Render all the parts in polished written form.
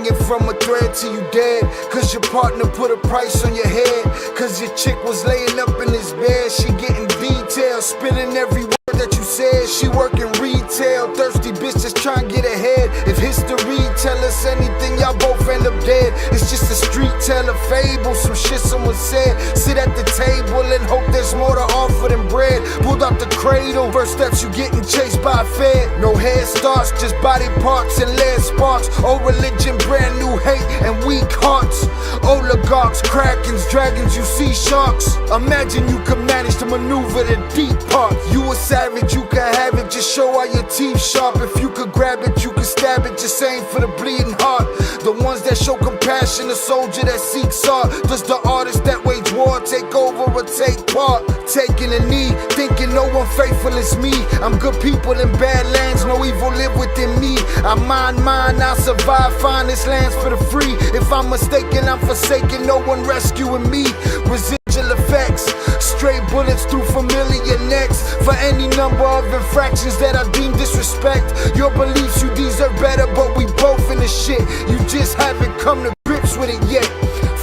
hanging from a thread till you dead. Cause your partner put a price on your head. Cause your chick was laying up in his bed. She getting details, spilling every word that you said. She working retail, thirsty bitch just trying to get ahead. If history tell us anything, y'all both end up dead. It's just a street tale, a fable, some shit someone said. Sit at the table and hope there's more to offer than bread. Pulled out the cradle, first steps you getting chased by a fed. No head starts, just body parts and lead sparks. Old religion, brand new hate and weak hearts. Oligarchs, krakens, dragons, you see sharks. Imagine you could manage to maneuver the deep part. You a savage, you can have it, just show all your teeth sharp. If you could grab it, you could stab it, just aim for the bleeding heart. The ones that show compassion, a soldier that seeks art. Does the artist that wage war take over or take part? Taking a knee, thinking no one faithful is me. I'm good people in bad lands, no evil live within me. I mind mine, I'll survive, find this lands for the free. If I'm mistaken, I'm forsaken, no one rescuing me. Residual effects, stray bullets through familiar necks. For any number of infractions that I deem disrespect. Your beliefs, you deserve better, but we both in the shit. You just haven't come to grips with it yet.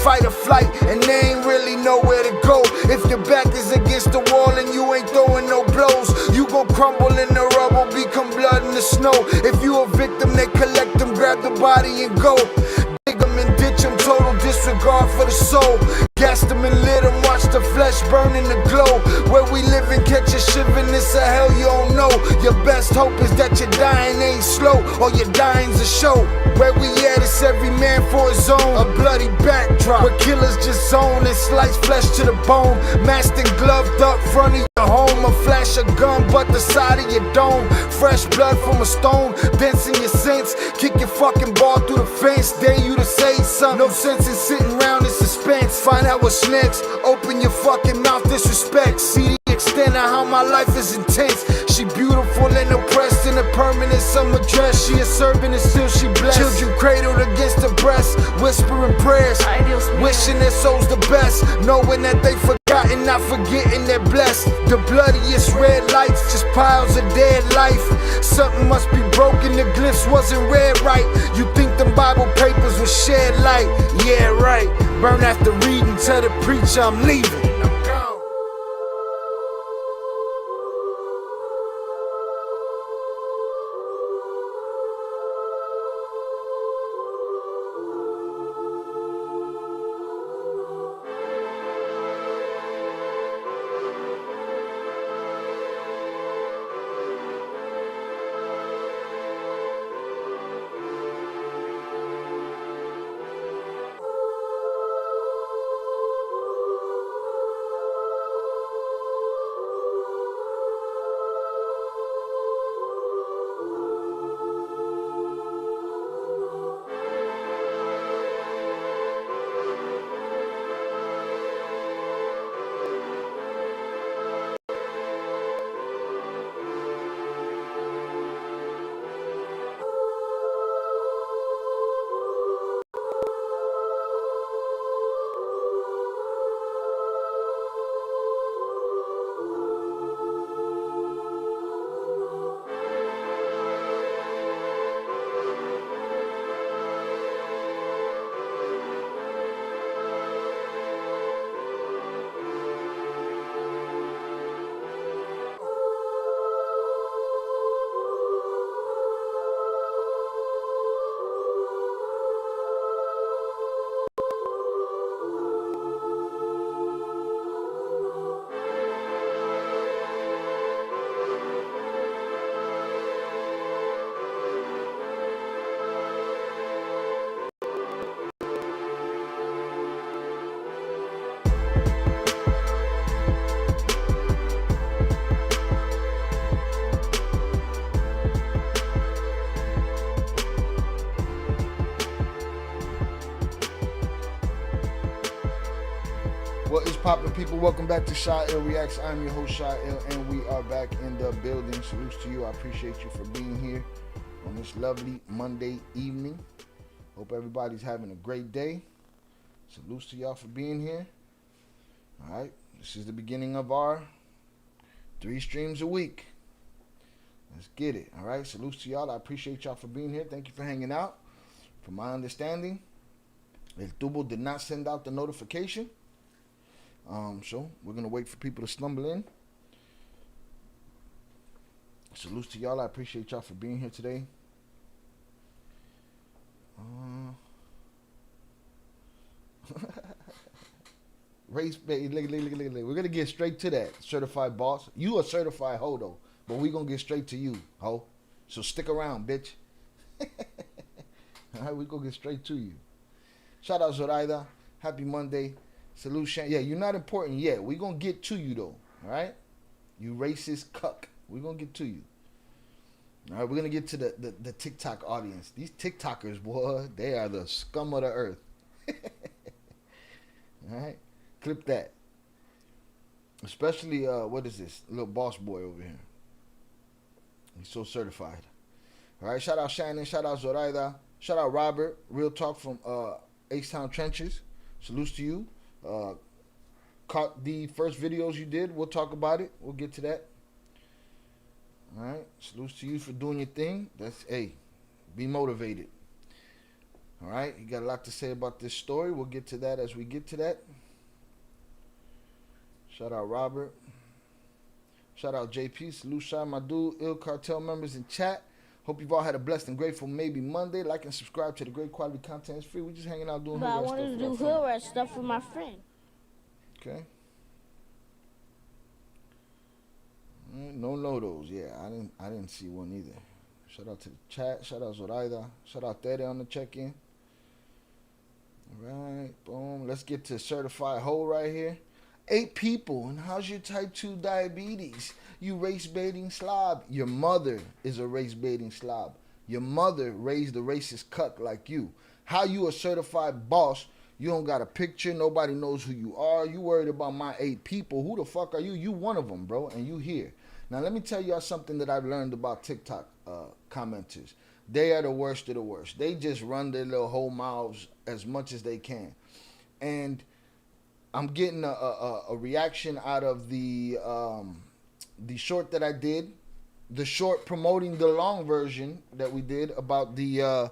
Fight or flight, and they ain't really nowhere to go. If your back is against the wall and you ain't throwing no blows, you gon' crumble in the rubble, become blood in the snow. If you a victim, they collect them, grab the body and go. Dig them and ditch them, total disregard for the soul. Gas them and lit them, watch the flesh burn in the glow. Where we live and catch a shivering, it's a hell you don't know. Your best hope is that your dying ain't slow, or your dying's a show. Where we at, it's every man for his own. A bloody backdrop, where killers just zone and slice flesh to the bone. Masked and gloved up front of your home. A flash of gun, but the side of your dome. Fresh blood from a stone, dents in your sense. Kick your fucking ball through the fence, dare you to say something. No sense in sitting around in suspense. Find out what's next, open your fucking mouth, disrespect. See the extent of how my life is intense. She beautiful and oppressed in a permanent summer dress. She a servant and still she blessed. Children cradled against her breast, whispering prayers, wishing their souls the best, knowing that they forgotten, not forgetting they're blessed. The bloodiest red lights, just piles of dead life. Something must be broken, the glyphs wasn't read right. You think them Bible papers will shed light? Yeah, right. Burn after reading, tell the preacher I'm leaving. What is poppin', people? Welcome back to Shy L Reacts. I'm your host, Shy L, and we are back in the building. Salutes to you. I appreciate you for being here on this lovely Monday evening. Hope everybody's having a great day. Salutes to y'all for being here. All right, this is the beginning of our 3 streams a week. Let's get it. All right, salutes to y'all. I appreciate y'all for being here. Thank you for hanging out. From my understanding, El Tubo did not send out the notification. So we're going to wait for people to stumble in. Salute to y'all. I appreciate y'all for being here today. Race, we're going to get straight to that, certified boss. You a certified hoe, though. But we're going to get straight to you, hoe. So stick around, bitch. All right, we're going to get straight to you. Shout out Zoraida. Happy Monday. Salute, Shan. Yeah, you're not important yet. We're going to get to you, though. All right? You racist cuck. We're going to get to you. All right, we're going to get to the TikTok audience. These TikTokers, boy, they are the scum of the earth. All right? Clip that. Especially, what is this? Little boss boy over here. He's so certified. All right, shout out Shannon. Shout out Zoraida. Shout out Robert. Real talk from H-Town Trenches. Salutes to you. Caught the first videos you did. We'll talk about it. We'll get to that. All right. Salutes to you for doing your thing. That's, hey, be motivated. All right. You got a lot to say about this story. We'll get to that as we get to that. Shout out Robert. Shout out JP. Salute, shout out my dude. Ill Cartel members in chat. Hope you've all had a blessed and grateful maybe Monday. Like and subscribe to the great quality content. It's free. We're just hanging out doing hood rat stuff. But I wanted to do hood rat stuff for my friend. Okay. No notos. Yeah, I didn't see one either. Shout out to the chat. Shout out Zoraida. Shout out Tere on the check-in. All right. Boom. Let's get to certified hoe right here. 8 people. And how's your type 2 diabetes? You race-baiting slob. Your mother is a race-baiting slob. Your mother raised a racist cuck like you. How you a certified boss? You don't got a picture. Nobody knows who you are. You worried about my 8 people. Who the fuck are you? You one of them, bro, and you here. Now, let me tell y'all something that I've learned about TikTok commenters. They are the worst of the worst. They just run their little whole mouths as much as they can. And I'm getting a reaction out of the short that I did, the short promoting the long version that we did about the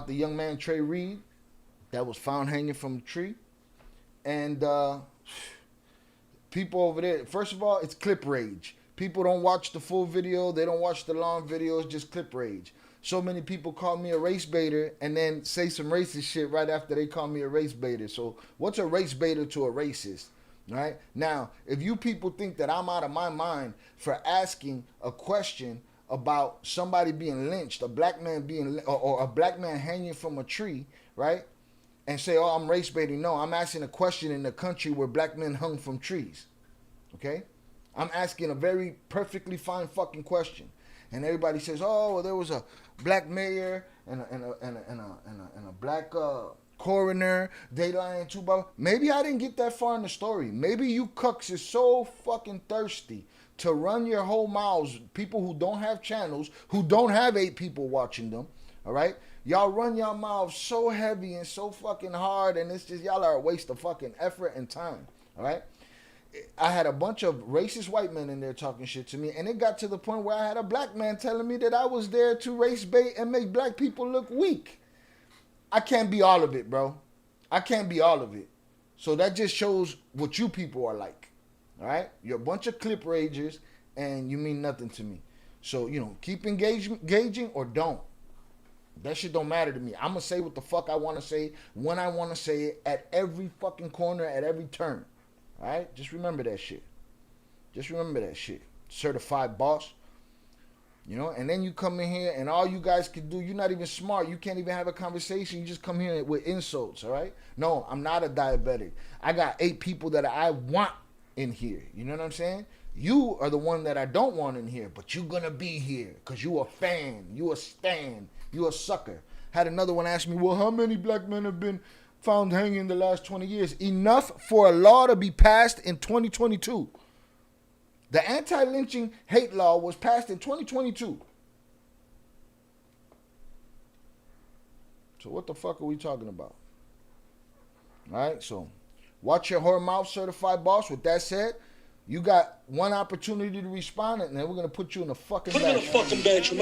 young man Trey Reed that was found hanging from a tree, and people over there. First of all, it's clip rage. People don't watch the full video. They don't watch the long videos. Just clip rage. So many people call me a race baiter and then say some racist shit right after they call me a race baiter. So what's a race baiter to a racist? All right? Now, if you people think that I'm out of my mind for asking a question about somebody being lynched, a black man being, or a black man hanging from a tree, right? And say, oh, I'm race baiting. No, I'm asking a question in a country where black men hung from trees. Okay? I'm asking a very perfectly fine fucking question. And everybody says, oh, well, there was a black mayor and a black coroner. They lying too. Maybe I didn't get that far in the story. Maybe you cucks is so fucking thirsty to run your whole mouths. People who don't have channels, who don't have 8 people watching them. All right? Y'all run your mouths so heavy and so fucking hard, and it's just y'all are a waste of fucking effort and time. All right? I had a bunch of racist white men in there talking shit to me, and it got to the point where I had a black man telling me that I was there to race bait and make black people look weak. I can't be all of it, bro. I can't be all of it. So that just shows what you people are like. All right? You're a bunch of clip ragers, and you mean nothing to me. So, keep engaging or don't. That shit don't matter to me. I'm going to say what the fuck I want to say, when I want to say it, at every fucking corner, at every turn. All right? Just remember that shit. Just remember that shit. Certified boss. And then you come in here and all you guys can do, you're not even smart. You can't even have a conversation. You just come here with insults, all right? No, I'm not a diabetic. I got 8 people that I want in here. You know what I'm saying? You are the one that I don't want in here, but you're going to be here because you a fan. You a stan. You a sucker. Had another one ask me, well, how many black men have been found hanging in the last 20 years? Enough for a law to be passed in 2022. The anti-lynching hate law was passed in 2022. So what the fuck are we talking about? All right, so watch your whore mouth, certified boss. With that said, you got one opportunity to respond, and then we're going to put you in a fucking bedroom. Put him in a fucking bedroom.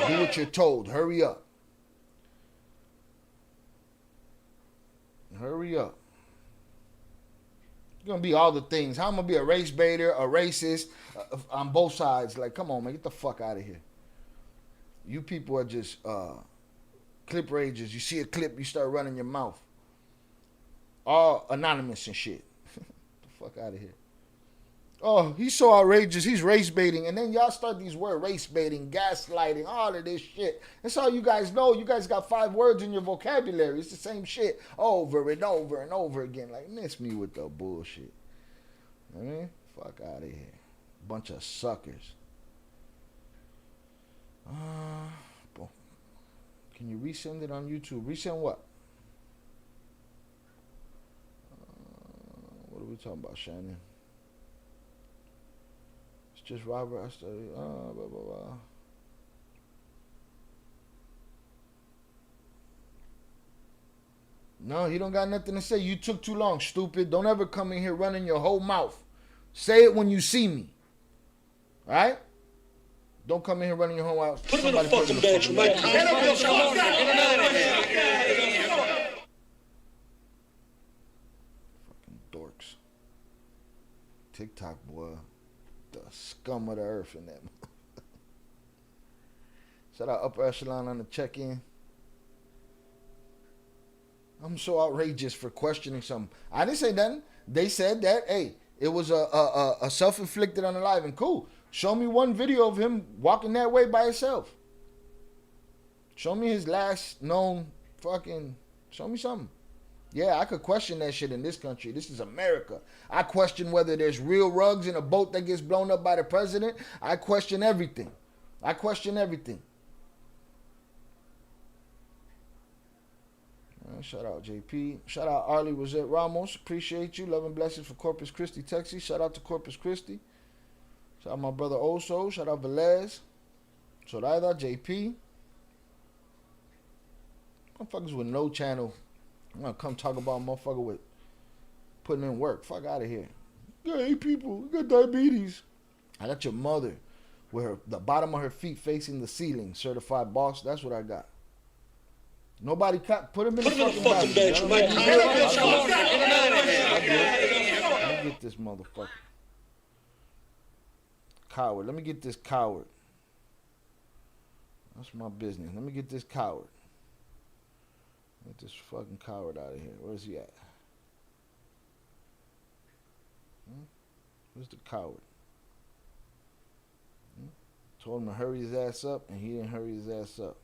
Do what you're told. Hurry up. Hurry up. You're going to be all the things. How am I going to be a race baiter, a racist, on both sides? Like, come on, man. Get the fuck out of here. You people are just clip rages. You see a clip, you start running your mouth. All anonymous and shit. Get the fuck out of here. Oh, he's so outrageous. He's race baiting. And then y'all start these words, race baiting, gaslighting, all of this shit. That's all you guys know. You guys got 5 words in your vocabulary. It's the same shit over and over and over again. Like, miss me with the bullshit. I mean, fuck out of here. Bunch of suckers. Can you resend it on YouTube? Resend what? What are we talking about, Shannon? Just Robert, I studied, blah, blah, blah. No, he don't got nothing to say. You took too long, stupid. Don't ever come in here running your whole mouth. Say it when you see me. All right? Don't come in here running your whole mouth. Put him in the fucking bench, Mike. Fucking dorks. TikTok, boy. The scum of the earth in that. Shout out Upper Echelon on the check-in. I'm so outrageous for questioning something. I didn't say nothing. They said that, hey, it was a self-inflicted unaliving. Cool. Show me one video of him walking that way by himself. Show me his last known fucking... Show me something. Yeah, I could question that shit in this country. This is America. I question whether there's real rugs in a boat that gets blown up by the president. I question everything. I question everything. Shout out JP. Shout out Arlie Rosette Ramos. Appreciate you. Love and blessings for Corpus Christi, Texas. Shout out to Corpus Christi. Shout out my brother Oso. Shout out Velez. Zoraida, JP. Motherfuckers with no channel. I'm gonna come talk about a motherfucker with putting in work. Fuck out of here. You got 8 people. You got diabetes. I got your mother with the bottom of her feet facing the ceiling. Certified boss. That's what I got. Nobody put him in the fucking bench. Let me get this motherfucker. Coward. Let me get this coward. That's my business. Let me get this coward. Get this fucking coward out of here. Where's he at? Where's the coward? Told him to hurry his ass up, and he didn't hurry his ass up.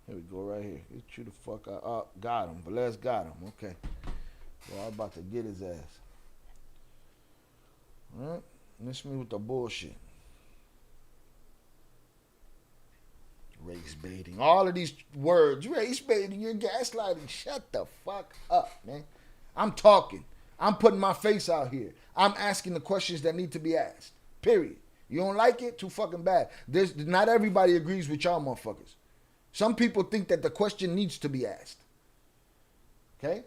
Here we go, right here. Get you the fuck out. Oh, got him. Velez got him. Okay. Well, I'm about to get his ass. All right? Miss me with the bullshit. Race baiting. All of these words. Race baiting. You're gaslighting. Shut the fuck up, man. I'm talking. I'm putting my face out here. I'm asking the questions that need to be asked. Period. You don't like it? Too fucking bad. Not everybody agrees with y'all motherfuckers. Some people think that the question needs to be asked. Okay?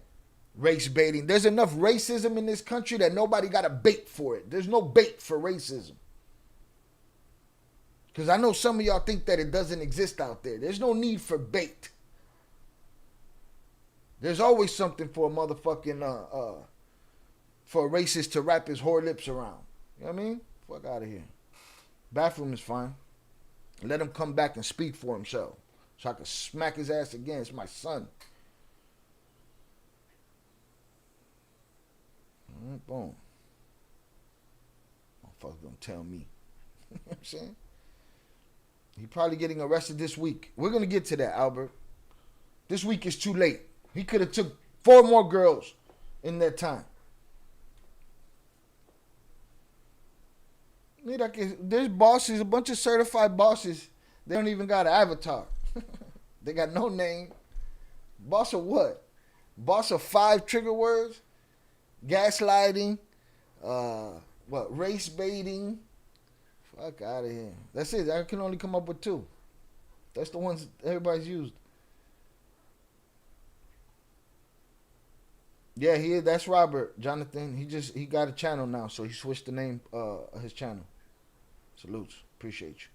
Race baiting. There's enough racism in this country that nobody got a bait for it. There's no bait for racism. Because I know some of y'all think that it doesn't exist out there. There's no need for bait. There's always something for a motherfucking, for a racist to wrap his whore lips around. You know what I mean? Fuck out of here. Bathroom is fine. Let him come back and speak for himself. So I can smack his ass again. It's my son. All right, boom. Motherfucker's gonna tell me. You know what I'm saying? He probably getting arrested this week. We're gonna get to that, Albert. This week is too late. He could have took 4 more girls in that time. There's bosses, a bunch of certified bosses. They don't even got an avatar. They got no name. Boss of what? Boss of 5 trigger words? Gaslighting. Race baiting. Fuck out of here. That's it. I can only come up with 2. That's the ones everybody's used. Yeah, that's Robert, Jonathan. He got a channel now, so he switched the name of his channel. Salutes. Appreciate you.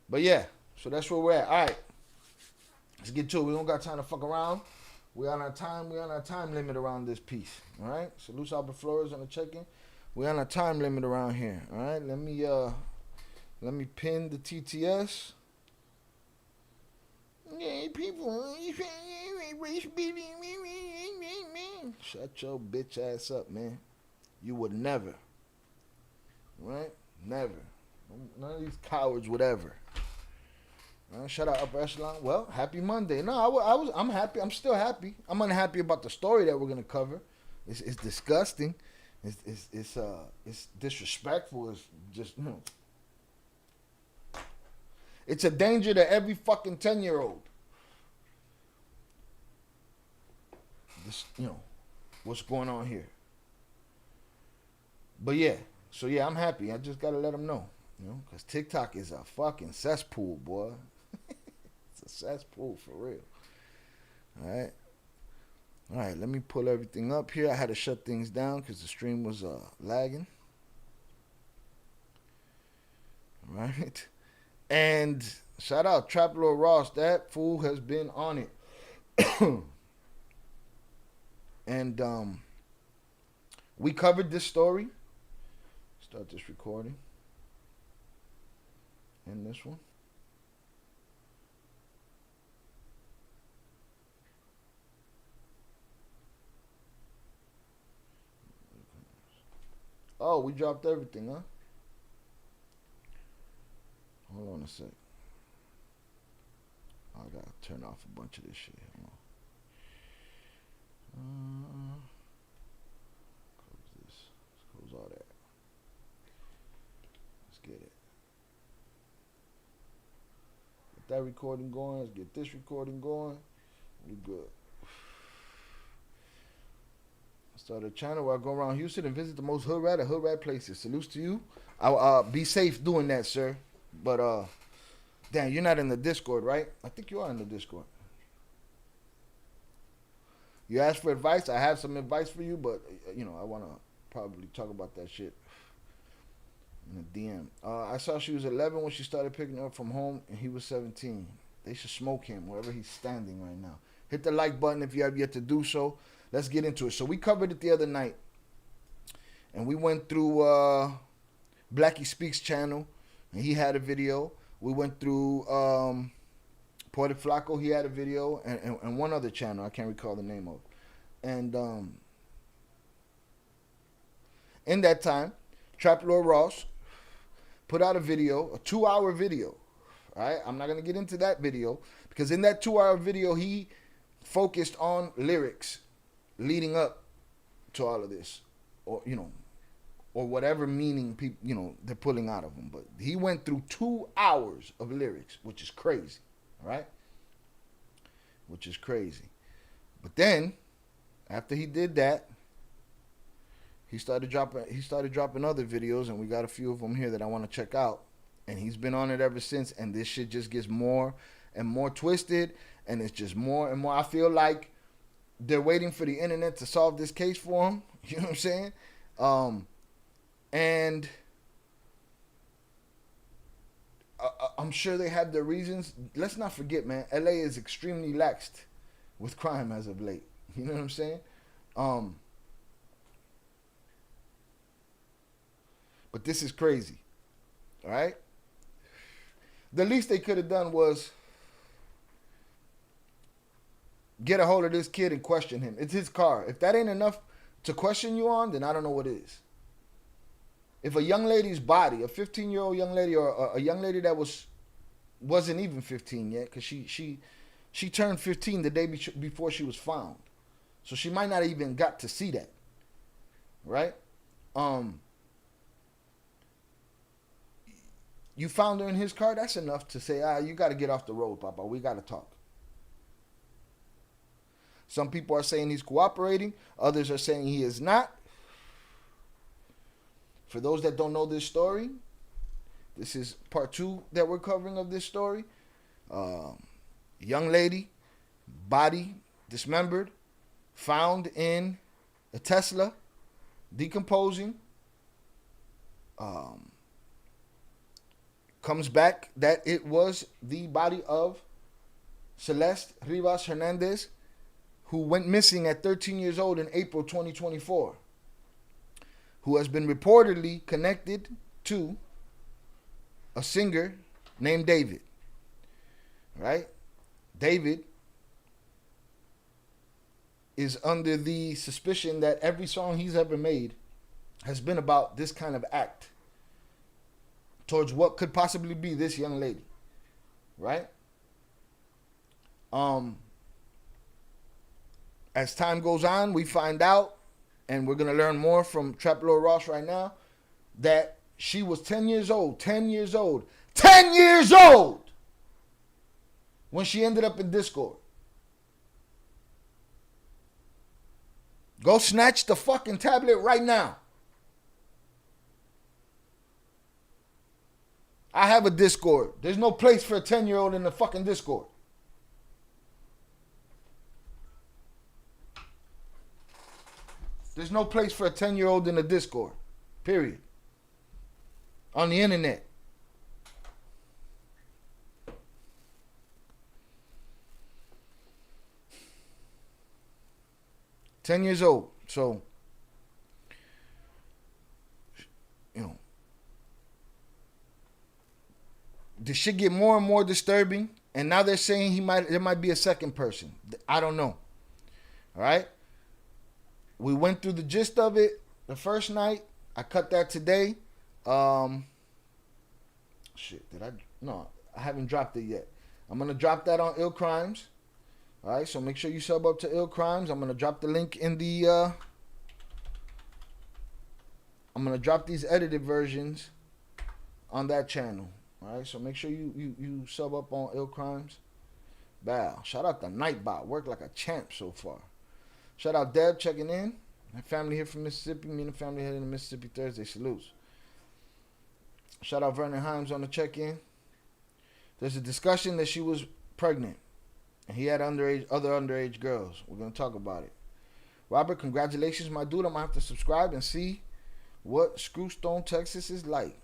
But yeah, So that's where we're at. All right. Let's get to it. We don't got time to fuck around. We on our time limit around this piece. All right. Salute Albert Flores on the check-in. We on our time limit around here. All right. Let me pin the TTS. Yeah, people. Shut your bitch ass up, man. You would never. Right? Never. None of these cowards would ever. Shout out Upper Echelon. Well, happy Monday. No, I'm happy. I'm still happy. I'm unhappy about the story that we're gonna cover. It's disgusting. It's disrespectful. It's just It's a danger to every fucking 10-year-old. This, what's going on here. But yeah, so yeah, I'm happy. I just gotta let them know, because TikTok is a fucking cesspool, boy. It's a cesspool for real. All right, let me pull everything up here. I had to shut things down because the stream was lagging. All right. And shout out Trap Lord Ross. That fool has been on it. And we covered this story. Start this recording. And this one. Oh, we dropped everything, huh? Hold on a sec. I gotta turn off a bunch of this shit. Hold on. Close this. Let's close all that. Let's get it. Get that recording going. Let's get this recording going. We good. Start a channel where I go around Houston and visit the most hood rat places. Salutes to you. I'll be safe doing that, sir. But damn, you're not in the Discord, right? I think you are in the Discord. You asked for advice. I have some advice for you, but I want to probably talk about that shit in the DM. I saw she was 11 when she started picking her up from home, and he was 17. They should smoke him wherever he's standing right now. Hit the like button if you have yet to do so. Let's get into it. So we covered it the other night, and we went through Blackie Speaks channel, and he had a video. We went through Porter Flacco, he had a video, and one other channel I can't recall the name of. And in that time, Trap Lord Ross put out a video, a 2-hour video. All right, I'm not gonna get into that video because in that 2-hour video he focused on lyrics leading up to all of this, or or whatever meaning people they're pulling out of him. But he went through 2 hours of lyrics, which is crazy, all right? Which is crazy. But then after he did that, he started dropping other videos, and we got a few of them here that I want to check out. And he's been on it ever since, and this shit just gets more and more twisted, and it's just more and more. I feel like they're waiting for the internet to solve this case for him. You know what I'm saying? And I'm sure they have their reasons. Let's not forget, man, LA is extremely laxed with crime as of late. You know what I'm saying? But this is crazy. All right? The least they could have done was get a hold of this kid and question him. It's his car. If that ain't enough to question you on, then I don't know what is. If a young lady's body, a 15-year-old young lady, or a young lady that wasn't even 15 yet, because she turned 15 the day before she was found, so she might not even got to see that, right? You found her in his car. That's enough to say, you got to get off the road, Papa. We got to talk. Some people are saying he's cooperating. Others are saying he is not. For those that don't know this story, this is part 2 that we're covering of this story. Young lady, body dismembered, found in a Tesla, decomposing. comes back that it was the body of Celeste Rivas Hernandez, who went missing at 13 years old in April 2024, who has been reportedly connected to a singer named David. Right? David is under the suspicion that every song he's ever made has been about this kind of act towards what could possibly be this young lady. Right? As time goes on, we find out, and we're going to learn more from Trap Lord Ross right now, that she was 10 years old, 10 years old, 10 years old when she ended up in Discord. Go snatch the fucking tablet right now. I have a Discord. There's no place for a 10-year-old in the fucking Discord. There's no place for a 10-year-old in the Discord. Period. On the internet. $10 years old. So, the shit get more and more disturbing. And now they're saying there might be a second person. I don't know. All right? We went through the gist of it the first night. I cut that today. No, I haven't dropped it yet. I'm going to drop that on Ill Crimes. All right, so make sure you sub up to Ill Crimes. I'm going to drop the link in the... I'm going to drop these edited versions on that channel. All right, so make sure you sub up on Ill Crimes. Bow. Shout out to Nightbot. Worked like a champ so far. Shout out Deb checking in. My family here from Mississippi. Me and the family heading to Mississippi Thursday. Salutes. Shout out Vernon Himes on the check-in. There's a discussion that she was pregnant. And he had other underage girls. We're going to talk about it. Robert, congratulations, my dude. I'm going to have to subscribe and see what Screwstone, Texas is like.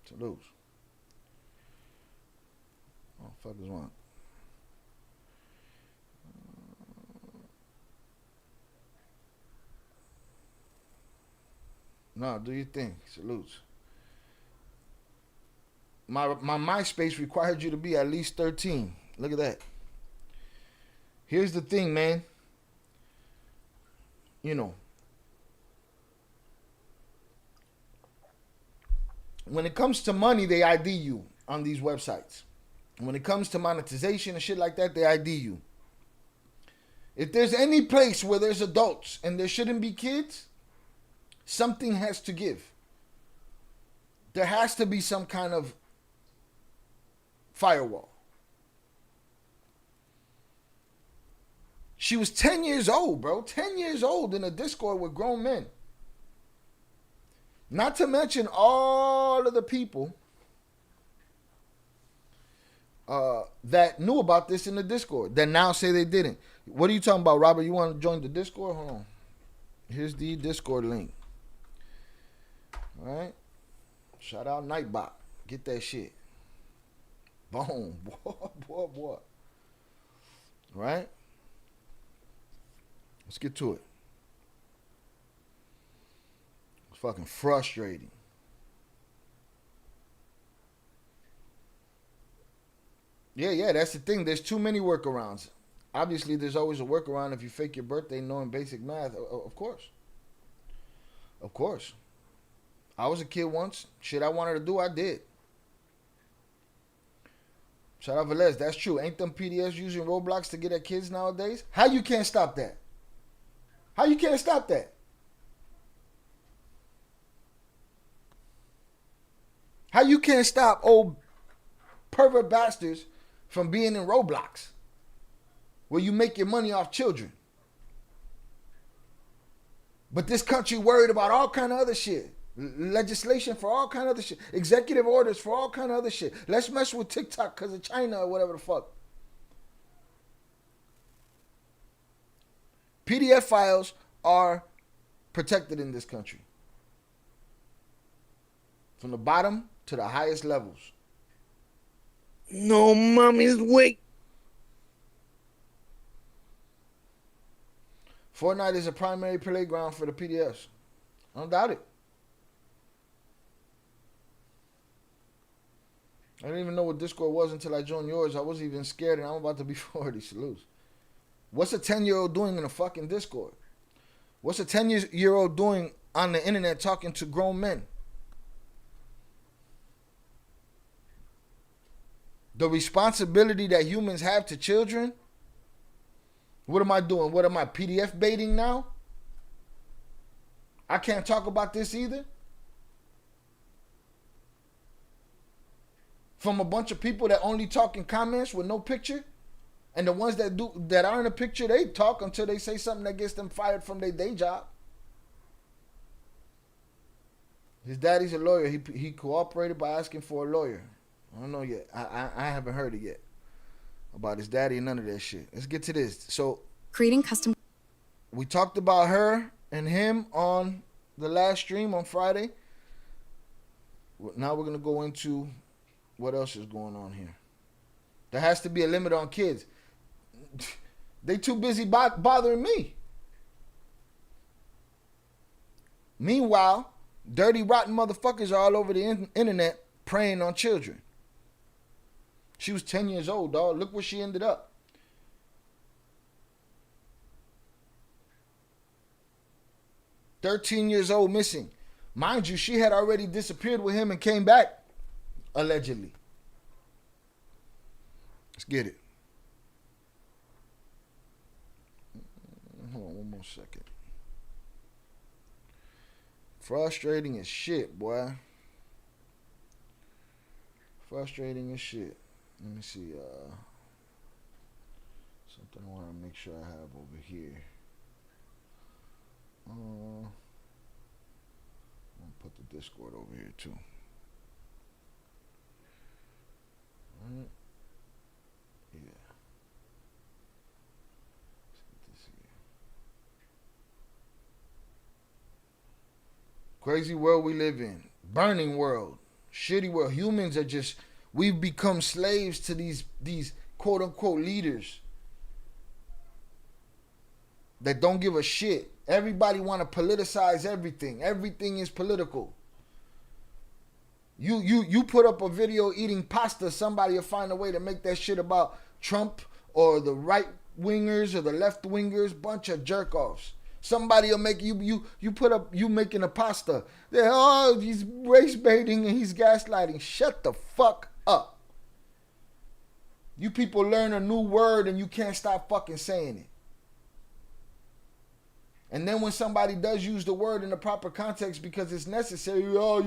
Salutes. Oh, fuck is one. No, do your thing. Salutes. My MySpace required you to be at least 13. Look at that. Here's the thing, man. When it comes to money, they ID you on these websites. When it comes to monetization and shit like that, they ID you. If there's any place where there's adults and there shouldn't be kids, something has to give. There has to be some kind of firewall. She was 10 years old, bro. 10 years old in a Discord with grown men. Not to mention all of the people that knew about this in the Discord that now say they didn't. What are you talking about, Robert? You want to join the Discord? Hold on. Here's the Discord link. All right. Shout out Nightbot. Get that shit. Boom. Boy. All right. Let's get to it. It's fucking frustrating. Yeah, that's the thing. There's too many workarounds. Obviously, there's always a workaround if you fake your birthday knowing basic math. Of course. Of course. I was a kid once. Shit I wanted to do, I did. Shout out Velez. That's true. Ain't them PDFs using Roblox to get at kids nowadays? How you can't stop that? How you can't stop that? How you can't stop old pervert bastards from being in Roblox, where you make your money off children? But this country worried about all kind of other shit. Legislation for all kind of other shit. Executive orders for all kind of other shit. Let's mess with TikTok because of China or whatever the fuck. PDF files are protected in this country. From the bottom to the highest levels. No, mommy's wait. Fortnite is a primary playground for the PDFs. I don't doubt it. I didn't even know what Discord was until I joined yours. I was even scared, and I'm about to be 40. Salutes. What's a 10-year-old doing in a fucking Discord? What's a 10-year-old doing on the internet talking to grown men? The responsibility that humans have to children? What am I doing? What am I, PDF baiting now? I can't talk about this either? From a bunch of people that only talk in comments with no picture? And the ones that are in a picture, they talk until they say something that gets them fired from their day job. His daddy's a lawyer. He cooperated by asking for a lawyer. I don't know yet. I haven't heard it yet about his daddy and none of that shit. Let's get to this. So, creating custom. We talked about her and him on the last stream on Friday. Now we're going to go into what else is going on here. There has to be a limit on kids. They too busy bothering me. Meanwhile, dirty, rotten motherfuckers are all over the internet preying on children. She was 10 years old, dog. Look where she ended up. "13 years old missing." Mind you, she had already disappeared with him and came back, allegedly. Let's get it. Hold on one more second. Frustrating as shit, boy. Frustrating as shit. Let me see. Something I want to make sure I have over here. I'm gonna put the Discord over here too. All right. Yeah. Let's get this here. Crazy world we live in. Burning world. Shitty world. Humans are just, we've become slaves to these quote unquote leaders that don't give a shit. Everybody want to politicize everything. Everything is political. You put up a video eating pasta, somebody will find a way to make that shit about Trump or the right wingers or the left wingers, bunch of jerk offs. Somebody will make you put up you making a pasta. They're, oh, he's race baiting and he's gaslighting. Shut the fuck up. You people learn a new word and you can't stop fucking saying it. And then when somebody does use the word in the proper context because it's necessary, oh,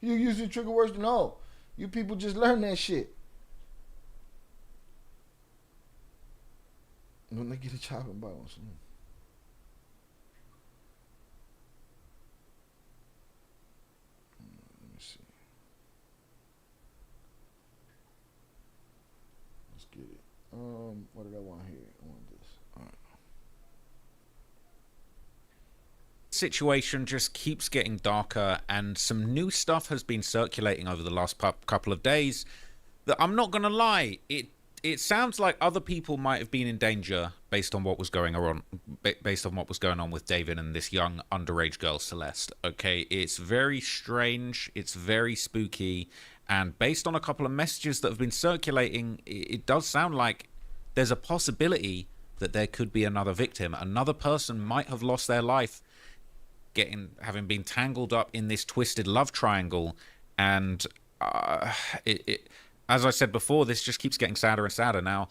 you using trigger words. No, you people just learn that shit. When they get a job and buy one. Let me see. Let's get it. What did I want here? I want this. All right. Situation just keeps getting darker, and some new stuff has been circulating over the last couple of days that, I'm not gonna lie, it sounds like other people might have been in danger based on what was going on with David and this young underage girl Celeste. Okay, it's very strange, it's very spooky, and based on a couple of messages that have been circulating, it does sound like there's a possibility that there could be another victim. Another person might have lost their life having been tangled up in this twisted love triangle. And as I said before, this just keeps getting sadder and sadder. Now,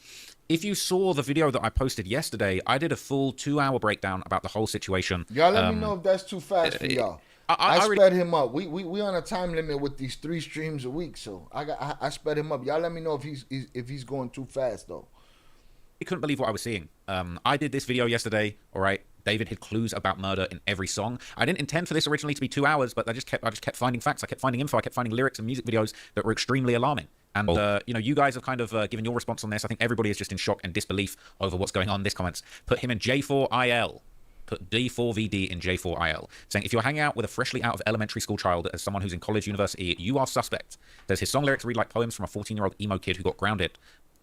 if you saw the video that I posted yesterday, I did a full 2-hour breakdown about the whole situation. Y'all let me know if that's too fast for y'all. I sped him up. We on a time limit with these 3 streams a week, so I sped him up. Y'all let me know if he's going too fast though. I couldn't believe what I was seeing. I did this video yesterday, all right? David had clues about murder in every song. I didn't intend for this originally to be 2 hours, but I just kept finding facts. I kept finding info. I kept finding lyrics and music videos that were extremely alarming. And, you know, you guys have kind of given your response on this. I think everybody is just in shock and disbelief over what's going on. This comments put him in J4IL. put D4VD in J4IL, saying, if you're hanging out with a freshly out of elementary school child as someone who's in college, university, you are suspect. Says his song lyrics read like poems from a 14-year-old emo kid who got grounded.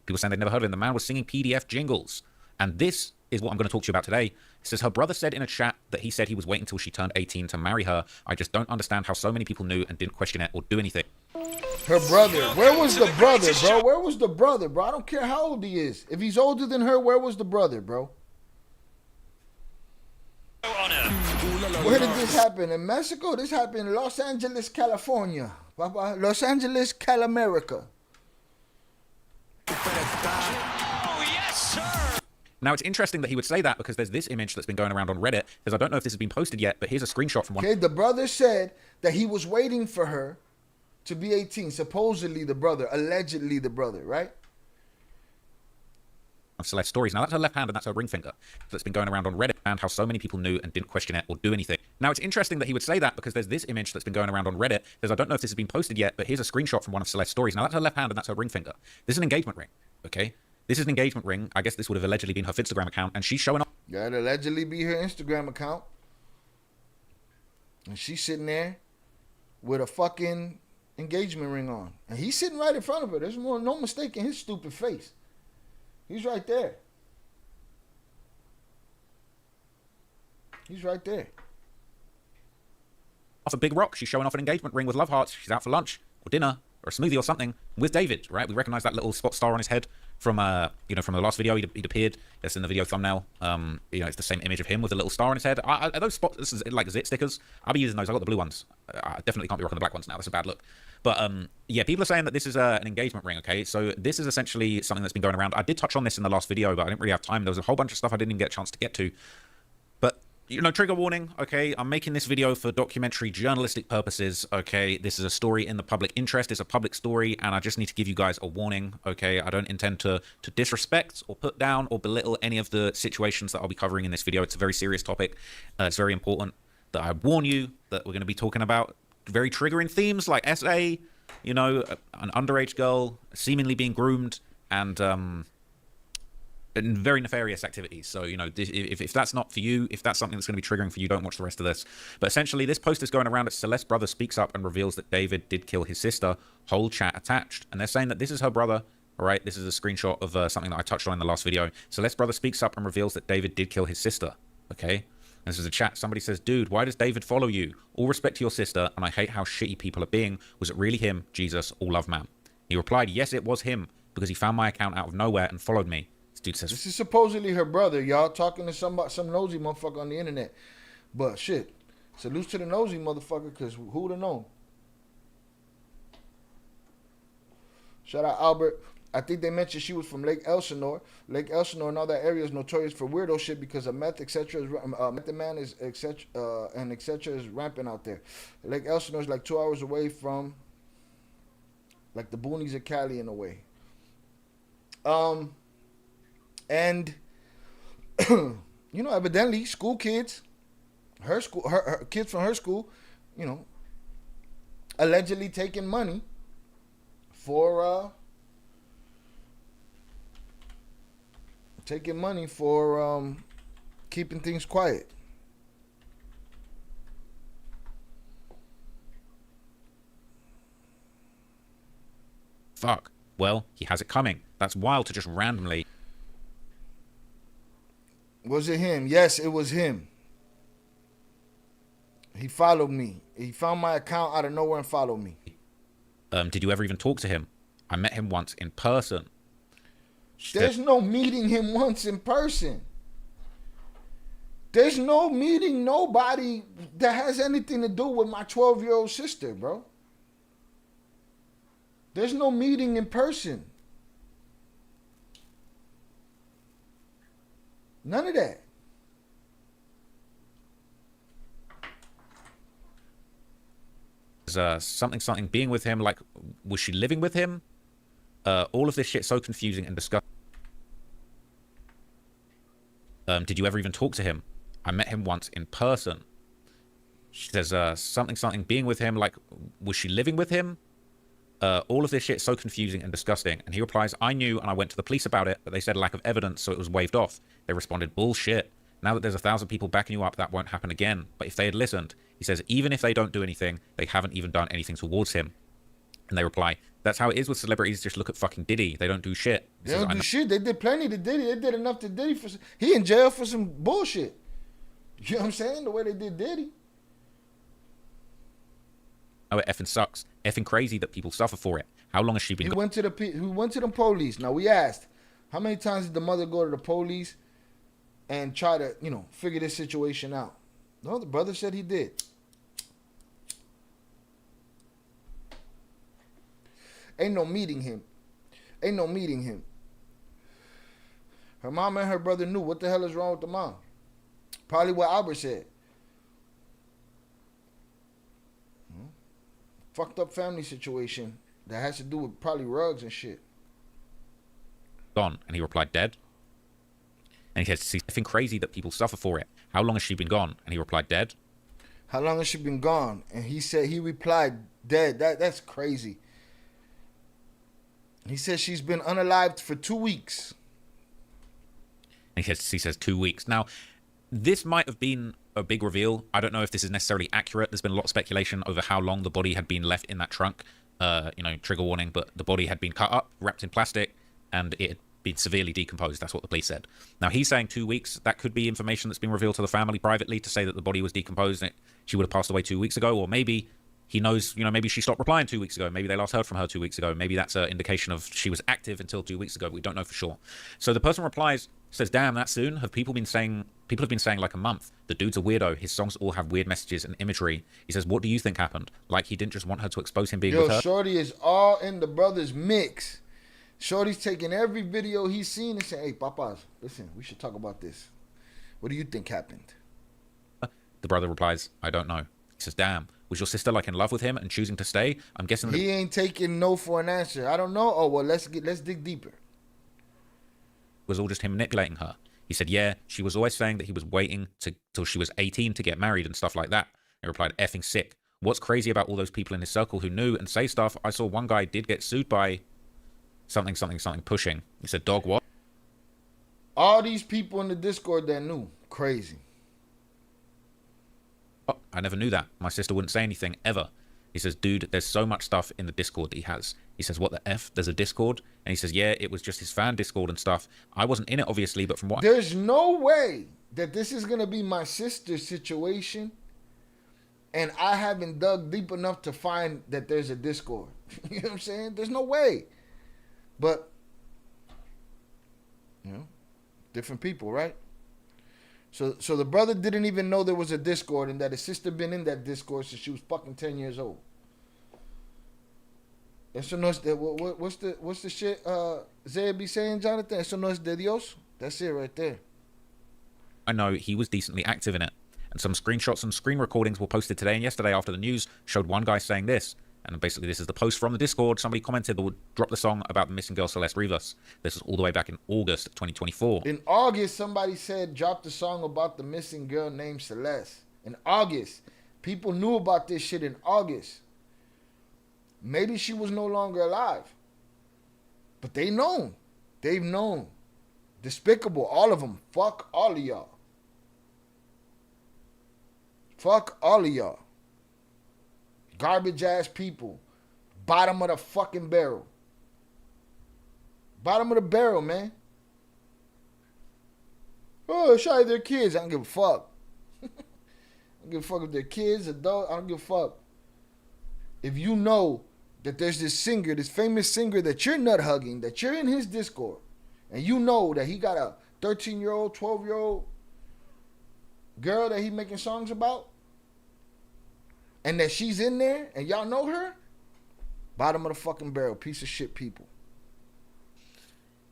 People saying they'd never heard of him. The man was singing PDF jingles. And this is what I'm going to talk to you about today. It says her brother said in a chat that he said he was waiting until she turned 18 to marry her. I just don't understand how so many people knew and didn't question it or do anything. Her brother. Where was the brother, bro? Where was the brother, bro? I don't care how old he is. If he's older than her, where was the brother, bro? Where did this happen? In Mexico? This happened in Los Angeles, California. Papa. Los Angeles, Calamerica. Now, it's interesting that he would say that because there's this image that's been going around on Reddit. Because I don't know if this has been posted yet, but here's a screenshot from one. Okay, the brother said that he was waiting for her to be 18. Supposedly the brother, allegedly the brother, right? Of Celeste stories. Now, that's her left hand and that's her ring finger that's been going around on Reddit, and how so many people knew and didn't question it or do anything. Now, it's interesting that he would say that because there's this image that's been going around on Reddit. Because I don't know if this has been posted yet, but here's a screenshot from one of Celeste's stories. Now, that's her left hand and that's her ring finger. This is an engagement ring, okay? This is an engagement ring. I guess this would have allegedly been her Instagram account, and she's showing off. That'd allegedly be her Instagram account. And she's sitting there with a fucking engagement ring on. And he's sitting right in front of her. There's no mistake in his stupid face. He's right there. He's right there. Off a big rock. She's showing off an engagement ring with love hearts. She's out for lunch or dinner or a smoothie or something with David, right? We recognize that little spot star on his head from from the last video he'd appeared. That's in the video thumbnail. It's the same image of him with a little star on his head. Are those spots, this is like zit stickers? I'll be using those. I got the blue ones. I definitely can't be rocking the black ones now. That's a bad look. But yeah, people are saying that this is an engagement ring, okay? So this is essentially something that's been going around. I did touch on this in the last video, but I didn't really have time. There was a whole bunch of stuff I didn't even get a chance to get to. But trigger warning, okay? I'm making this video for documentary journalistic purposes, okay? This is a story in the public interest. It's a public story, and I just need to give you guys a warning, okay? I don't intend to disrespect or put down or belittle any of the situations that I'll be covering in this video. It's a very serious topic. It's very important that I warn you that we're going to be talking about very triggering themes like SA, an underage girl seemingly being groomed, and very nefarious activities. So, if that's not for you, if that's something that's going to be triggering for you, don't watch the rest of this. But essentially, this post is going around that Celeste's brother speaks up and reveals that David did kill his sister. Whole chat attached. And they're saying that this is her brother. All right, this is a screenshot of something that I touched on in the last video. Celeste's brother speaks up and reveals that David did kill his sister. Okay? And this is a chat. Somebody says, dude, why does David follow you? All respect to your sister, and I hate how shitty people are being. Was it really him? Jesus, all love, man. He replied, yes, it was him, because he found my account out of nowhere and followed me. Dude says, this is supposedly her brother, y'all, talking to some nosy motherfucker on the internet. But shit, salute to the nosy motherfucker, because who would have known? Shout out Albert. I think they mentioned she was from Lake Elsinore. Lake Elsinore and all that area is notorious for weirdo shit because of meth, etc. Method man is etc. And etc. is rampant out there. Lake Elsinore is like 2 hours away from like the boonies of Cali in a way. And evidently school kids, her kids from her school, allegedly taking money for keeping things quiet. Fuck. Well, he has it coming. That's wild to just randomly. Was it him? Yes, it was him. He followed me. He found my account out of nowhere and followed me. Did you ever even talk to him? I met him once in person. There's no meeting him once in person. There's no meeting nobody that has anything to do with my 12-year-old sister, bro. There's no meeting in person. None of that. Something being with him, like, was she living with him? All of this shit so confusing and disgusting. Did you ever even talk to him? I met him once in person. She says, something being with him, like, was she living with him? All of this shit so confusing and disgusting. And he replies, I knew and I went to the police about it, but they said lack of evidence, so it was waved off. They responded, bullshit. Now that there's 1,000 people backing you up, that won't happen again. But if they had listened, he says, even if they don't do anything, they haven't even done anything towards him. And they reply, that's how it is with celebrities. Just look at fucking Diddy. They don't do shit. They don't do shit. They did plenty to Diddy. They did enough to Diddy. He in jail for some bullshit. You know what I'm saying? The way they did Diddy. Oh, it effing sucks. Effing crazy that people suffer for it. How long has she been? He went to the police. Now we asked, how many times did the mother go to the police and try to, figure this situation out? No, the brother said he did. Ain't no meeting him. Her mom and her brother knew. What the hell is wrong with the mom? Probably what Albert said. Fucked up family situation that has to do with probably rugs and shit. Gone. And he replied, dead. And he says, it's effing crazy that people suffer for it. How long has she been gone? And he replied, dead. How long has she been gone? And he replied, dead. That's crazy. He says she's been unalived for 2 weeks. And he says 2 weeks. Now, this might have been a big reveal. I don't know if this is necessarily accurate. There's been a lot of speculation over how long the body had been left in that trunk. Trigger warning, but the body had been cut up, wrapped in plastic, and it had been severely decomposed. That's what the police said. Now, he's saying 2 weeks. That could be information that's been revealed to the family privately to say that the body was decomposed and she would have passed away 2 weeks ago, or maybe he knows, maybe she stopped replying 2 weeks ago. Maybe they last heard from her 2 weeks ago. Maybe that's an indication of she was active until 2 weeks ago. We don't know for sure. So the person replies, says, damn, that soon? People have been saying like a month. The dude's a weirdo. His songs all have weird messages and imagery. He says, what do you think happened? Like he didn't just want her to expose him being with her? Shorty is all in the brother's mix. Shorty's taking every video he's seen and saying, hey, papas, listen, we should talk about this. What do you think happened? The brother replies, I don't know. He says, damn, was your sister like in love with him and choosing to stay? I'm guessing that he ain't taking no for an answer. I don't know. Oh, well, let's dig deeper. Was all just him manipulating her. He said, yeah, she was always saying that he was waiting till she was 18 to get married and stuff like that. He replied, effing sick. What's crazy about all those people in his circle who knew and say stuff? I saw one guy did get sued by something pushing. He said, dog, what? All these people in the Discord that knew. Crazy. Oh, I never knew that. My sister wouldn't say anything ever. He says, dude, there's so much stuff in the Discord that he has. He says, what the F? There's a Discord? And he says, yeah, it was just his fan Discord and stuff. I wasn't in it, obviously, but from what... There's no way that this is going to be my sister's situation and I haven't dug deep enough to find that there's a Discord. You know what I'm saying? There's no way. But, different people, right? So the brother didn't even know there was a Discord and that his sister been in that Discord since she was fucking 10 years old. Eso no es de, what's the shit Zay be saying, Jonathan? Eso no es de Dios. That's it right there. I know he was decently active in it. And some screenshots and screen recordings were posted today and yesterday after the news showed one guy saying this. And basically this is the post from the Discord. Somebody commented that would drop the song about the missing girl Celeste Rivas. This was all the way back in August 2024. In August, somebody said drop the song about the missing girl named Celeste. In August. People knew about this shit in August. Maybe she was no longer alive. But they known. They've known. Despicable, all of them. Fuck all of y'all. Fuck all of y'all. Garbage ass people. Bottom of the fucking barrel. Bottom of the barrel, man. Oh, shout out their kids. I don't give a fuck. I don't give a fuck if they're kids, adults. I don't give a fuck. If you know that there's this singer, this famous singer that you're nut hugging, that you're in his Discord, and you know that he got a 13-year-old, 12-year-old girl that he making songs about, and that she's in there, and y'all know her, bottom of the fucking barrel, piece of shit people.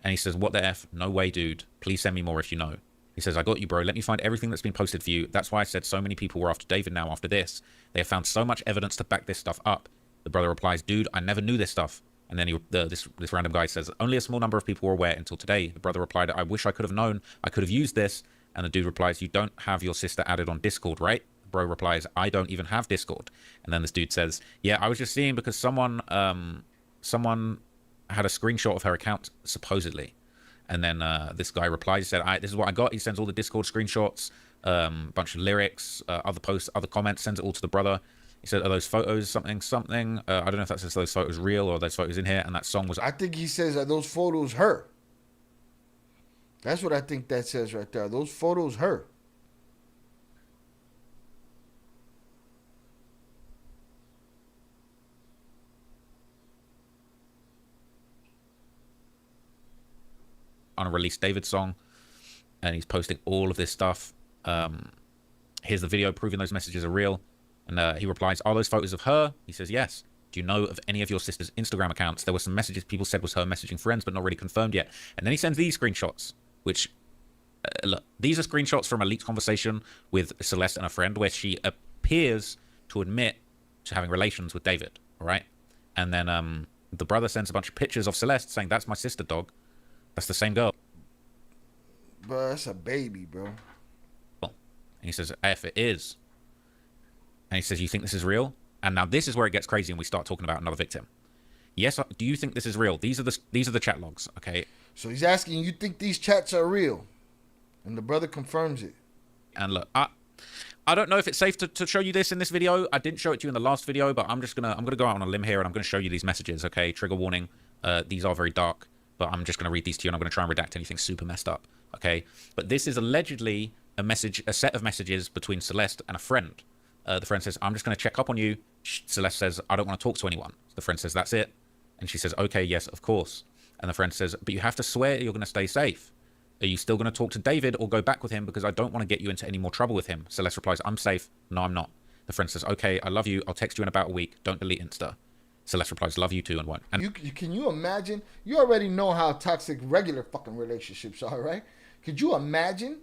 And he says, what the F? No way, dude. Please send me more if you know. He says, I got you, bro. Let me find everything that's been posted for you. That's why I said so many people were after David now after this. They have found so much evidence to back this stuff up. The brother replies, dude, I never knew this stuff. And then this random guy says, only a small number of people were aware until today. The brother replied, I wish I could have known. I could have used this. And the dude replies, you don't have your sister added on Discord, right? The bro replies, I don't even have Discord. And then this dude says, yeah, I was just seeing because someone had a screenshot of her account, supposedly. And then this guy replies, he said, this is what I got. He sends all the Discord screenshots, bunch of lyrics, other posts, other comments, sends it all to the brother. He said, are those photos something? I don't know if that says those photos real or those photos in here. And that song was... I think he says, are those photos her? That's what I think that says right there. Are those photos her? on a released David song, and he's posting all of this stuff. Here's the video proving those messages are real. And he replies, are those photos of her? He says, yes. Do you know of any of your sister's Instagram accounts? There were some messages people said was her messaging friends, but not really confirmed yet. And then he sends these screenshots, which, look, these are screenshots from a leaked conversation with Celeste and a friend where she appears to admit to having relations with David, all right? And then the brother sends a bunch of pictures of Celeste saying, that's my sister, dog. That's the same girl. Bro, that's a baby, bro. And he says, if it is. And he says, you think this is real? And now this is where it gets crazy and we start talking about another victim. Yes, do you think this is real? These are the chat logs, okay? So he's asking, you think these chats are real? And the brother confirms it. And look, I don't know if it's safe to show you this in this video. I didn't show it to you in the last video, but I'm gonna go out on a limb here and I'm gonna show you these messages, okay? Trigger warning. These are very dark, but I'm just gonna read these to you and I'm gonna try and redact anything super messed up, okay? But this is allegedly a set of messages between Celeste and a friend. The friend says, I'm just gonna check up on you. Celeste says, I don't want to talk to anyone. The friend says, that's it. And she says, okay, yes, of course. And the friend says, but you have to swear you're gonna stay safe. Are you still going to talk to David or go back with him because I don't want to get you into any more trouble with him? Celeste replies, I'm safe. No, I'm not. The friend says, okay, I love you. I'll text you in about a week. Don't delete Insta. Celeste replies, love you too, and won't. And can you imagine? You already know how toxic regular fucking relationships are, right? Could you imagine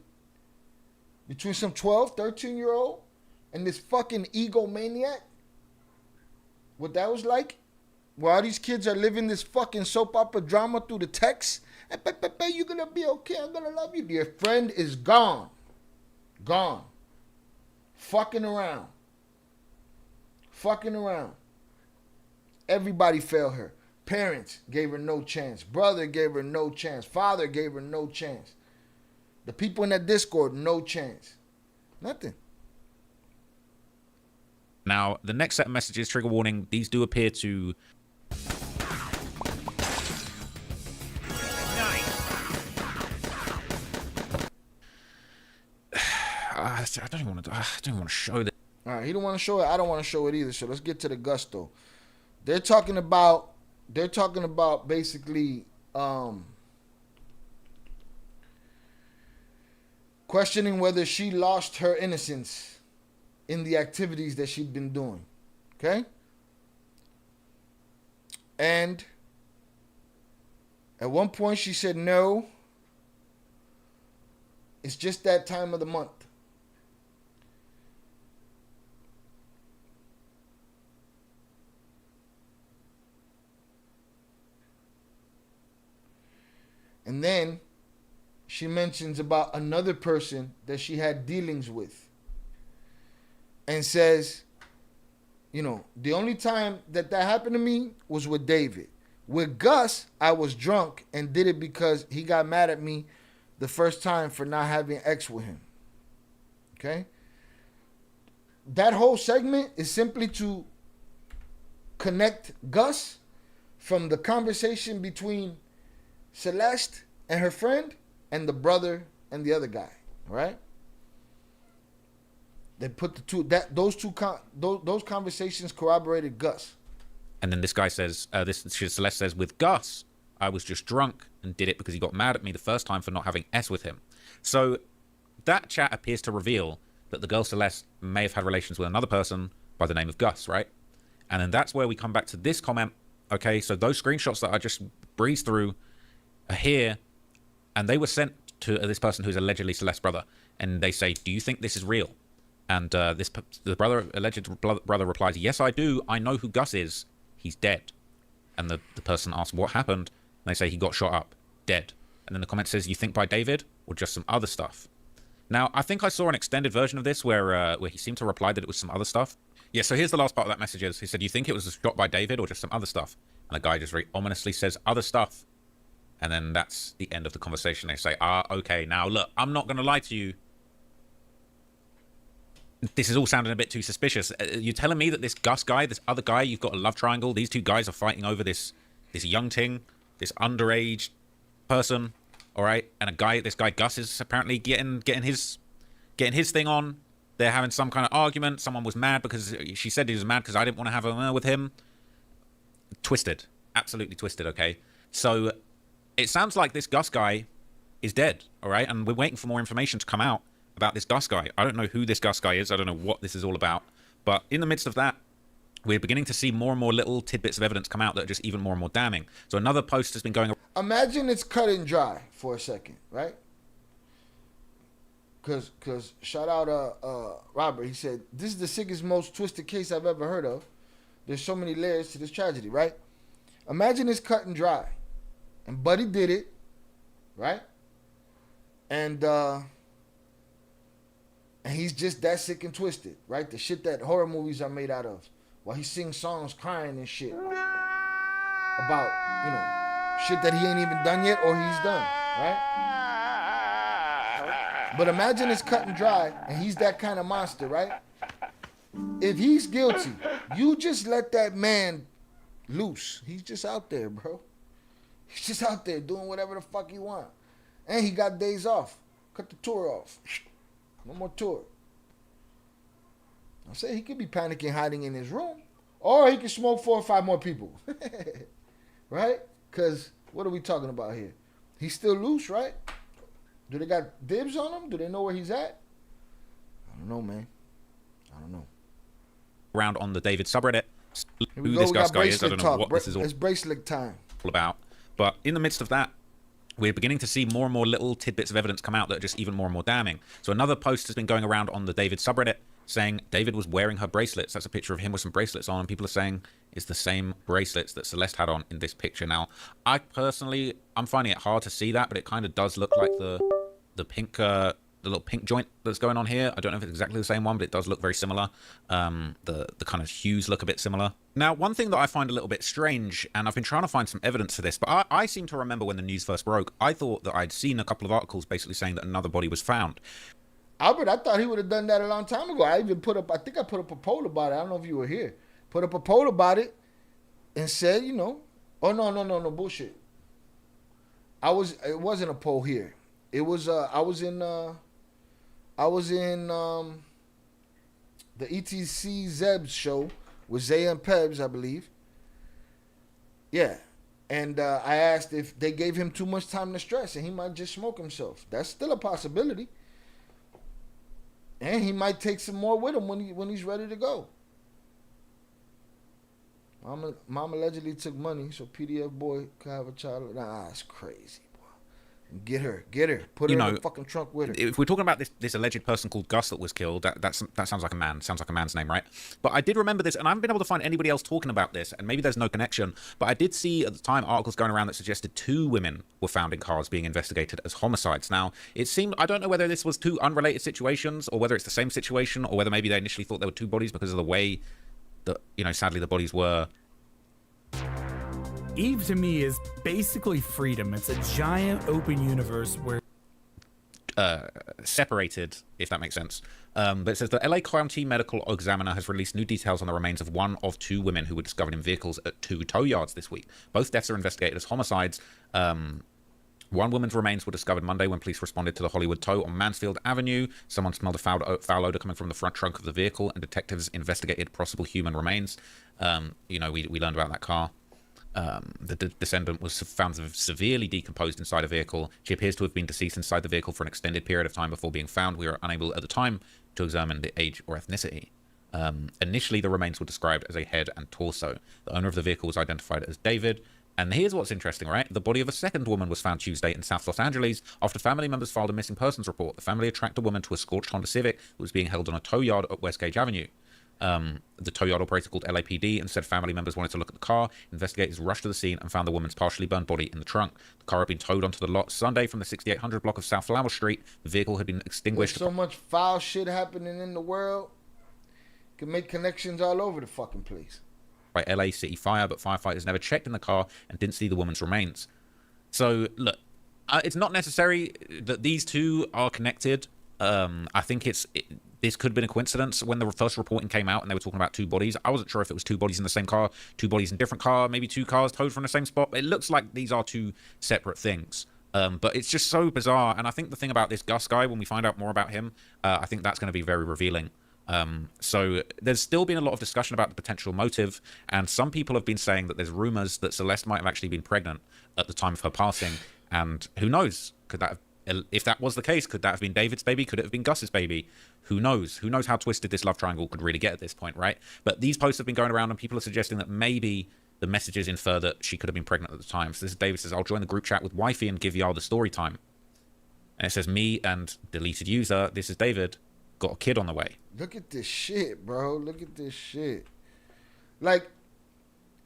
between some 12, 13-year-old and this fucking egomaniac? What that was like? While these kids are living this fucking soap opera drama through the text. You're gonna be okay. I'm gonna love you. Your friend is gone. Gone. Fucking around. Fucking around. Everybody failed her. Parents gave her no chance. Brother gave her no chance. Father gave her no chance. The people in that Discord, no chance. Nothing. now, the next set of messages, trigger warning, these do appear to... I don't even want to show that. All right, he don't want to show it. I don't want to show it either. So let's get to the gusto. They're talking about basically questioning whether she lost her innocence in the activities that she'd been doing. Okay? And at one point she said, no, it's just that time of the month. And then she mentions about another person that she had dealings with. And says, you know, the only time that happened to me was with David. With Gus, I was drunk and did it because he got mad at me the first time for not having X with him. Okay? That whole segment is simply to connect Gus from the conversation between Celeste and her friend and the brother and the other guy, right? They put the two those conversations corroborated Gus. And then this guy says, Celeste says, with Gus, I was just drunk and did it because he got mad at me the first time for not having S with him. So that chat appears to reveal that the girl Celeste may have had relations with another person by the name of Gus, right? And then that's where we come back to this comment. Okay, so those screenshots that I just breezed through are here, and they were sent to this person who's allegedly Celeste's brother, and they say, do you think this is real? And the alleged brother replies, yes, I do. I know who Gus is. He's dead. And the person asks, what happened? And they say, he got shot up, dead. And then the comment says, you think by David or just some other stuff? Now, I think I saw an extended version of this where he seemed to reply that it was some other stuff. Yeah, so here's the last part of that message is, he said, you think it was shot by David or just some other stuff? And the guy just very ominously says, other stuff. And then that's the end of the conversation. They say, okay, now look, I'm not going to lie to you. This is all sounding a bit too suspicious. You're telling me that this Gus guy, this other guy, you've got a love triangle. These two guys are fighting over this young ting, this underage person, all right? And this guy Gus is apparently getting his thing on. They're having some kind of argument. Someone was mad because she said he was mad because I didn't want to have a with him. Twisted, absolutely twisted. Okay, so it sounds like this Gus guy is dead, all right? And we're waiting for more information to come out about this Gus guy. I don't know who this Gus guy is. I don't know what this is all about. But in the midst of that, we're beginning to see more and more little tidbits of evidence come out that are just even more and more damning. So another post has been going... Imagine it's cut and dry for a second, right? Because shout out Robert. He said, this is the sickest, most twisted case I've ever heard of. There's so many layers to this tragedy, right? Imagine it's cut and dry. And Buddy did it, right? And he's just that sick and twisted, right? The shit that horror movies are made out of. While he sings songs crying and shit. About, shit that he ain't even done yet or he's done, right? But imagine it's cut and dry and he's that kind of monster, right? If he's guilty, you just let that man loose. He's just out there, bro. He's just out there doing whatever the fuck he want. And he got days off. Cut the tour off. No more tour. I say he could be panicking, hiding in his room. Or he could smoke 4 or 5 more people. Right? Because what are we talking about here? He's still loose, right? Do they got dibs on him? Do they know where he's at? I don't know, man. I don't know. Around on the David subreddit. Who this Gus guy is, I don't know what this is all it's bracelet time. About. But in the midst of that, we're beginning to see more and more little tidbits of evidence come out that are just even more and more damning. So another post has been going around on the David subreddit saying David was wearing her bracelets. That's a picture of him with some bracelets on, and people are saying it's the same bracelets that Celeste had on in this picture. Now, I personally, I'm finding it hard to see that, but it kind of does look like the pink, the little pink joint that's going on here. I don't know if it's exactly the same one, but it does look very similar. The kind of hues look a bit similar. Now, one thing that I find a little bit strange, and I've been trying to find some evidence for this, but I seem to remember when the news first broke, I thought that I'd seen a couple of articles basically saying that another body was found. Albert, I thought he would have done that a long time ago. I think I put up a poll about it. I don't know if you were here. Put up a poll about it and said, oh, no, bullshit. It wasn't a poll here. It was, I was in the ETC Zeb's show with Zay and Pebs, I believe. Yeah. And I asked if they gave him too much time to stress and he might just smoke himself. That's still a possibility. And he might take some more with him when he's ready to go. Mom allegedly took money so PDF boy could have a child. Nah, that's crazy. Get her. Put her in the fucking trunk with her. If we're talking about this alleged person called Gus that was killed, that sounds like a man. Sounds like a man's name, right? But I did remember this, and I haven't been able to find anybody else talking about this, and maybe there's no connection. But I did see at the time articles going around that suggested 2 women were found in cars being investigated as homicides. Now, it seemed, I don't know whether this was 2 unrelated situations, or whether it's the same situation, or whether maybe they initially thought there were 2 bodies because of the way that, sadly the bodies were. Eve to me is basically freedom. It's a giant open universe where separated, if that makes sense. But it says the LA County Medical Examiner has released new details on the remains of 1 of 2 women who were discovered in vehicles at 2 tow yards this week. Both deaths are investigated as homicides. 1 woman's remains were discovered Monday when police responded to the Hollywood tow on Mansfield Avenue. Someone smelled a foul odor coming from the front trunk of the vehicle, and detectives investigated possible human remains. We learned about that car. The descendant was found severely decomposed inside a vehicle. She appears to have been deceased inside the vehicle for an extended period of time before being found. We were unable at the time to examine the age or ethnicity. Initially, the remains were described as a head and torso. The owner of the vehicle was identified as David. And here's what's interesting, right? The body of a second woman was found Tuesday in South Los Angeles after family members filed a missing persons report. The family had tracked a woman to a scorched Honda Civic that was being held on a tow yard at West Gage Avenue. The tow yard operator called LAPD and said family members wanted to look at the car. Investigators rushed to the scene and found the woman's partially burned body in the trunk. The car had been towed onto the lot Sunday from the 6800 block of South Flower Street. The vehicle had been extinguished. There's so much foul shit happening in the world. Can make connections all over the fucking place. By LA City Fire, but firefighters never checked in the car and didn't see the woman's remains. So look, it's not necessary that these two are connected. I think this could have been a coincidence. When the first reporting came out and they were talking about two bodies, I wasn't sure if it was two bodies in the same car, two bodies in different car, maybe two cars towed from the same spot. It looks like these are two separate things. But it's just so bizarre. And I think the thing about this Gus guy, when we find out more about him, I think that's going to be very revealing. So there's still been a lot of discussion about the potential motive, and some people have been saying that there's rumors that Celeste might have actually been pregnant at the time of her passing. And who knows? Could that have, if that was the case, could that have been David's baby? Could it have been Gus's baby? Who knows? Who knows how twisted this love triangle could really get at this point, right? But these posts have been going around, and people are suggesting that maybe the messages infer that she could have been pregnant at the time. So this is David says, I'll join the group chat with wifey and give y'all the story time. And it says, me and deleted user, this is David, got a kid on the way. Look at this shit, bro. Look at this shit. Like,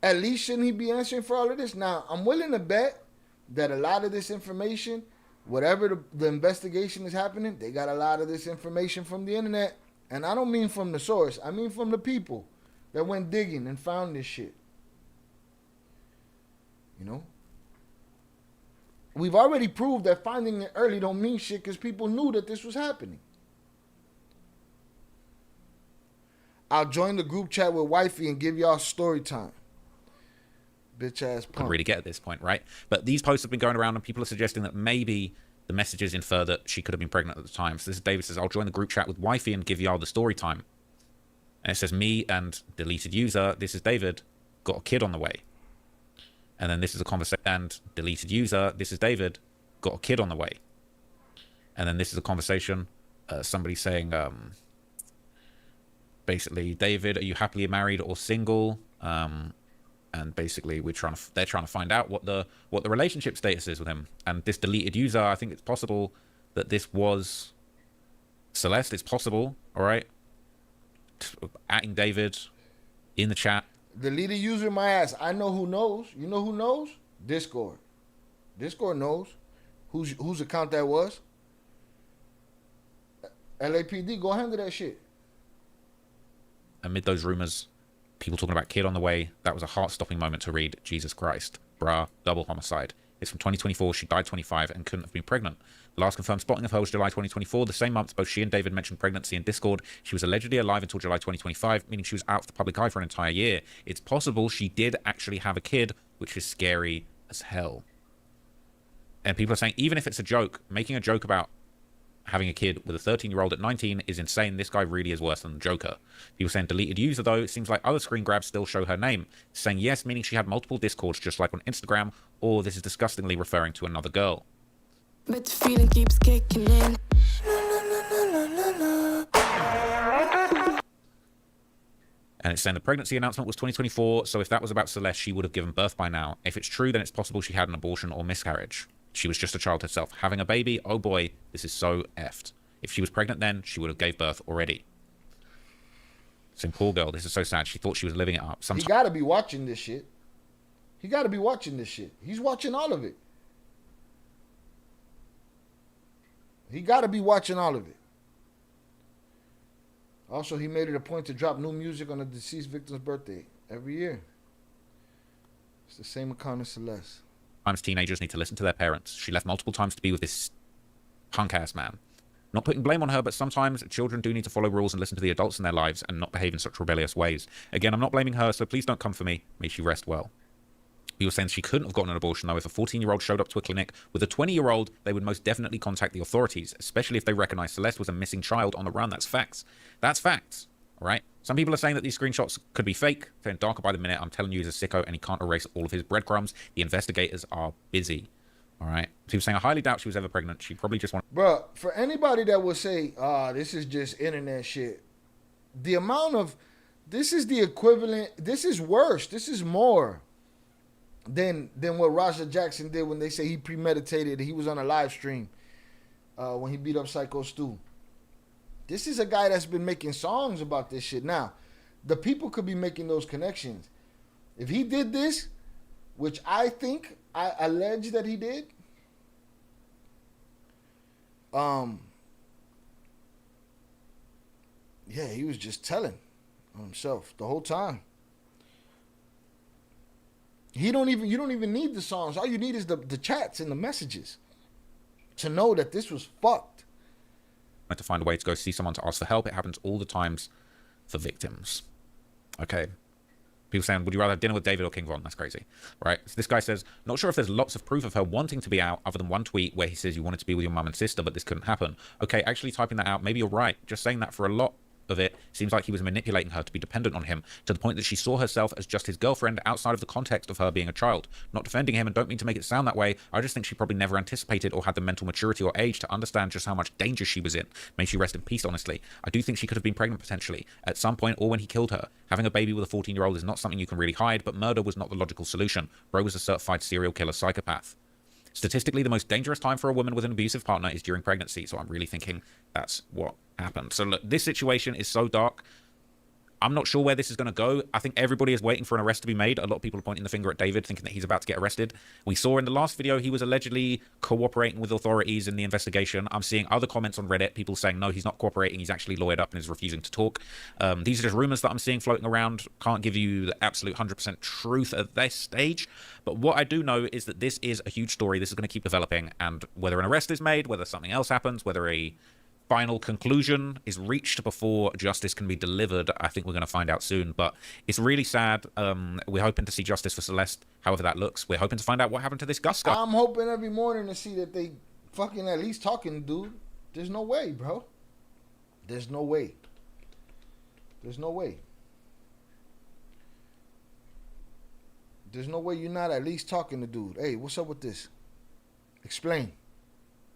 at least shouldn't he be answering for all of this? Now, I'm willing to bet that a lot of this information, whatever the investigation is happening, they got a lot of this information from the internet. And I don't mean from the source. I mean from the people that went digging and found this shit. You know? We've already proved that finding it early don't mean shit because people knew that this was happening. I'll join the group chat with wifey and give y'all story time. Bitch ass punk. Could really get at this point, right? But these posts have been going around, and people are suggesting that maybe the messages infer that she could have been pregnant at the time. So this is David says, I'll join the group chat with wifey and give y'all the story time. And it says, me and deleted user, this is David, got a kid on the way. And then this is a conversation, and deleted user, this is David, got a kid on the way. And then this is a conversation, somebody saying, basically, David, are you happily married or single? And basically, they're trying to find out what the relationship status is with him. And this deleted user, I think it's possible that this was Celeste. It's possible, all right? Atting David in the chat. Deleted user, my ass. I know who knows. You know who knows? Discord. Discord knows whose account that was. LAPD, go handle that shit. Amid those rumors, people talking about kid on the way, that was a heart-stopping moment to read. Jesus Christ. Bruh, double homicide. It's from 2024. She died 25 and couldn't have been pregnant. The last confirmed spotting of her was July 2024. The same month, both she and David mentioned pregnancy in Discord. She was allegedly alive until July 2025, meaning she was out of the public eye for an entire year. It's possible she did actually have a kid, which is scary as hell. And people are saying, even if it's a joke, making a joke about having a kid with a 13-year-old at 19 is insane. This guy really is worse than the Joker. People saying deleted user, though. It seems like other screen grabs still show her name. Saying yes, meaning she had multiple Discords, just like on Instagram, or this is disgustingly referring to another girl. But the feeling keeps kicking in. And it's saying the pregnancy announcement was 2024, so if that was about Celeste, she would have given birth by now. If it's true, then it's possible she had an abortion or miscarriage. She was just a child herself. Having a baby, oh boy, this is so effed. If she was pregnant then, she would have gave birth already. Saying, poor girl, this is so sad. She thought she was living it up. He gotta be watching this shit. He gotta be watching this shit. He's watching all of it. He gotta be watching all of it. Also, he made it a point to drop new music on the deceased victim's birthday every year. It's the same account as Celeste. Sometimes teenagers need to listen to their parents. She left multiple times to be with this punk-ass man. Not putting blame on her, but sometimes children do need to follow rules and listen to the adults in their lives and not behave in such rebellious ways. Again, I'm not blaming her, so please don't come for me. May she rest well. He was saying she couldn't have gotten an abortion, though. If a 14-year-old showed up to a clinic with a 20-year-old, they would most definitely contact the authorities, especially if they recognize Celeste was a missing child on the run. That's facts. That's facts. All right? Some people are saying that these screenshots could be fake. Saying darker by the minute. I'm telling you, he's a sicko, and he can't erase all of his breadcrumbs. The investigators are busy. All right? He was saying, I highly doubt she was ever pregnant. She probably just wanted... Bro, for anybody that would say, this is just internet shit, the amount of... This is the equivalent... This is worse. This is more than what Raja Jackson did when they say he premeditated. He was on a live stream when he beat up Psycho Stu. This is a guy that's been making songs about this shit. Now, the people could be making those connections. If he did this, which I think, I allege that he did, yeah, he was just telling on himself the whole time. You don't even need the songs. All you need is the chats and the messages to know that this was fucked. To find a way to go see someone to ask for help. It happens all the times for victims. Okay. People saying, would you rather have dinner with David or King Von? That's crazy. Right? So this guy says, not sure if there's lots of proof of her wanting to be out other than one tweet where he says you wanted to be with your mum and sister, but this couldn't happen. Okay, actually typing that out, maybe you're right. Just saying that for a lot of it seems like he was manipulating her to be dependent on him to the point that she saw herself as just his girlfriend outside of the context of her being a child. Not defending him and don't mean to make it sound that way. I just think she probably never anticipated or had the mental maturity or age to understand just how much danger she was in. May she rest in peace, honestly. I do think she could have been pregnant potentially at some point or when he killed her. Having a baby with a 14-year-old is not something you can really hide, but murder was not the logical solution. Bro was a certified serial killer psychopath. Statistically, the most dangerous time for a woman with an abusive partner is during pregnancy, so I'm really thinking that's what happened. So look, this situation is so dark. I'm not sure where this is going to go. I think everybody is waiting for an arrest to be made. A lot of people are pointing the finger at David, thinking that he's about to get arrested. We saw in the last video he was allegedly cooperating with authorities in the investigation. I'm seeing other comments on Reddit, people saying, no, he's not cooperating. He's actually lawyered up and is refusing to talk. These are just rumors that I'm seeing floating around. Can't give you the absolute 100% truth at this stage. But what I do know is that this is a huge story. This is going to keep developing. And whether an arrest is made, whether something else happens, whether a final conclusion is reached before justice can be delivered, I think we're going to find out soon. But it's really sad. We're hoping to see justice for Celeste, however that looks. We're hoping to find out what happened to this Gus guy. I'm hoping every morning to see that they fucking at least talking, dude. There's no way, bro. There's no way. There's no way. There's no way you're not at least talking to dude. Hey, what's up with this? Explain.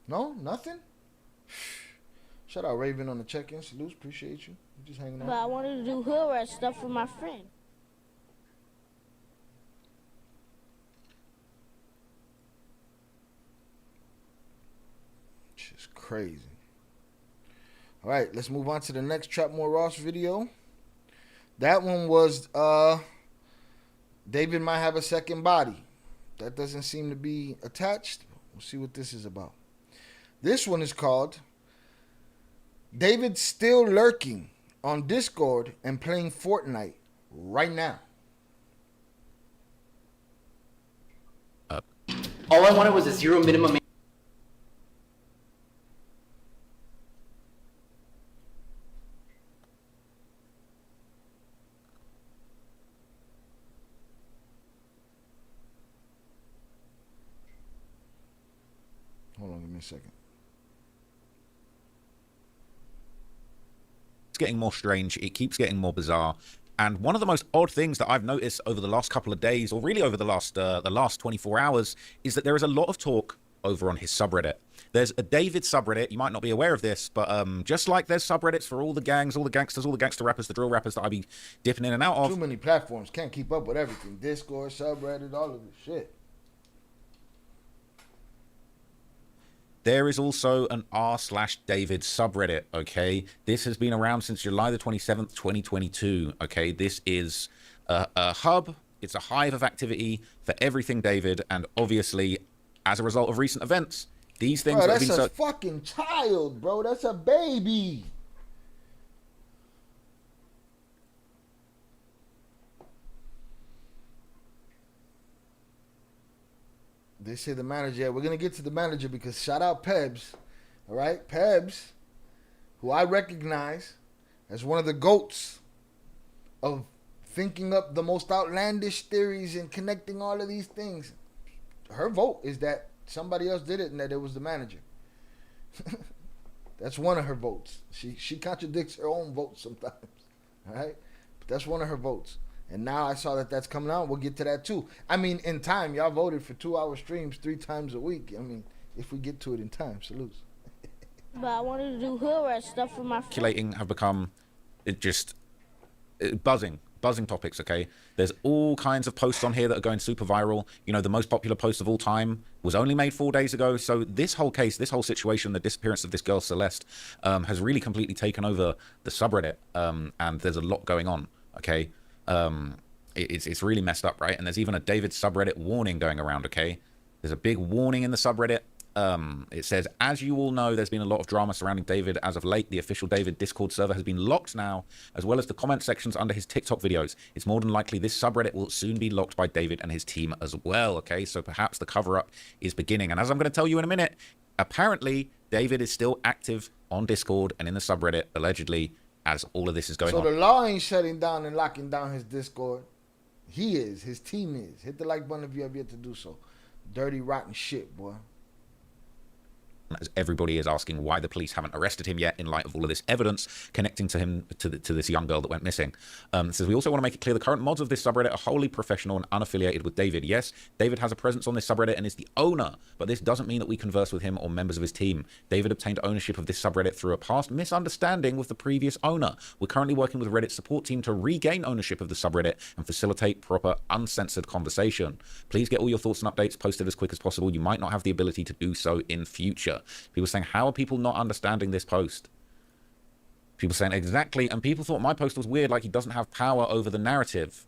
No? Nothing? Shout out Raven on the check-in. Salute, appreciate you. You just hanging out. But I wanted to do hood rat stuff for my friend. Just crazy. All right, let's move on to the next Trapmore Ross video. That one was David might have a second body. That doesn't seem to be attached. We'll see what this is about. This one is called David Still Lurking on Discord and Playing Fortnite Right Now. All I wanted was a zero minimum. Hold on, give me a second. It's getting more strange. It keeps getting more bizarre. And one of the most odd things that I've noticed over the last couple of days, or really over the last 24 hours, is that there is a lot of talk over on his subreddit. There's a David subreddit. You might not be aware of this, but just like there's subreddits for all the gangs, all the gangsters, all the gangster rappers, the drill rappers that I be dipping in and out of. Too many platforms. Can't keep up with everything. Discord, subreddit, all of this shit. There is also an r/David subreddit, okay? This has been around since July the 27th, 2022, okay? This is a hub. It's a hive of activity for everything David, and obviously, as a result of recent events, these things bro, have been that's a fucking child, bro. That's a baby. They say the manager. Yeah, we're going to get to the manager because shout out Pebs. All right? Pebs, who I recognize as one of the GOATs of thinking up the most outlandish theories and connecting all of these things. Her vote is that somebody else did it and that it was the manager. That's one of her votes. She contradicts her own vote sometimes. All right? But that's one of her votes. And now I saw that that's coming out. We'll get to that too. I mean, in time, y'all voted for 2-hour streams 3 times a week. I mean, if we get to it in time, salutes. But I wanted to do hood rat stuff for my friend. circulating have become buzzing topics, okay? There's all kinds of posts on here that are going super viral. You know, the most popular post of all time was only made 4 days ago. So this whole case, this whole situation, the disappearance of this girl, Celeste, has really completely taken over the subreddit. And there's a lot going on, okay? It's really messed up, right? And there's even a David subreddit warning going around, okay? There's a big warning in the subreddit. It says, as you all know, there's been a lot of drama surrounding David as of late. The official David Discord server has been locked now, as well as the comment sections under his TikTok videos. It's more than likely this subreddit will soon be locked by David and his team as well. Okay, so perhaps the cover-up is beginning. And as I'm going to tell you in a minute, apparently David is still active on Discord and in the subreddit, allegedly, as all of this is going on. So the law ain't shutting down and locking down his Discord. He is. His team is. Hit the like button if you have yet to do so. Dirty, rotten shit, boy. As everybody is asking why the police haven't arrested him yet in light of all of this evidence connecting to him to this young girl that went missing. It says, we also want to make it clear the current mods of this subreddit are wholly professional and unaffiliated with David. Yes, David has a presence on this subreddit and is the owner, but this doesn't mean that we converse with him or members of his team. David obtained ownership of this subreddit through a past misunderstanding with the previous owner. We're currently working with Reddit's support team to regain ownership of the subreddit and facilitate proper, uncensored conversation. Please get all your thoughts and updates posted as quick as possible. You might not have the ability to do so in future. People saying, how are people not understanding this post? People saying, exactly. And people thought my post was weird, like he doesn't have power over the narrative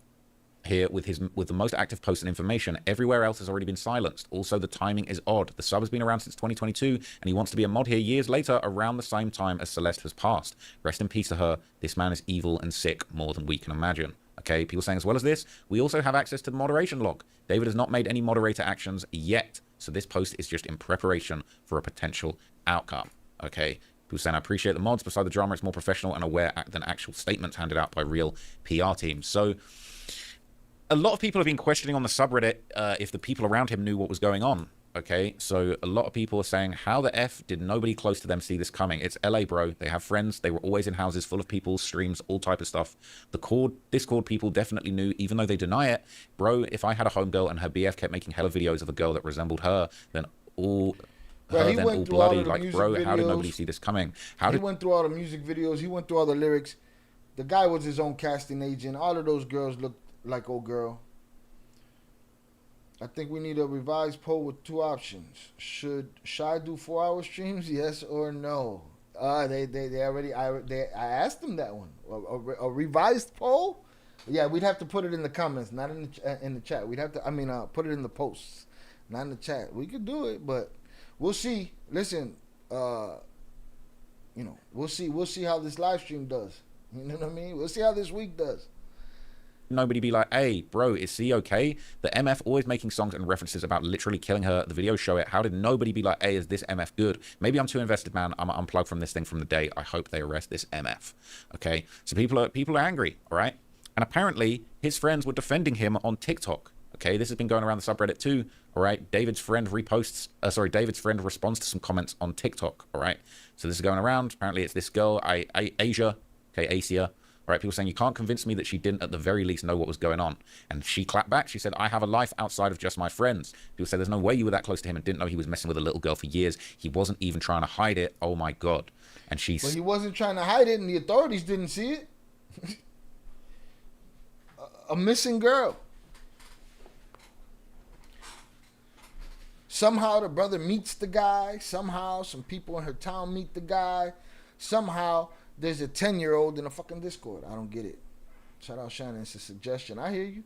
here with the most active posts and information. Everywhere else has already been silenced. Also, the timing is odd. The sub has been around since 2022, and he wants to be a mod here years later, around the same time as Celeste has passed. Rest in peace to her. This man is evil and sick more than we can imagine. Okay, people saying, as well as this, we also have access to the moderation log. David has not made any moderator actions yet, so this post is just in preparation for a potential outcome. Okay, people saying, I appreciate the mods. Beside the drama, it's more professional and aware than actual statements handed out by real PR teams. So a lot of people have been questioning on the subreddit if the people around him knew what was going on. Okay, so a lot of people are saying, how the F did nobody close to them see this coming? It's LA, bro. They have friends. They were always in houses full of people, streams, all type of stuff. The Discord people definitely knew, even though they deny it. Bro, if I had a homegirl and her BF kept making hella videos of a girl that resembled her, then all bloody. Like, bro, how did nobody see this coming? He went through all the music videos. He went through all the lyrics. The guy was his own casting agent. All of those girls looked like old girl. I think we need a revised poll with two options. Should Shy do 4-hour streams? Yes or no? They already. I asked them that one. A revised poll? Yeah, we'd have to put it in the comments, not in the chat. We'd have to. Put it in the posts, not in the chat. We could do it, but we'll see. Listen, we'll see. We'll see how this live stream does. You know what I mean? We'll see how this week does. Nobody be like, hey, bro, is he okay? The MF always making songs and references about literally killing her. The video show it. How did nobody be like, hey, is this MF good? Maybe I'm too invested, man. I'm unplugged from this thing from the day. I hope they arrest this MF. Okay, so people are angry, all right? And apparently his friends were defending him on TikTok. Okay, this has been going around the subreddit too. All right, David's friend responds to some comments on TikTok. All right, so this is going around. Apparently it's this girl, Asia. Okay, Asia. All right, people saying, you can't convince me that she didn't at the very least know what was going on. And she clapped back. She said, I have a life outside of just my friends. People said, there's no way you were that close to him and didn't know he was messing with a little girl for years. He wasn't even trying to hide it. Oh my God. And she's... But he wasn't trying to hide it and the authorities didn't see it. A missing girl. Somehow the brother meets the guy. Somehow some people in her town meet the guy. Somehow there's a 10-year-old in a fucking Discord. I don't get it. Shout out Shannon. It's a suggestion. I hear you.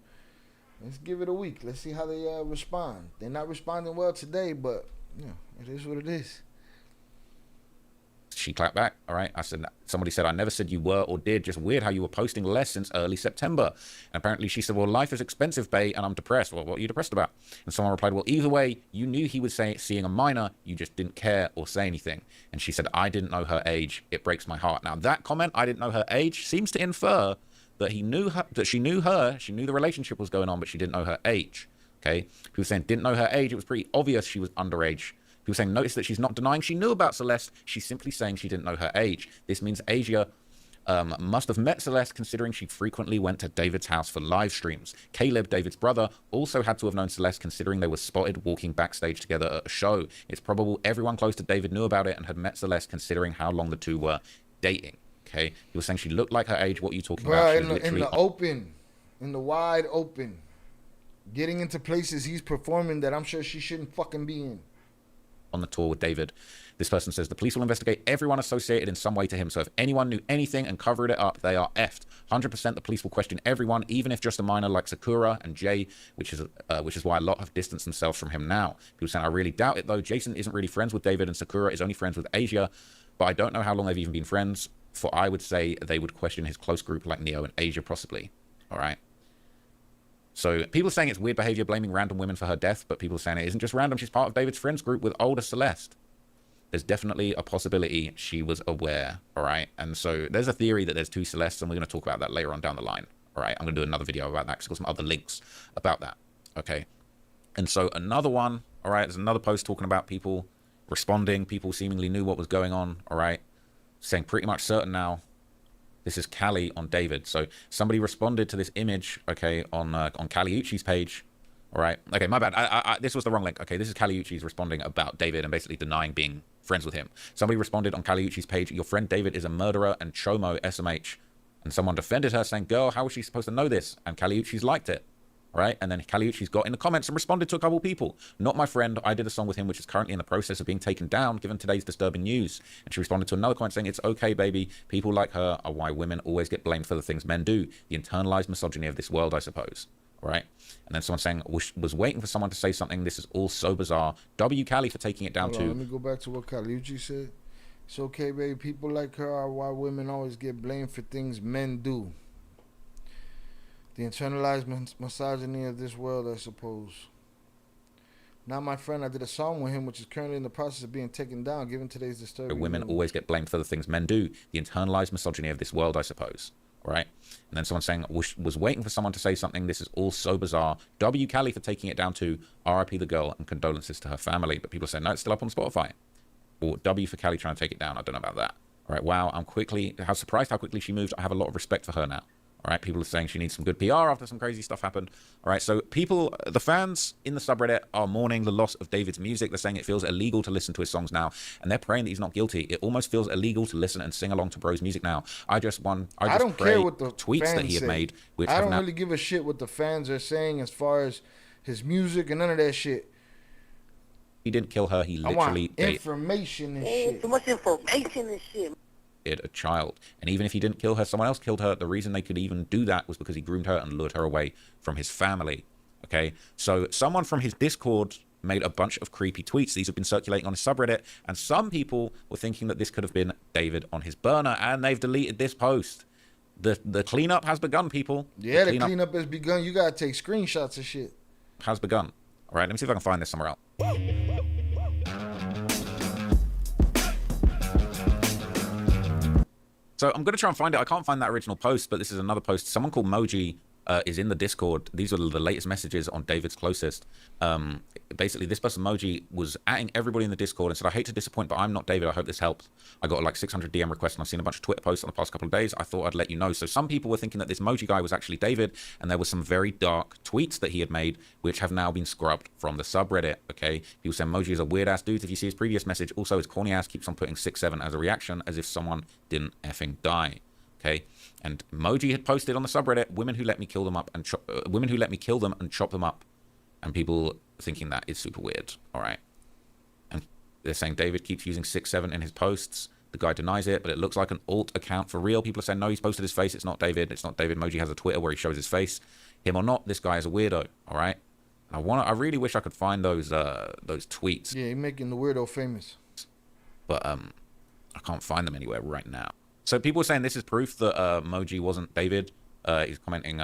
Let's give it a week. Let's see how they respond. They're not responding well today, but it is what it is. She clapped back. All right. Somebody said, I never said you were or did. Just weird how you were posting less since early September. And apparently she said, well, life is expensive, bae, and I'm depressed. Well, what are you depressed about? And someone replied, well, either way, you knew he was seeing a minor. You just didn't care or say anything. And she said, I didn't know her age. It breaks my heart. Now that comment, I didn't know her age, seems to infer that she knew her. She knew the relationship was going on, but she didn't know her age. Okay. People saying didn't know her age. It was pretty obvious she was underage. People saying, notice that she's not denying she knew about Celeste. She's simply saying she didn't know her age. This means Asia must have met Celeste, considering she frequently went to David's house for live streams. Caleb, David's brother, also had to have known Celeste, considering they were spotted walking backstage together at a show. It's probable everyone close to David knew about it and had met Celeste, considering how long the two were dating. Okay, he was saying she looked like her age. What are you talking about? In the open, in the wide open, getting into places he's performing that I'm sure she shouldn't fucking be in. on the tour with David. This person says, the police will investigate everyone associated in some way to him. So if anyone knew anything and covered it up, they are effed. 100% the police will question everyone, even if just a minor like Sakura and Jay, which is why a lot have distanced themselves from him now. People saying, I really doubt it, though. Jason isn't really friends with David, and Sakura is only friends with Asia. But I don't know how long they've even been friends, for I would say they would question his close group like Neo and Asia, possibly. All right? So people are saying it's weird behavior blaming random women for her death, but people are saying it isn't just random. She's part of David's friends group with older Celeste. There's definitely a possibility she was aware, all right? And so there's a theory that there's two Celestes, and we're going to talk about that later on down the line, all right? I'm going to do another video about that because I've got some other links about that, okay? And so another one, all right, there's another post talking about people responding. People seemingly knew what was going on, all right? Saying pretty much certain now. This is Callie on David. So somebody responded to this image, okay, on Callie Uchi's page. All right. Okay, my bad. This was the wrong link. Okay, this is Callie Uchi's responding about David and basically denying being friends with him. Somebody responded on Callie Uchi's page, your friend David is a murderer and chomo SMH. And someone defended her saying, girl, how was she supposed to know this? And Callie Uchi's liked it. Right? And then Callie Uchi's got in the comments and responded to a couple people. Not my friend. I did a song with him, which is currently in the process of being taken down, given today's disturbing news. And she responded to another comment saying, it's okay, baby. People like her are why women always get blamed for the things men do. The internalized misogyny of this world, I suppose. All right? And then someone saying, was waiting for someone to say something. This is all so bizarre. W. Callie for taking it down to... Let me go back to what Callie Uchi said. It's okay, baby. People like her are why women always get blamed for things men do. The internalized misogyny of this world, I suppose. Now, my friend, I did a song with him, which is currently in the process of being taken down, given today's disturbing women news. Always get blamed for the things men do. The internalized misogyny of this world, I suppose. Right? And then someone saying, was waiting for someone to say something. This is all so bizarre. W. Callie for taking it down to RIP the girl and condolences to her family. But people say, no, it's still up on Spotify. Or W for Callie trying to take it down. I don't know about that. All right, wow, how surprised how quickly she moved. I have a lot of respect for her now. All right, people are saying she needs some good PR after some crazy stuff happened. All right, so people, the fans in the subreddit are mourning the loss of David's music. They're saying it feels illegal to listen to his songs now, and they're praying that he's not guilty. It almost feels illegal to listen and sing along to bro's music now. I don't care what the tweets fans that he had say. made. Which I don't really give a shit what the fans are saying as far as his music and none of that shit. He didn't kill her. He literally... I want information and shit. Too much information and shit. A child, and even if he didn't kill her, someone else killed her. The reason they could even do that was because he groomed her and lured her away from his family. Okay, so someone from his Discord made a bunch of creepy tweets. These have been circulating on his subreddit, and some people were thinking that this could have been David on his burner, and they've deleted this post. The cleanup has begun, people. Yeah, the cleanup has begun. You gotta take screenshots of shit. Has begun. All right, let me see if I can find this somewhere else. So I'm going to try and find it. I can't find that original post, but this is another post. Someone called Moji is in the Discord. These are the latest messages on David's closest. Basically, this person, Moji, was atting everybody in the Discord and said, I hate to disappoint, but I'm not David. I hope this helps. I got like 600 DM requests, and I've seen a bunch of Twitter posts on the past couple of days. I thought I'd let you know. So some people were thinking that this Moji guy was actually David, and there were some very dark tweets that he had made, which have now been scrubbed from the subreddit, okay? People say Moji is a weird-ass dude. If you see his previous message, also his corny ass keeps on putting 6-7 as a reaction, as if someone didn't effing die. Okay, and Moji had posted on the subreddit, women who let me kill them up and women who let me kill them and chop them up, and people thinking that is super weird. All right, and they're saying David keeps using 6-7 in his posts. The guy denies it, but it looks like an alt account for real. People are saying no, he's posted his face. It's not David. It's not David. Moji has a Twitter where he shows his face. Him or not, this guy is a weirdo. All right, and I really wish I could find those tweets. Yeah, you're making the weirdo famous. But I can't find them anywhere right now. So people are saying this is proof that Moji wasn't David. He's commenting,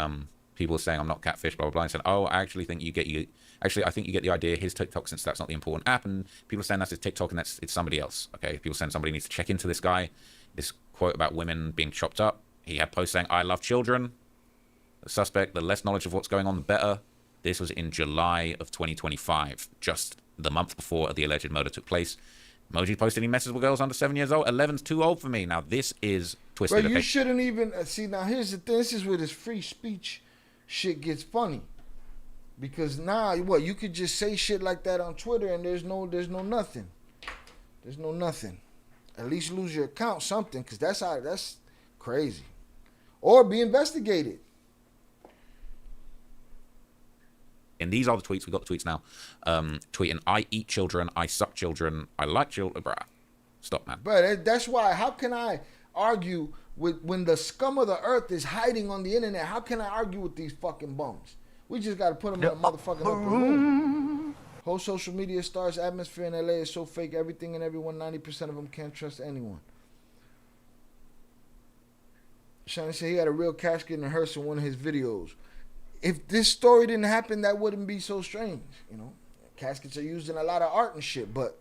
people are saying I'm not catfish, blah, blah, blah. And saying, oh, I think you get the idea. His TikTok, since that's not the important app. And people are saying that's his TikTok and it's somebody else. Okay, people are saying somebody needs to check into this guy. This quote about women being chopped up. He had posts saying, I love children. The suspect, the less knowledge of what's going on, the better. This was in July of 2025, just the month before the alleged murder took place. Moji posted he messes with girls under 7 years old. 11's too old for me. Now, this is twisted. Bro, you shouldn't even... See, now, here's the thing. This is where this free speech shit gets funny. Because now, what, you could just say shit like that on Twitter and there's no nothing. There's no nothing. At least lose your account, something, because that's crazy. Or be investigated. in these other tweets, we got the tweets now, tweeting, I eat children, I suck children, I like children. Bruh, stop, man. But that's why, how can I argue with when the scum of the earth is hiding on the internet? How can I argue with these fucking bums? We just got to put them in a motherfucking upper room. Whole social media stars atmosphere in LA is so fake. Everything and everyone, 90% of them can't trust anyone. Shani said he had a real casket in a hearse in one of his videos. If this story didn't happen, that wouldn't be so strange. You know, caskets are used in a lot of art and shit, but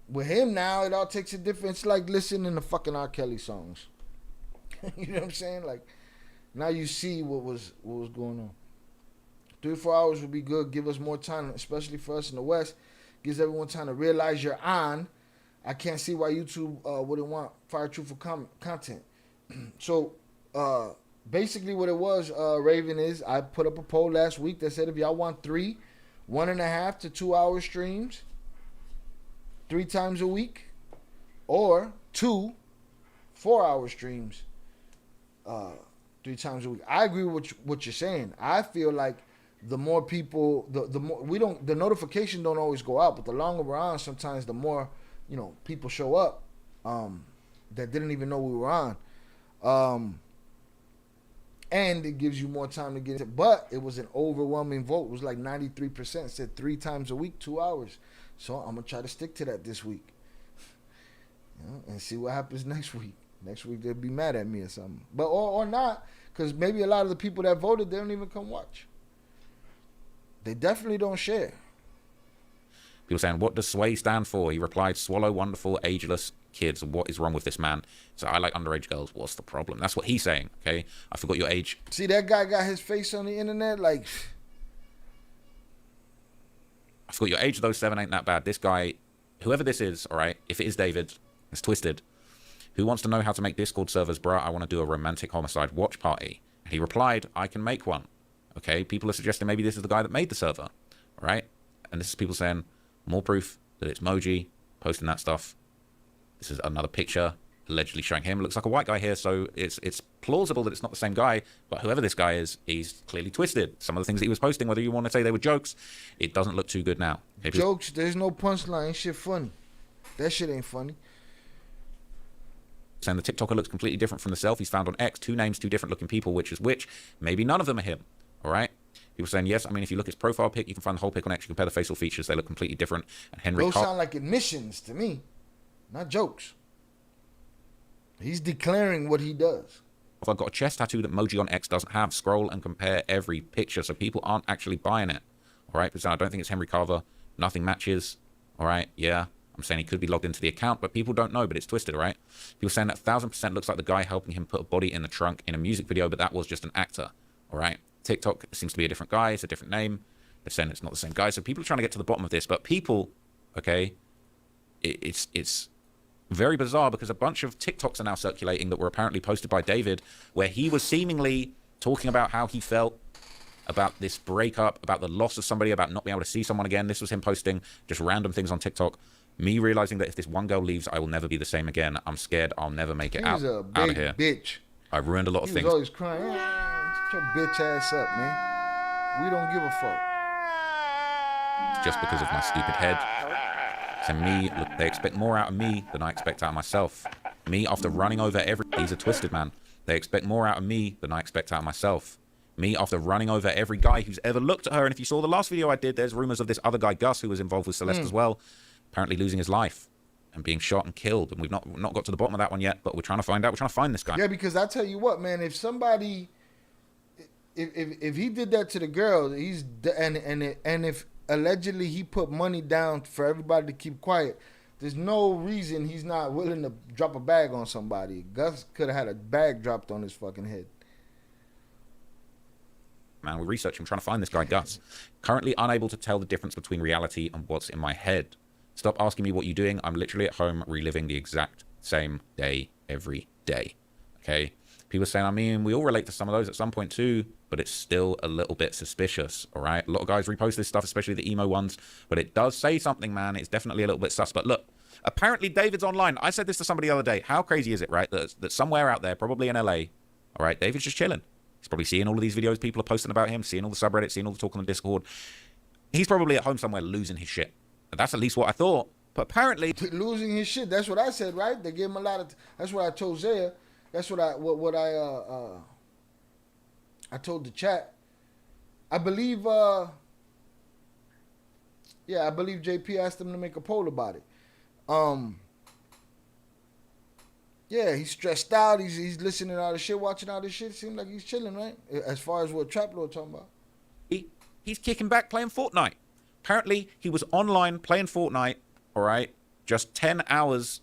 with him now, it all takes a different. It's like listening to fucking R. Kelly songs. You know what I'm saying? Like, now you see what was going on. 3 or 4 hours would be good. Give us more time, especially for us in the West. Gives everyone time to realize you're on. I can't see why YouTube wouldn't want fire truthful content. So, basically what it was, Raven, is I put up a poll last week that said if y'all want 3 1.5 to 2 hour streams 3 times a week, or 2 4-hour streams 3 times a week. I agree with what you're saying. I feel like the more people, the more the notification don't always go out, but the longer we're on, sometimes the more, you know, people show up that didn't even know we were on. And it gives you more time to get it. But it was an overwhelming vote. It was like 93% said 3 times a week, 2 hours. So I'm going to try to stick to that this week. You know, and see what happens next week. Next week they'll be mad at me or something. But or not, because maybe a lot of the people that voted, they don't even come watch. They definitely don't share. People saying, what does Sway stand for? He replied, swallow wonderful, ageless kids. What is wrong with this man? So I like underage girls. What's the problem? That's what he's saying, okay? I forgot your age. See, that guy got his face on the internet like... I forgot your age, though. 7 ain't that bad. This guy, whoever this is, all right, if it is David, it's twisted. Who wants to know how to make Discord servers, bruh? I want to do a romantic homicide watch party. And he replied, I can make one. Okay, people are suggesting maybe this is the guy that made the server, all right? And this is people saying, more proof that it's Moji posting that stuff. This is another picture allegedly showing him. Looks like a white guy here, so it's plausible that it's not the same guy, but whoever this guy is, he's clearly twisted. Some of the things that he was posting, whether you want to say they were jokes, it doesn't look too good now. Okay, jokes, there's no punchline. Ain't shit funny. That shit ain't funny. Saying the TikToker looks completely different from the selfies found on X. 2 names, 2 different looking people, which is which. Maybe none of them are him. All right. People saying, yes, I mean, if you look at his profile pic, you can find the whole pic on X. You compare the facial features. They look completely different. And Henry Those sound like admissions to me, not jokes. He's declaring what he does. I've got a chest tattoo that Moji on X doesn't have. Scroll and compare every picture, so people aren't actually buying it. All right. Because I don't think it's Henry Carver. Nothing matches. All right. Yeah. I'm saying he could be logged into the account, but people don't know, but it's twisted, all right? People saying that 1,000% looks like the guy helping him put a body in the trunk in a music video, but that was just an actor, all right? TikTok seems to be a different guy. It's a different name. They're saying it's not the same guy. So people are trying to get to the bottom of this, but people, okay, it's very bizarre because a bunch of TikToks are now circulating that were apparently posted by David, where he was seemingly talking about how he felt about this breakup, about the loss of somebody, about not being able to see someone again. This was him posting just random things on TikTok. Me realizing that if this one girl leaves, I will never be the same again. I'm scared I'll never make it out of here. Bitch. I ruined a lot of things. He was always crying. Shut your bitch ass up, man. We don't give a fuck. Just because of my stupid head. To me, look, they expect more out of me than I expect out of myself. Me, after running over every... He's a twisted man. They expect more out of me than I expect out of myself. Me, after running over every guy who's ever looked at her. And if you saw the last video I did, there's rumors of this other guy, Gus, who was involved with Celeste as well. Apparently losing his life and being shot and killed. And we've not got to the bottom of that one yet, but we're trying to find out. We're trying to find this guy. Yeah, because I tell you what, man, if somebody, if he did that to the girl, he's and if allegedly he put money down for everybody to keep quiet, there's no reason he's not willing to drop a bag on somebody. Gus could have had a bag dropped on his fucking head. Man, we're researching, trying to find this guy, Gus. Currently unable to tell the difference between reality and what's in my head. Stop asking me what you're doing. I'm literally at home reliving the exact same day every day. Okay? People are saying, I mean, we all relate to some of those at some point too, but it's still a little bit suspicious, all right? A lot of guys repost this stuff, especially the emo ones, but it does say something, man. It's definitely a little bit sus. But look, apparently David's online. I said this to somebody the other day. How crazy is it, right? That somewhere out there, probably in LA, all right, David's just chilling. He's probably seeing all of these videos people are posting about him, seeing all the subreddits, seeing all the talk on the Discord. He's probably at home somewhere losing his shit. That's at least what I thought. But apparently... Losing his shit. That's what I said, right? They gave him a lot of... That's what I told Zaya. That's what I told the chat. I believe... I believe JP asked him to make a poll about it. Yeah, he's stressed out. He's listening to all this shit, watching all this shit. Seems like he's chilling, right? As far as what Trap Lord talking about. He's kicking back playing Fortnite. Apparently, he was online playing Fortnite, all right, just 10 hours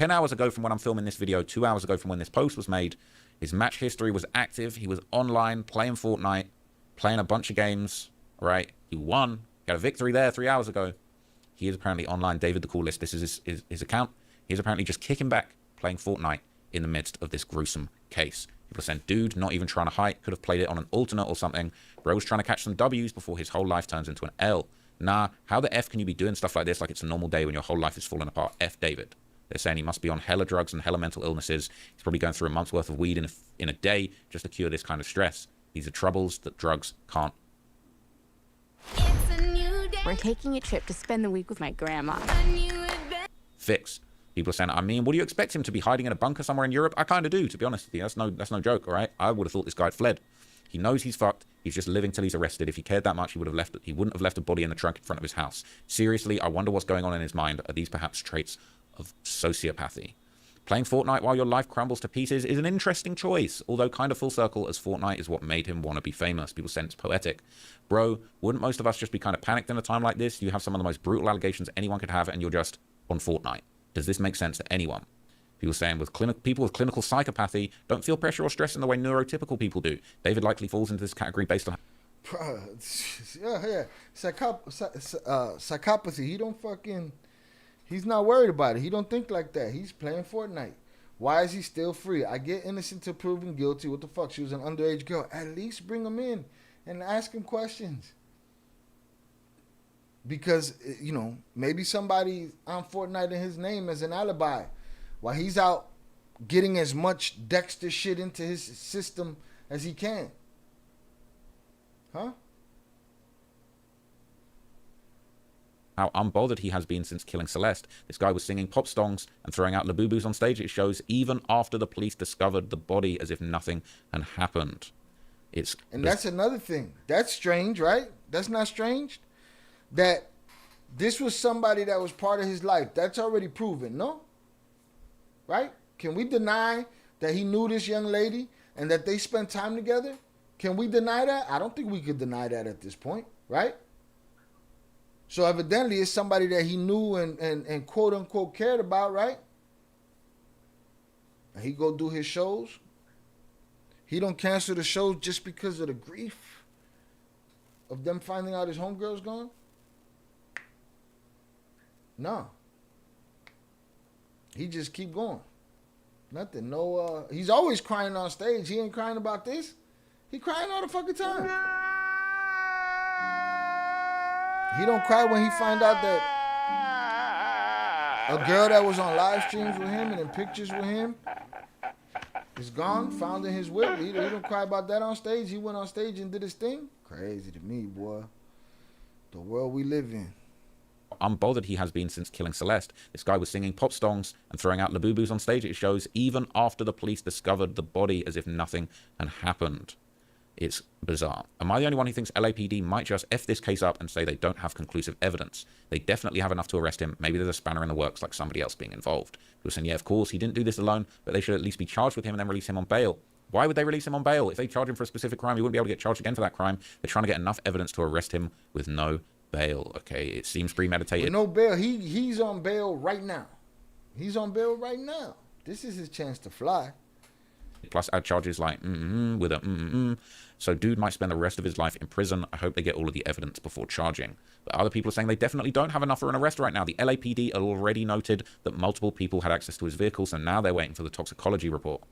ago from when I'm filming this video, 2 hours ago from when this post was made. His match history was active. He was online playing Fortnite, playing a bunch of games, all right? He won, got a victory there 3 hours ago. He is apparently online, David the Coolest. This is his account. He's apparently just kicking back, playing Fortnite in the midst of this gruesome case. People are saying, dude, not even trying to hide, could have played it on an alternate or something. Bro's trying to catch some W's before his whole life turns into an L. Nah, how the F can you be doing stuff like this like it's a normal day when your whole life is falling apart? F David. They're saying he must be on hella drugs and hella mental illnesses. He's probably going through a month's worth of weed in a day just to cure this kind of stress. These are troubles that drugs can't. We're taking a trip to spend the week with my grandma. Fix. People are saying, I mean, what do you expect him to be hiding in a bunker somewhere in Europe? I kind of do, to be honest with you. That's no joke, all right? I would have thought this guy had fled. He knows he's fucked. He's just living till he's arrested. If he cared that much, he wouldn't have left a body in the trunk in front of his house. Seriously, I wonder what's going on in his mind. Are these perhaps traits of sociopathy? Playing Fortnite while your life crumbles to pieces is an interesting choice, although kind of full circle, as Fortnite is what made him want to be famous. People say it's poetic. Bro, wouldn't most of us just be kind of panicked in a time like this? You have some of the most brutal allegations anyone could have, and you're just on Fortnite. Does this make sense to anyone? People saying people with clinical psychopathy don't feel pressure or stress in the way neurotypical people do. David likely falls into this category based on... Yeah. Psychopathy. He don't fucking... He's not worried about it. He don't think like that. He's playing Fortnite. Why is he still free? I get innocent till proven guilty. What the fuck? She was an underage girl. At least bring him in and ask him questions. Because, you know, maybe somebody on Fortnite in his name as an alibi while he's out getting as much Dexter shit into his system as he can. Huh? How unbothered he has been since killing Celeste. This guy was singing pop songs and throwing out labubus on stage at shows even after the police discovered the body as if nothing had happened. And that's another thing. That's strange, right? That's not strange? That this was somebody that was part of his life. That's already proven, no? Right? Can we deny that he knew this young lady and that they spent time together? Can we deny that? I don't think we could deny that at this point, right? So evidently it's somebody that he knew and quote unquote cared about, right? And he go do his shows. He don't cancel the shows just because of the grief of them finding out his homegirl's gone. No. He just keep going. Nothing. No, he's always crying on stage. He ain't crying about this. He crying all the fucking time. He don't cry when he find out that a girl that was on live streams with him and in pictures with him is gone, found in his will. He don't cry about that on stage. He went on stage and did his thing. Crazy to me, boy. The world we live in. Unbothered he has been since killing Celeste. This guy was singing pop songs and throwing out labubus on stage at shows even after the police discovered the body as if nothing had happened. It's bizarre. Am I the only one who thinks LAPD might just F this case up and say they don't have conclusive evidence? They definitely have enough to arrest him. Maybe there's a spanner in the works like somebody else being involved. People saying, yeah, of course, he didn't do this alone, but they should at least be charged with him and then release him on bail. Why would they release him on bail? If they charge him for a specific crime, he wouldn't be able to get charged again for that crime. They're trying to get enough evidence to arrest him with no bail. Okay, it seems premeditated. With no bail. He's on bail right now. He's on bail right now. This is his chance to fly. Plus add charges like with a So dude might spend the rest of his life in prison. I hope they get all of the evidence before charging. But other people are saying they definitely don't have enough for an arrest right now. The LAPD already noted that multiple people had access to his vehicle, so now they're waiting for the toxicology report.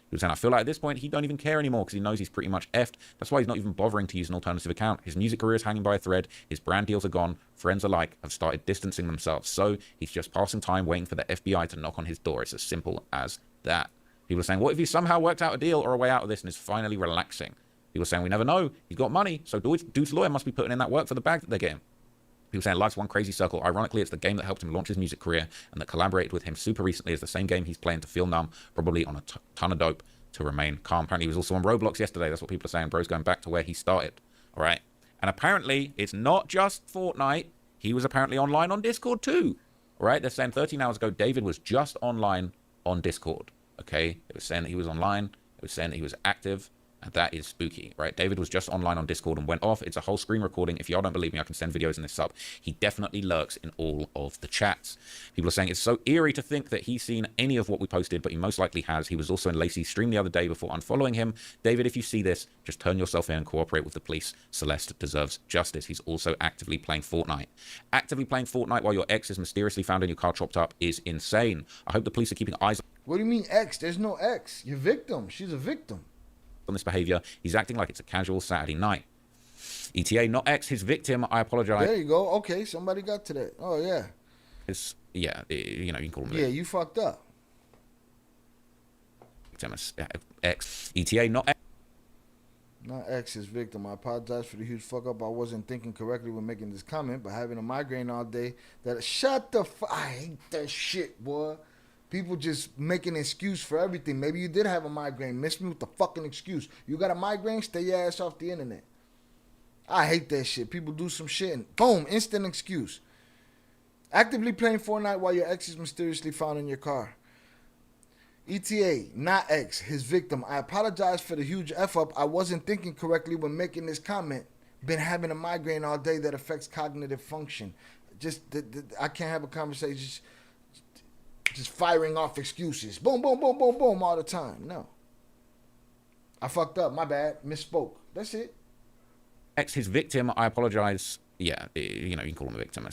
He was saying, I feel like at this point he don't even care anymore because he knows he's pretty much effed. That's why he's not even bothering to use an alternative account. His music career is hanging by a thread. His brand deals are gone. Friends alike have started distancing themselves. So he's just passing time waiting for the FBI to knock on his door. It's as simple as that. People are saying, what if he somehow worked out a deal or a way out of this and is finally relaxing? People are saying, we never know. He's got money, so dude's lawyer must be putting in that work for the bag that they're getting. People saying life's one crazy circle. Ironically, it's the game that helped him launch his music career and that collaborated with him super recently is the same game he's playing to feel numb, probably on a ton of dope to remain calm. Apparently, he was also on Roblox yesterday. That's what people are saying. Bro's going back to where he started. All right. And apparently, it's not just Fortnite. He was apparently online on Discord too. All right. They're saying 13 hours ago, David was just online on Discord. Okay. It was saying that he was online. It was saying that he was active. And that is spooky, right? David was just online on Discord and went off. It's a whole screen recording. If y'all don't believe me, I can send videos in this sub. He definitely lurks in all of the chats. People are saying it's so eerie to think that he's seen any of what we posted, but he most likely has. He was also in Lacey's stream the other day before unfollowing him. David, if you see this, just turn yourself in and cooperate with the police. Celeste deserves justice. He's also actively playing Fortnite. Actively playing Fortnite while your ex is mysteriously found in your car chopped up is insane. I hope the police are keeping eyes on... What do you mean ex? There's no ex. You're victim. She's a victim. On this behavior. He's acting like it's a casual Saturday night. ETA, not X, his victim. I apologize. There you go. Okay, somebody got to that. Oh, yeah. It's, yeah, you know, you can call him. Yeah, you fucked up. Victim is X. ETA, not X. Not X, his victim. I apologize for the huge fuck up. I wasn't thinking correctly when making this comment, but having a migraine all day. Shut the fuck. I hate that shit, boy. People just make an excuse for everything. Maybe you did have a migraine. Miss me with the fucking excuse. You got a migraine? Stay your ass off the internet. I hate that shit. People do some shit and boom, instant excuse. Actively playing Fortnite while your ex is mysteriously found in your car. ETA, not X, his victim. I apologize for the huge F up. I wasn't thinking correctly when making this comment. Been having a migraine all day that affects cognitive function. I can't have a conversation. Just firing off excuses. Boom, boom, boom, boom, boom all the time. No. I fucked up. My bad. Misspoke. That's it. X, his victim. I apologize. Yeah, you know, you can call him a victim.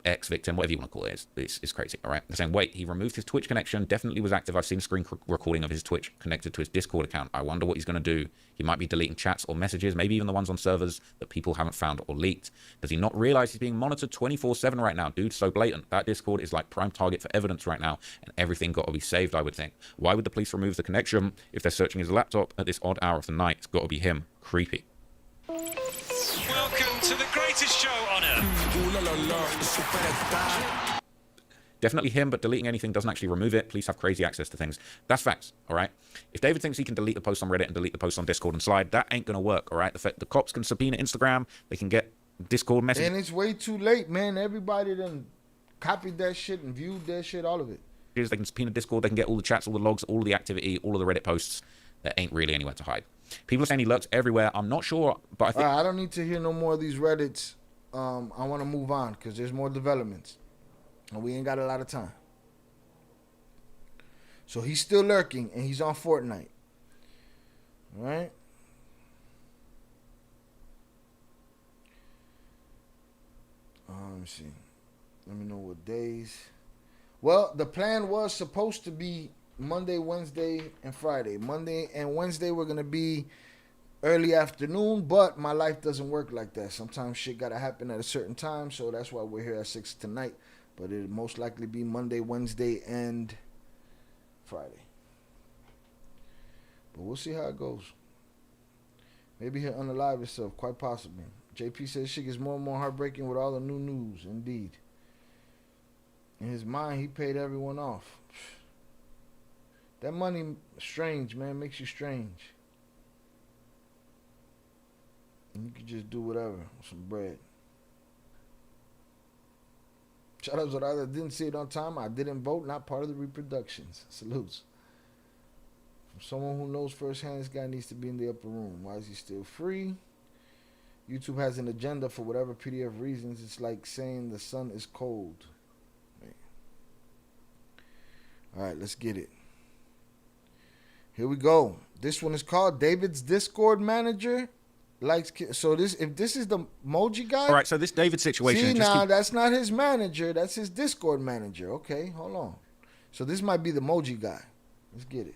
Ex-victim, whatever you want to call it. It's crazy, all right? They're saying, wait, he removed his Twitch connection. Definitely was active. I've seen a screen recording of his Twitch connected to his Discord account. I wonder what he's going to do. He might be deleting chats or messages, maybe even the ones on servers that people haven't found or leaked. Does he not realize he's being monitored 24/7 right now? Dude, so blatant. That Discord is like prime target for evidence right now, and everything got to be saved, I would think. Why would the police remove the connection if they're searching his laptop at this odd hour of the night? It's got to be him. Creepy. Welcome to the greatest show on earth. Definitely him, but deleting anything doesn't actually remove it. Police have crazy access to things. That's facts, all right? If David thinks he can delete the post on Reddit and delete the post on Discord and slide, that ain't going to work, all right? The cops can subpoena Instagram. They can get Discord messages. And it's way too late, man. Everybody done copied that shit and viewed that shit, all of it. They can subpoena Discord. They can get all the chats, all the logs, all the activity, all of the Reddit posts. There ain't really anywhere to hide. People are saying he lurks everywhere. I'm not sure, but I think... I don't need to hear no more of these Reddits. I want to move on because there's more developments. And we ain't got a lot of time. So he's still lurking and he's on Fortnite. All right? Let me see. Let me know what days. Well, the plan was supposed to be Monday, Wednesday, and Friday. Monday and Wednesday were going to be early afternoon, but my life doesn't work like that. Sometimes shit got to happen at a certain time, so that's why we're here at 6 tonight. But it'll most likely be Monday, Wednesday, and Friday. But we'll see how it goes. Maybe he'll unalive himself, quite possibly. JP says shit gets more and more heartbreaking with all the new news, indeed. In his mind, he paid everyone off. That money, strange, man, makes you strange. And you can just do whatever with some bread. Shout out to I didn't see it on time. I didn't vote, not part of the reproductions. Salutes. From someone who knows firsthand, this guy needs to be in the upper room. Why is he still free? YouTube has an agenda for whatever PDF reasons. It's like saying the sun is cold. Man. All right, let's get it. Here we go. This one is called David's Discord Manager. So if this is the emoji guy. All right, so this David situation. See, now that's not his manager. That's his Discord manager. Okay, hold on. So this might be the emoji guy. Let's get it.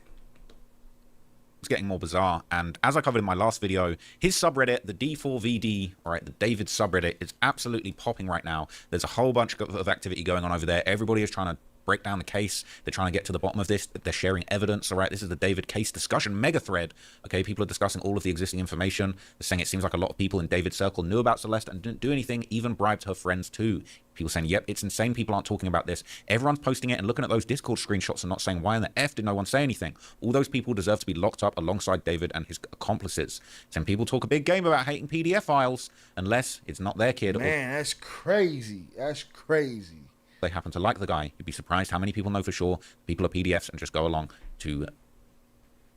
It's getting more bizarre, and as I covered in my last video, his subreddit, the D4VD, all right, the David subreddit, is absolutely popping right now. There's a whole bunch of activity going on over there. Everybody is trying to break down the case. They're trying to get to the bottom of this. They're sharing evidence. All right, this is the David case discussion mega thread. Okay, people are discussing all of the existing information. They're saying it seems like a lot of people in David's circle knew about Celeste and didn't do anything, even bribed her friends too. People saying, yep, it's insane people aren't talking about this. Everyone's posting it and looking at those Discord screenshots and not saying, why in the F did no one say anything? All those people deserve to be locked up alongside David and his accomplices. Some people talk a big game about hating PDF files unless it's not their kid. Man, that's crazy. That's crazy. They happen to like the guy. You'd be surprised how many people know for sure people are PDFs and just go along to,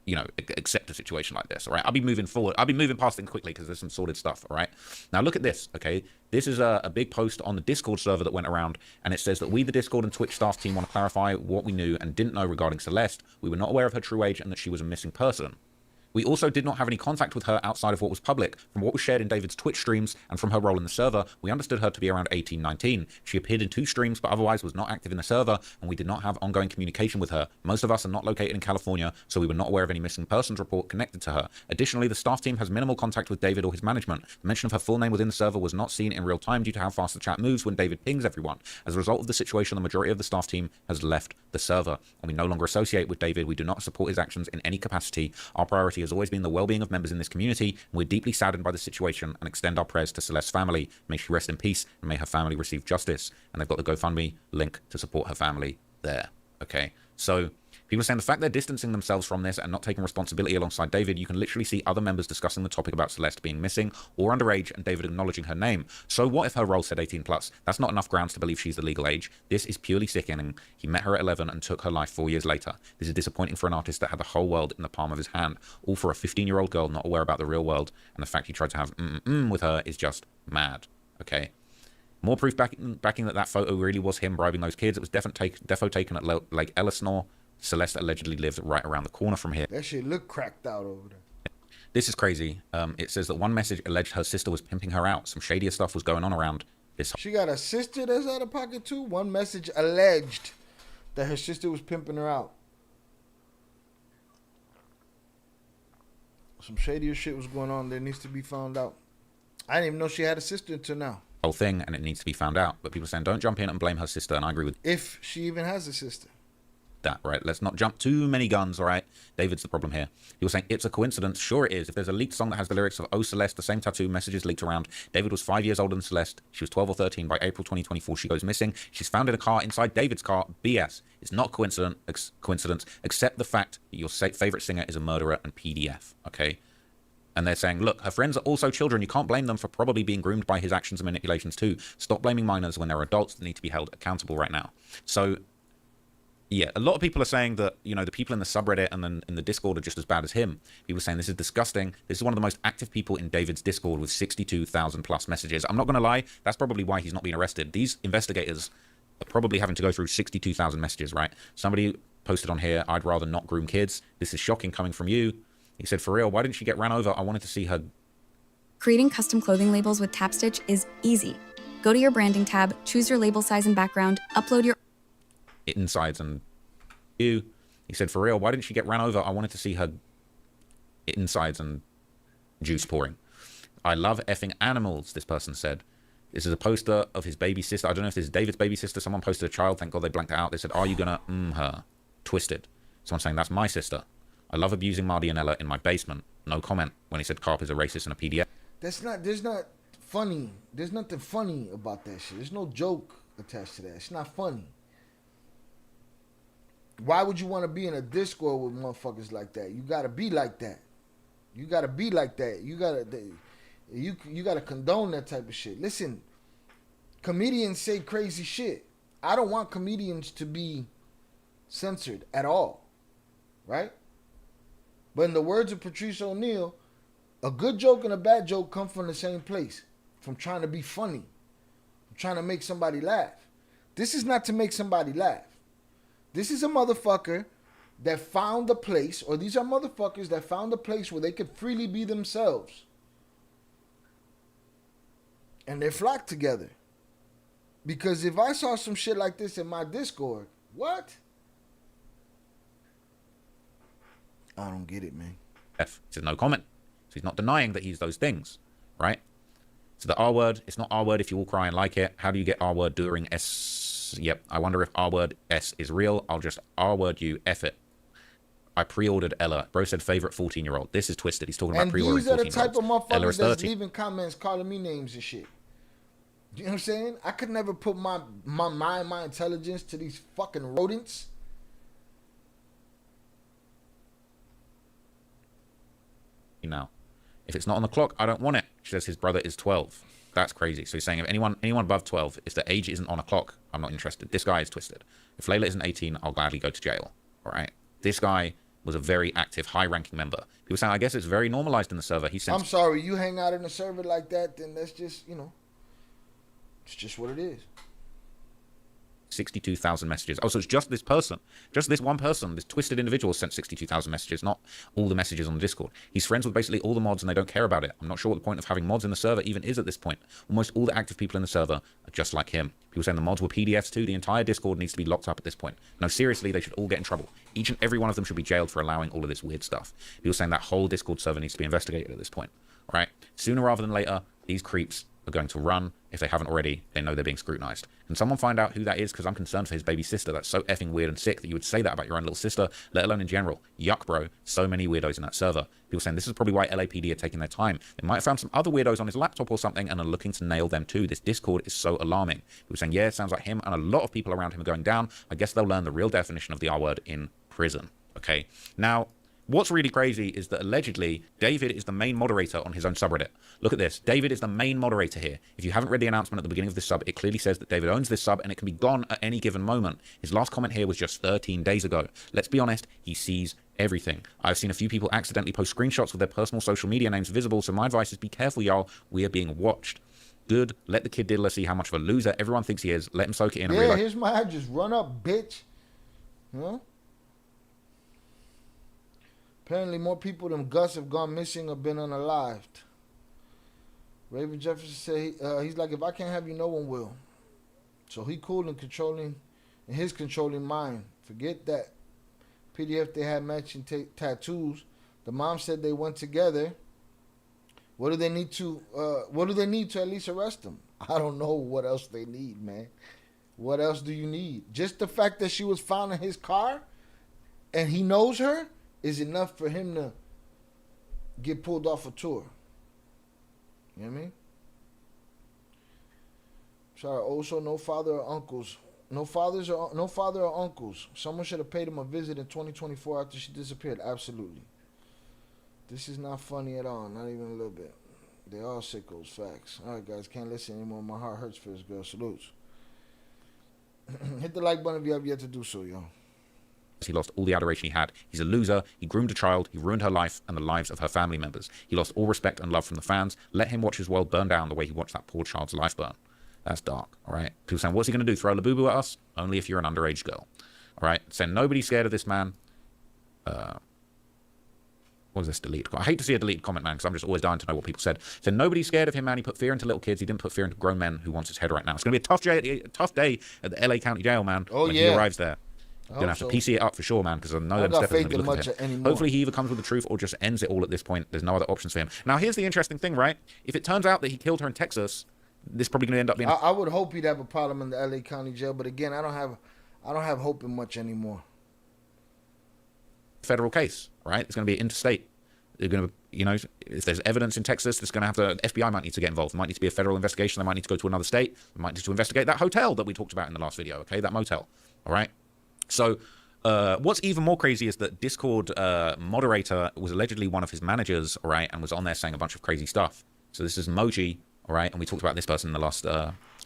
you know, accept a situation like this. All right, I'll be moving forward. I'll be moving past things quickly because there's some sorted stuff. All right, now look at this. Okay, this is a big post on the Discord server that went around, and it says that we, the Discord and Twitch staff team, want to clarify what we knew and didn't know regarding Celeste. We were not aware of her true age and that she was a missing person. We also did not have any contact with her outside of what was public. From what was shared in David's Twitch streams and from her role in the server, we understood her to be around 18, 19. She appeared in 2 streams, but otherwise was not active in the server, and we did not have ongoing communication with her. Most of us are not located in California, so we were not aware of any missing persons report connected to her. Additionally, the staff team has minimal contact with David or his management. The mention of her full name within the server was not seen in real time due to how fast the chat moves when David pings everyone. As a result of the situation, the majority of the staff team has left the server, and we no longer associate with David. We do not support his actions in any capacity. Our priority has always been the well-being of members in this community, and we're deeply saddened by the situation and extend our prayers to Celeste's family. May she rest in peace and may her family receive justice. And they've got the GoFundMe link to support her family there. Okay, so people are saying the fact they're distancing themselves from this and not taking responsibility alongside David, you can literally see other members discussing the topic about Celeste being missing or underage and David acknowledging her name. So what if her role said 18 plus? That's not enough grounds to believe she's the legal age. This is purely sickening. He met her at 11 and took her life 4 years later. This is disappointing for an artist that had the whole world in the palm of his hand, all for a 15-year-old girl not aware about the real world, and the fact he tried to have with her is just mad. Okay. More proof backing that photo really was him bribing those kids. It was defo taken at Lake Elsinore. Celeste allegedly lived right around the corner from here. That shit look cracked out over there. This is crazy. It says that one message alleged her sister was pimping her out. Some shadier stuff was going on around this. She got a sister that's out of pocket too. One message alleged that her sister was pimping her out. Some shadier shit was going on that needs to be found out. I didn't even know she had a sister until now. Whole thing, and it needs to be found out. But people are saying don't jump in and blame her sister, and I agree with if she even has a sister. That, right? Let's not jump too many guns, all right? David's the problem here. He was saying it's a coincidence. Sure it is. If there's a leaked song that has the lyrics of Oh Celeste, the same tattoo, messages leaked around. David was 5 years older than Celeste. She was 12 or 13. By April 2024, she goes missing. She's found in a car inside David's car. BS. It's not coincidence, except the fact that your favorite singer is a murderer and PDF, okay? And they're saying, look, her friends are also children. You can't blame them for probably being groomed by his actions and manipulations too. Stop blaming minors when they're adults that need to be held accountable right now. So, yeah, a lot of people are saying that, you know, the people in the subreddit and then in the Discord are just as bad as him. People are saying this is disgusting. This is one of the most active people in David's Discord with 62,000 plus messages. I'm not going to lie. That's probably why he's not being arrested. These investigators are probably having to go through 62,000 messages, right? Somebody posted on here, I'd rather not groom kids. This is shocking coming from you. He said, for real, why didn't she get ran over? I wanted to see her. Creating custom clothing labels with TapStitch is easy. Go to your branding tab, choose your label size and background, upload your insides and you. He said, for real, why didn't she get ran over? I wanted to see her insides and juice pouring. I love effing animals, this person said. This is a poster of his baby sister. I don't know if this is David's baby sister. Someone posted a child. Thank God they blanked it out. They said, are you gonna her? Twisted. Someone saying, that's my sister. I love abusing Mardianella in my basement. No comment when he said Carp is a racist and a PDF. There's not funny. There's nothing funny about that shit. There's no joke attached to that. It's not funny. Why would you want to be in a Discord with motherfuckers like that? You gotta be like that. You gotta be like that. You gotta condone that type of shit. Listen, comedians say crazy shit. I don't want comedians to be censored at all. Right? But in the words of Patrice O'Neal, a good joke and a bad joke come from the same place. From trying to be funny. From trying to make somebody laugh. This is not to make somebody laugh. This is a motherfucker that found a place, or these are motherfuckers that found a place where they could freely be themselves. And they flock together. Because if I saw some shit like this in my Discord, what? I don't get it, man. F says no comment. So he's not denying that he's those things, right? So the R word, it's not R word if you all cry and like it. How do you get R word during Yep, I wonder if R-word S is real. I'll just R-word you, F it. I pre-ordered Ella. Bro said favorite 14-year-old. This is twisted. He's talking about pre-ordering 14-year-olds. And these are the type of Ella motherfuckers is that's 13. leaving comments calling me names and shit. You know what I'm saying? I could never put my mind, my intelligence to these fucking rodents. Now, if it's not on the clock, I don't want it. She says his brother is 12. That's crazy. So he's saying if anyone above 12, if the age isn't on a clock, I'm not interested. This guy is twisted. If Layla isn't 18, I'll gladly go to jail. All right. This guy was a very active, high-ranking member. People saying, I guess it's very normalized in the server. He says, I'm sorry, you hang out in a server like that, then that's just, you know, it's just what it is. 62,000 messages. Oh, so it's just this person. Just this one person, this twisted individual sent 62,000 messages, not all the messages on the Discord. He's friends with basically all the mods and they don't care about it. I'm not sure what the point of having mods in the server even is at this point. Almost all the active people in the server are just like him. People saying the mods were PDFs too. The entire Discord needs to be locked up at this point. No, seriously, they should all get in trouble. Each and every one of them should be jailed for allowing all of this weird stuff. People saying that whole Discord server needs to be investigated at this point. All right? Sooner rather than later, these creeps are going to run. If they haven't already, they know they're being scrutinized. Can someone find out who that is? Because I'm concerned for his baby sister. That's so effing weird and sick that you would say that about your own little sister, let alone in general. Yuck, bro. So many weirdos in that server. People saying this is probably why LAPD are taking their time. They might have found some other weirdos on his laptop or something and are looking to nail them too. This Discord is so alarming. People saying, yeah, it sounds like him and a lot of people around him are going down. I guess they'll learn the real definition of the R word in prison. Okay. Now, what's really crazy is that allegedly David is the main moderator on his own subreddit. Look at this. David is the main moderator here. If you haven't read the announcement at the beginning of this sub, it clearly says that David owns this sub and it can be gone at any given moment. His last comment here was just 13 days ago. Let's be honest, he sees everything. I've seen a few people accidentally post screenshots with their personal social media names visible, so my advice is be careful, y'all. We are being watched. Good. Let the kid diddler see how much of a loser everyone thinks he is. Let him soak it in and realize. Here's my address. Run up, bitch. Huh? Apparently, more people than Gus have gone missing or been unalived. Raven Jefferson said he's like, if I can't have you, no one will. So he cool and controlling, in his controlling mind. Forget that. PDF they had matching tattoos. The mom said they went together. What do they need to? What do they need to at least arrest them? I don't know what else they need, man. What else do you need? Just the fact that she was found in his car, and he knows her, is enough for him to get pulled off a tour. You know what I mean? Sorry, also no father or uncles. No father or uncles. Someone should have paid him a visit in 2024 after she disappeared. Absolutely. This is not funny at all. Not even a little bit. They all sickos. Facts. All right, guys. Can't listen anymore. My heart hurts for this girl. Salutes. Hit the like button if you have yet to do so, yo. He lost all the adoration he had. He's a loser. He groomed a child. He ruined her life and the lives of her family members. He lost all respect and love from the fans. Let him watch his world burn down the way he watched that poor child's life burn. That's dark, all right? People saying, what's he going to do, throw a labubu at us? Only if you're an underage girl, all right? Saying nobody's scared of this man. What was this delete? I hate to see a deleted comment, man, because I'm just always dying to know what people said. So nobody's scared of him, man. He put fear into little kids. He didn't put fear into grown men who wants his head right now. It's going to be a tough day at the LA County Jail, man, when he arrives there. You're going to have to PC it up for sure, man, because I know them steppers are going to be looking at him. Hopefully he either comes with the truth or just ends it all at this point. There's no other options for him. Now, here's the interesting thing, right? If it turns out that he killed her in Texas, this is probably going to end up being... I would hope he'd have a problem in the LA County Jail, but again, I don't have hope in much anymore. Federal case, right? It's going to be interstate. They're going to, you know, if there's evidence in Texas, it's going to have to... FBI might need to get involved. There might need to be a federal investigation. They might need to go to another state. They might need to investigate that hotel that we talked about in the last video, okay? That motel, all right? So... what's even more crazy is that Discord moderator was allegedly one of his managers, all right, and was on there saying a bunch of crazy stuff. So this is Moji, all right, and we talked about this person in the last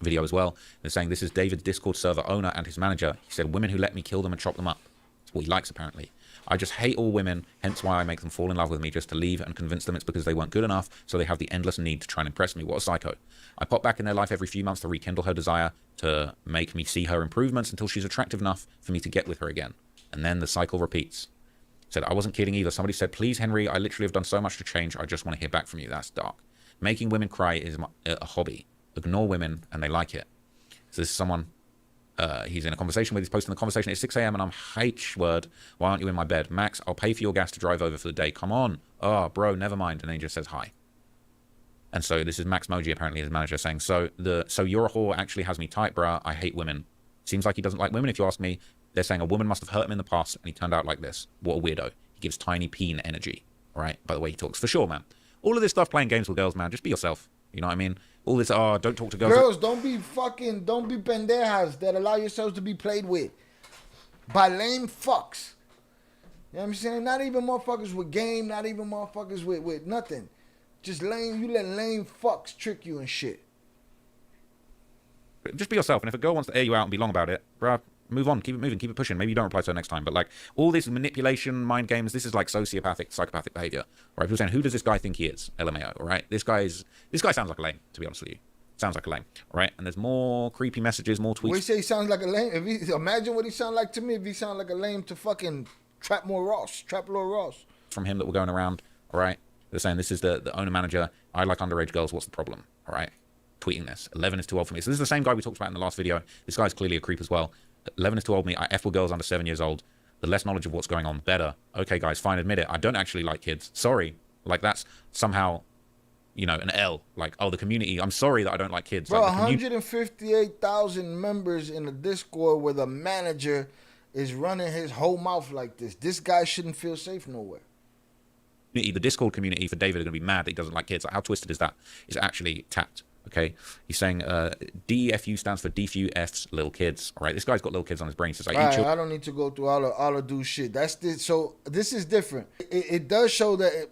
video as well. They're saying this is David's Discord server owner and his manager. He said, women who let me kill them and chop them up. That's what he likes, apparently. I just hate all women, hence why I make them fall in love with me, just to leave and convince them it's because they weren't good enough, so they have the endless need to try and impress me. What a psycho. I pop back in their life every few months to rekindle her desire, to make me see her improvements until she's attractive enough for me to get with her again. And then the cycle repeats. Said, I wasn't kidding either. Somebody said, please, Henry, I literally have done so much to change. I just want to hear back from you. That's dark. Making women cry is a hobby. Ignore women, and they like it. So this is someone, he's in a conversation with, he's posting the conversation at 6 a.m. and I'm, word, why aren't you in my bed? Max, I'll pay for your gas to drive over for the day. Come on. Oh, bro, never mind. And then he just says hi. And so this is Max Moji, apparently his manager, saying, so your whore actually has me tight, bruh. I hate women. Seems like he doesn't like women, if you ask me. They're saying a woman must have hurt him in the past, and he turned out like this. What a weirdo. He gives tiny peen energy, all right, by the way he talks. For sure, man. All of this stuff playing games with girls, man, just be yourself. You know what I mean? All this, don't talk to girls. Girls, don't be pendejas that allow yourselves to be played with by lame fucks. You know what I'm saying? Not even motherfuckers with game, not even motherfuckers with nothing. Just lame, you let lame fucks trick you and shit. Just be yourself, and if a girl wants to air you out and be long about it, bruh, move on, keep it moving, keep it pushing. Maybe you don't reply to her next time, but like all this manipulation, mind games, this is like sociopathic, psychopathic behavior. Right? People saying, who does this guy think he is? LMAO, all right? This guy sounds like a lame, to be honest with you. Sounds like a lame, all right? And there's more creepy messages, more tweets. We say he sounds like a lame. Imagine what he sound like to me if he sound like a lame to fucking Trap Lord Ross. From him that were going around, all right? They're saying this is the owner manager. I like underage girls. What's the problem? All right? Tweeting this. 11 is too old for me. So this is the same guy we talked about in the last video. This guy's clearly a creep as well. 11 is too old for me. I F with girls under 7 years old. The less knowledge of what's going on, better. Okay, guys, fine, admit it. I don't actually like kids. Sorry. Like, that's somehow, you know, an L. Like, oh, the community. I'm sorry that I don't like kids. Bro, like, 158,000 members in the Discord where the manager is running his whole mouth like this. This guy shouldn't feel safe nowhere. The Discord community for David are going to be mad that he doesn't like kids. Like, how twisted is that? It's actually tapped. Okay, he's saying DFU stands for DFUF's little kids. All right, this guy's got little kids on his brain. So it's like, I don't need to go through all the dude shit. That's this. So this is different. It does show that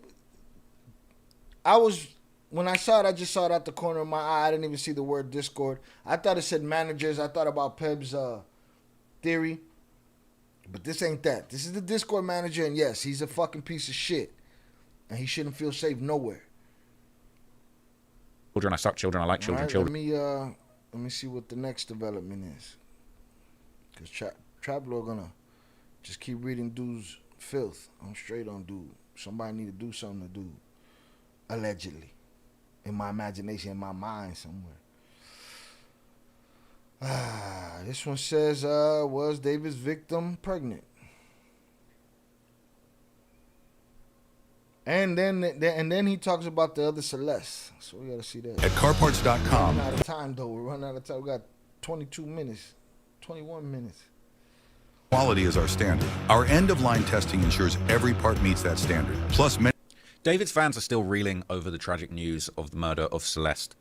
when I saw it, I just saw it out the corner of my eye. I didn't even see the word Discord. I thought it said managers. I thought about Peb's theory, but this ain't that. This is the Discord manager, and yes, he's a fucking piece of shit, and he shouldn't feel safe nowhere. Children, I suck children, I like children. Right, children. Let me see what the next development is. Because Trap Lord gonna just keep reading dude's filth. I'm straight on dude. Somebody need to do something to dude. Allegedly. In my imagination, in my mind somewhere. This one says, was David's victim pregnant? And then he talks about the other Celeste. So we got to see that. At carparts.com. We're running out of time, though. We're running out of time. We got 22 minutes, 21 minutes. Quality is our standard. Our end-of-line testing ensures every part meets that standard. Plus, David's fans are still reeling over the tragic news of the murder of Celeste.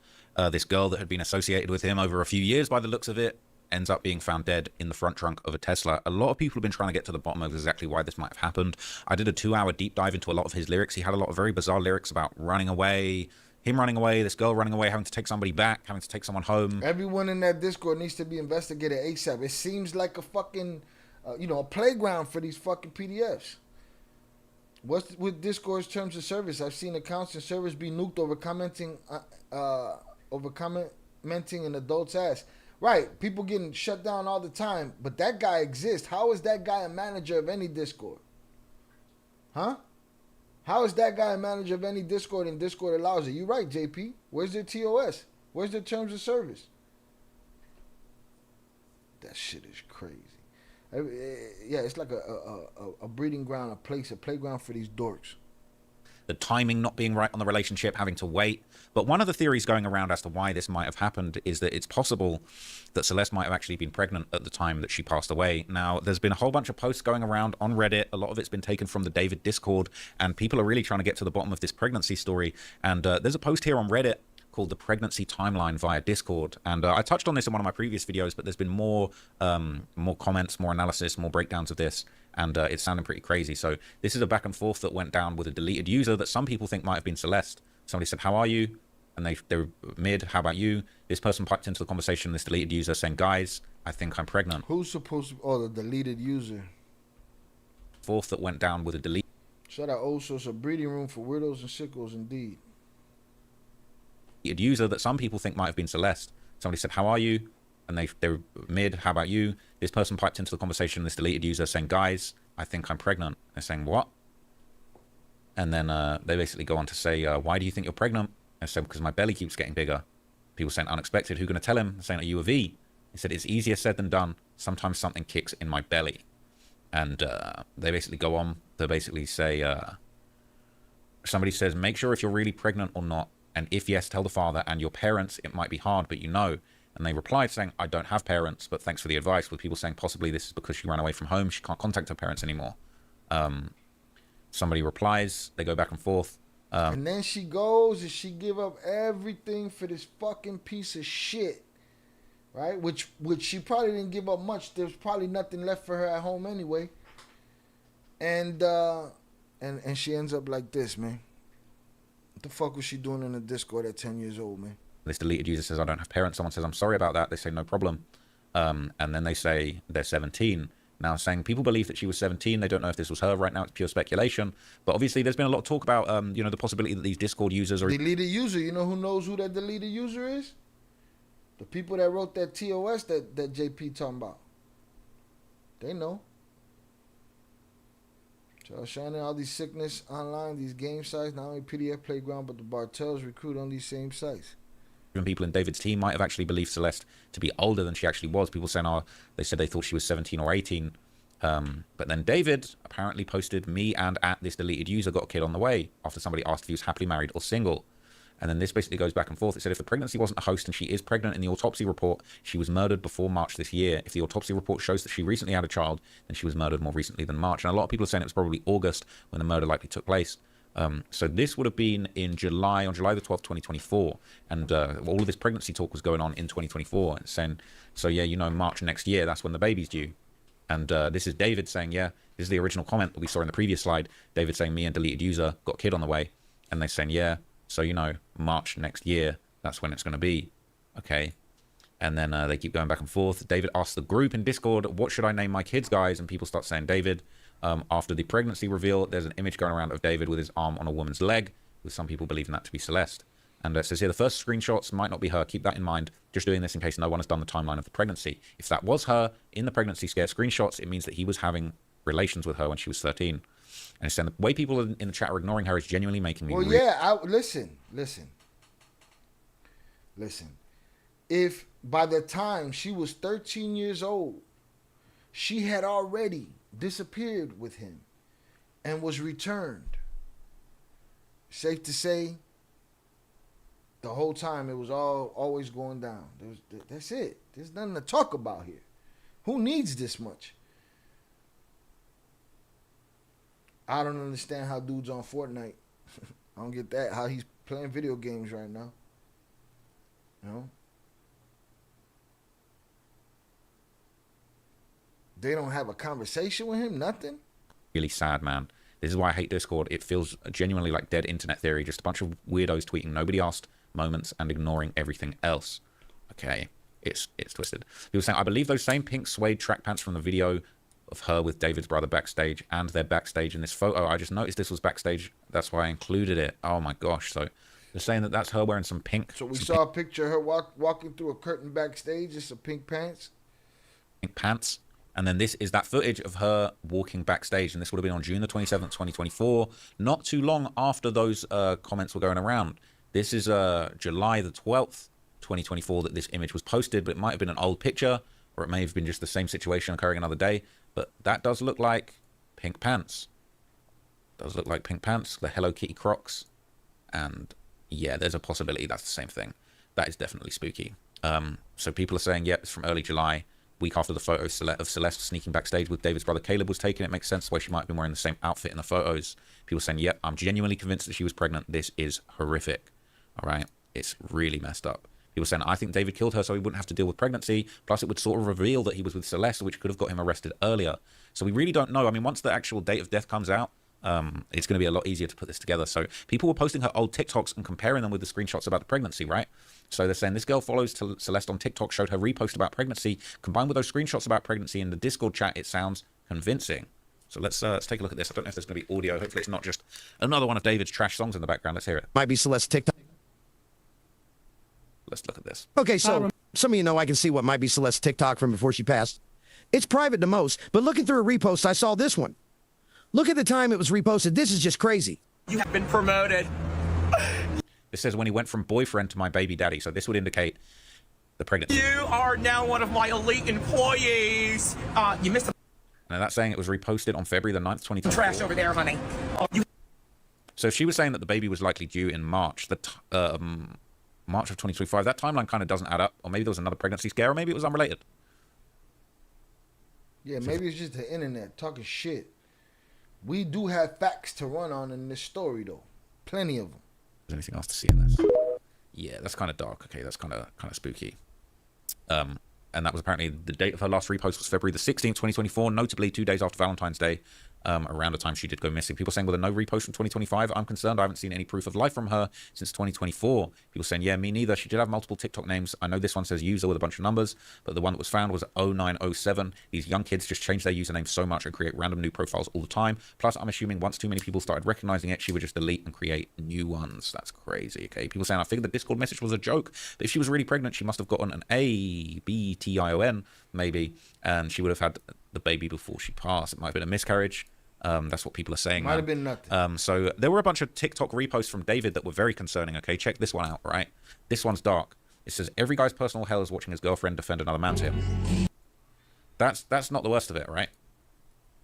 This girl that had been associated with him over a few years by the looks of it ends up being found dead in the front trunk of a Tesla. A lot of people have been trying to get to the bottom of exactly why this might have happened. I did a 2-hour deep dive into a lot of his lyrics. He had a lot of very bizarre lyrics about running away, him running away, this girl running away, having to take somebody back, having to take someone home. Everyone in that Discord needs to be investigated ASAP. It seems like a fucking, a playground for these fucking PDFs. What's with Discord's terms of service? I've seen accounts and servers be nuked over commenting an adult's ass. Right, people getting shut down all the time, but that guy exists. How is that guy a manager of any Discord? Huh? How is that guy a manager of any Discord and Discord allows it? You're right, JP. Where's their TOS? Where's their terms of service? That shit is crazy. Yeah, it's like a breeding ground, a playground for these dorks. The timing not being right on the relationship, having to wait. But one of the theories going around as to why this might have happened is that it's possible that Celeste might have actually been pregnant at the time that she passed away. Now, there's been a whole bunch of posts going around on Reddit. A lot of it's been taken from the David Discord, and people are really trying to get to the bottom of this pregnancy story. And there's a post here on Reddit called the pregnancy timeline via Discord, and I touched on this in one of my previous videos, but there's been more comments, more analysis, more breakdowns of this, and it's sounding pretty crazy. So this is a back and forth that went down with a deleted user that some people think might have been Celeste. Somebody said, how are you? And they were mid, how about you? This person piped into the conversation, this deleted user, saying, guys, I think I'm pregnant. Who's supposed to, the deleted user? Fourth that went down with a delete. Shout out also, a breeding room for weirdos and sickos indeed. User that some people think might have been Celeste. Somebody said, how are you? And they were mid, how about you? This person piped into the conversation, this deleted user, saying, guys, I think I'm pregnant. They're saying, what? And then they basically go on to say, why do you think you're pregnant? I said, because my belly keeps getting bigger. People saying, unexpected, who going to tell him? They're saying, are you a V? He said, it's easier said than done. Sometimes something kicks in my belly. And they basically go on to basically say, somebody says, make sure if you're really pregnant or not. And if yes, tell the father and your parents. It might be hard, but you know. And they replied saying, I don't have parents, but thanks for the advice, with people saying possibly this is because she ran away from home. She can't contact her parents anymore. Somebody replies, they go back and forth. And then she goes and she give up everything for this fucking piece of shit. Right? Which she probably didn't give up much. There's probably nothing left for her at home anyway. And she ends up like this, man. What the fuck was she doing in the Discord at 10 years old, man? This deleted user says, I don't have parents. Someone says, I'm sorry about that. They say, no problem. And then they say they're 17. Now, saying people believe that she was 17. They don't know if this was her. Right now, it's pure speculation. But obviously, there's been a lot of talk about, the possibility that these Discord users are... Deleted user. You know who knows who that deleted user is? The people that wrote that TOS that JP talking about. They know. So shining all these sickness online, these game sites, not only PDF Playground, but the Bartels recruit on these same sites. People in David's team might have actually believed Celeste to be older than she actually was. People saying, they said they thought she was 17 or 18. But then David apparently posted, me and at this deleted user got a kid on the way, after somebody asked if he was happily married or single. And then this basically goes back and forth. It said if the pregnancy wasn't a host and she is pregnant in the autopsy report, she was murdered before March this year. If the autopsy report shows that she recently had a child, then she was murdered more recently than March. And a lot of people are saying it was probably August when the murder likely took place. So this would have been in July, on July the 12th, 2024. And all of this pregnancy talk was going on in 2024. And saying, so yeah, March next year, that's when the baby's due. And this is David saying, yeah, this is the original comment that we saw in the previous slide. David saying, me and deleted user got a kid on the way. And they're saying, yeah, so, March next year, that's when it's going to be. Okay. And then they keep going back and forth. David asks the group in Discord, what should I name my kids, guys? And people start saying David. After the pregnancy reveal, there's an image going around of David with his arm on a woman's leg, with some people believing that to be Celeste. And it says here, the first screenshots might not be her. Keep that in mind. Just doing this in case no one has done the timeline of the pregnancy. If that was her in the pregnancy scare screenshots, it means that he was having relations with her when she was 13. And it's saying the way people in the chat are ignoring her is genuinely making me... Well, yeah, listen. If by the time she was 13 years old, she had already disappeared with him and was returned, safe to say, the whole time it was always going down. That's it. There's nothing to talk about here. Who needs this much? I don't understand how dude's on Fortnite. I don't get that. How he's playing video games right now. They don't have a conversation with him? Nothing? Really sad, man. This is why I hate Discord. It feels genuinely like dead internet theory. Just a bunch of weirdos tweeting nobody asked moments and ignoring everything else. Okay. It's twisted. People saying, I believe those same pink suede track pants from the video of her with David's brother backstage, and they're backstage in this photo. I just noticed this was backstage. That's why I included it. Oh my gosh. So they're saying that that's her wearing some pink. So we saw a picture of her walking through a curtain backstage. It's some pink pants. Pink pants. And then this is that footage of her walking backstage. And this would have been on June the 27th, 2024. Not too long after those comments were going around. This is July the 12th, 2024 that this image was posted. But it might have been an old picture, or it may have been just the same situation occurring another day. But that does look like pink pants. Does look like pink pants. The Hello Kitty Crocs. And yeah, there's a possibility that's the same thing. That is definitely spooky. So people are saying, yep, it's from early July. Week after the photo of Celeste sneaking backstage with David's brother Caleb was taken. It makes sense why she might have been wearing the same outfit in the photos. People saying, yep, I'm genuinely convinced that she was pregnant. This is horrific. All right. It's really messed up. People saying, I think David killed her so he wouldn't have to deal with pregnancy. Plus, it would sort of reveal that he was with Celeste, which could have got him arrested earlier. So we really don't know. I mean, once the actual date of death comes out, it's going to be a lot easier to put this together. So people were posting her old TikToks and comparing them with the screenshots about the pregnancy, right? So they're saying this girl follows Celeste on TikTok, showed her repost about pregnancy. Combined with those screenshots about pregnancy in the Discord chat, it sounds convincing. So let's take a look at this. I don't know if there's going to be audio. Hopefully it's not just another one of David's trash songs in the background. Let's hear it. Might be Celeste TikTok. Let's look at this. Okay, so some of you know I can see what might be Celeste TikTok from before she passed. It's private to most, but looking through her reposts, I saw this one. Look at the time it was reposted. This is just crazy. You have been promoted. It says when he went from boyfriend to my baby daddy. So this would indicate the pregnancy. You are now one of my elite employees. You missed. Now that's saying it was reposted on February the 9th, 2024. Trash over there, honey. So she was saying that the baby was likely due in March. March of 2025. That timeline kind of doesn't add up. Or maybe there was another pregnancy scare, or maybe it was unrelated. Yeah, maybe it's just the internet talking shit. We do have facts to run on in this story, though. Plenty of them. Is there anything else to see in this? Yeah, that's kind of dark. Okay, that's kind of spooky. And that was apparently the date of her last repost was February the 16th, 2024, notably 2 days after Valentine's Day, around the time she did go missing. People saying, well, there no repost from 2025. I'm concerned. I haven't seen any proof of life from her since 2024. People saying, yeah, me neither. She did have multiple TikTok names. I know this one says user with a bunch of numbers, but the one that was found was 0907. These young kids just change their username so much and create random new profiles all the time. Plus, I'm assuming once too many people started recognizing it, she would just delete and create new ones. That's crazy, okay? People saying, I figured the Discord message was a joke, but if she was really pregnant, she must have gotten an ABTION, maybe, and she would have had the baby before she passed. It might have been a miscarriage. That's what people are saying. Might have been nothing. So there were a bunch of TikTok reposts from David that were very concerning. Okay, check this one out, right? This one's dark. It says, every guy's personal hell is watching his girlfriend defend another man to him. That's not the worst of it, right?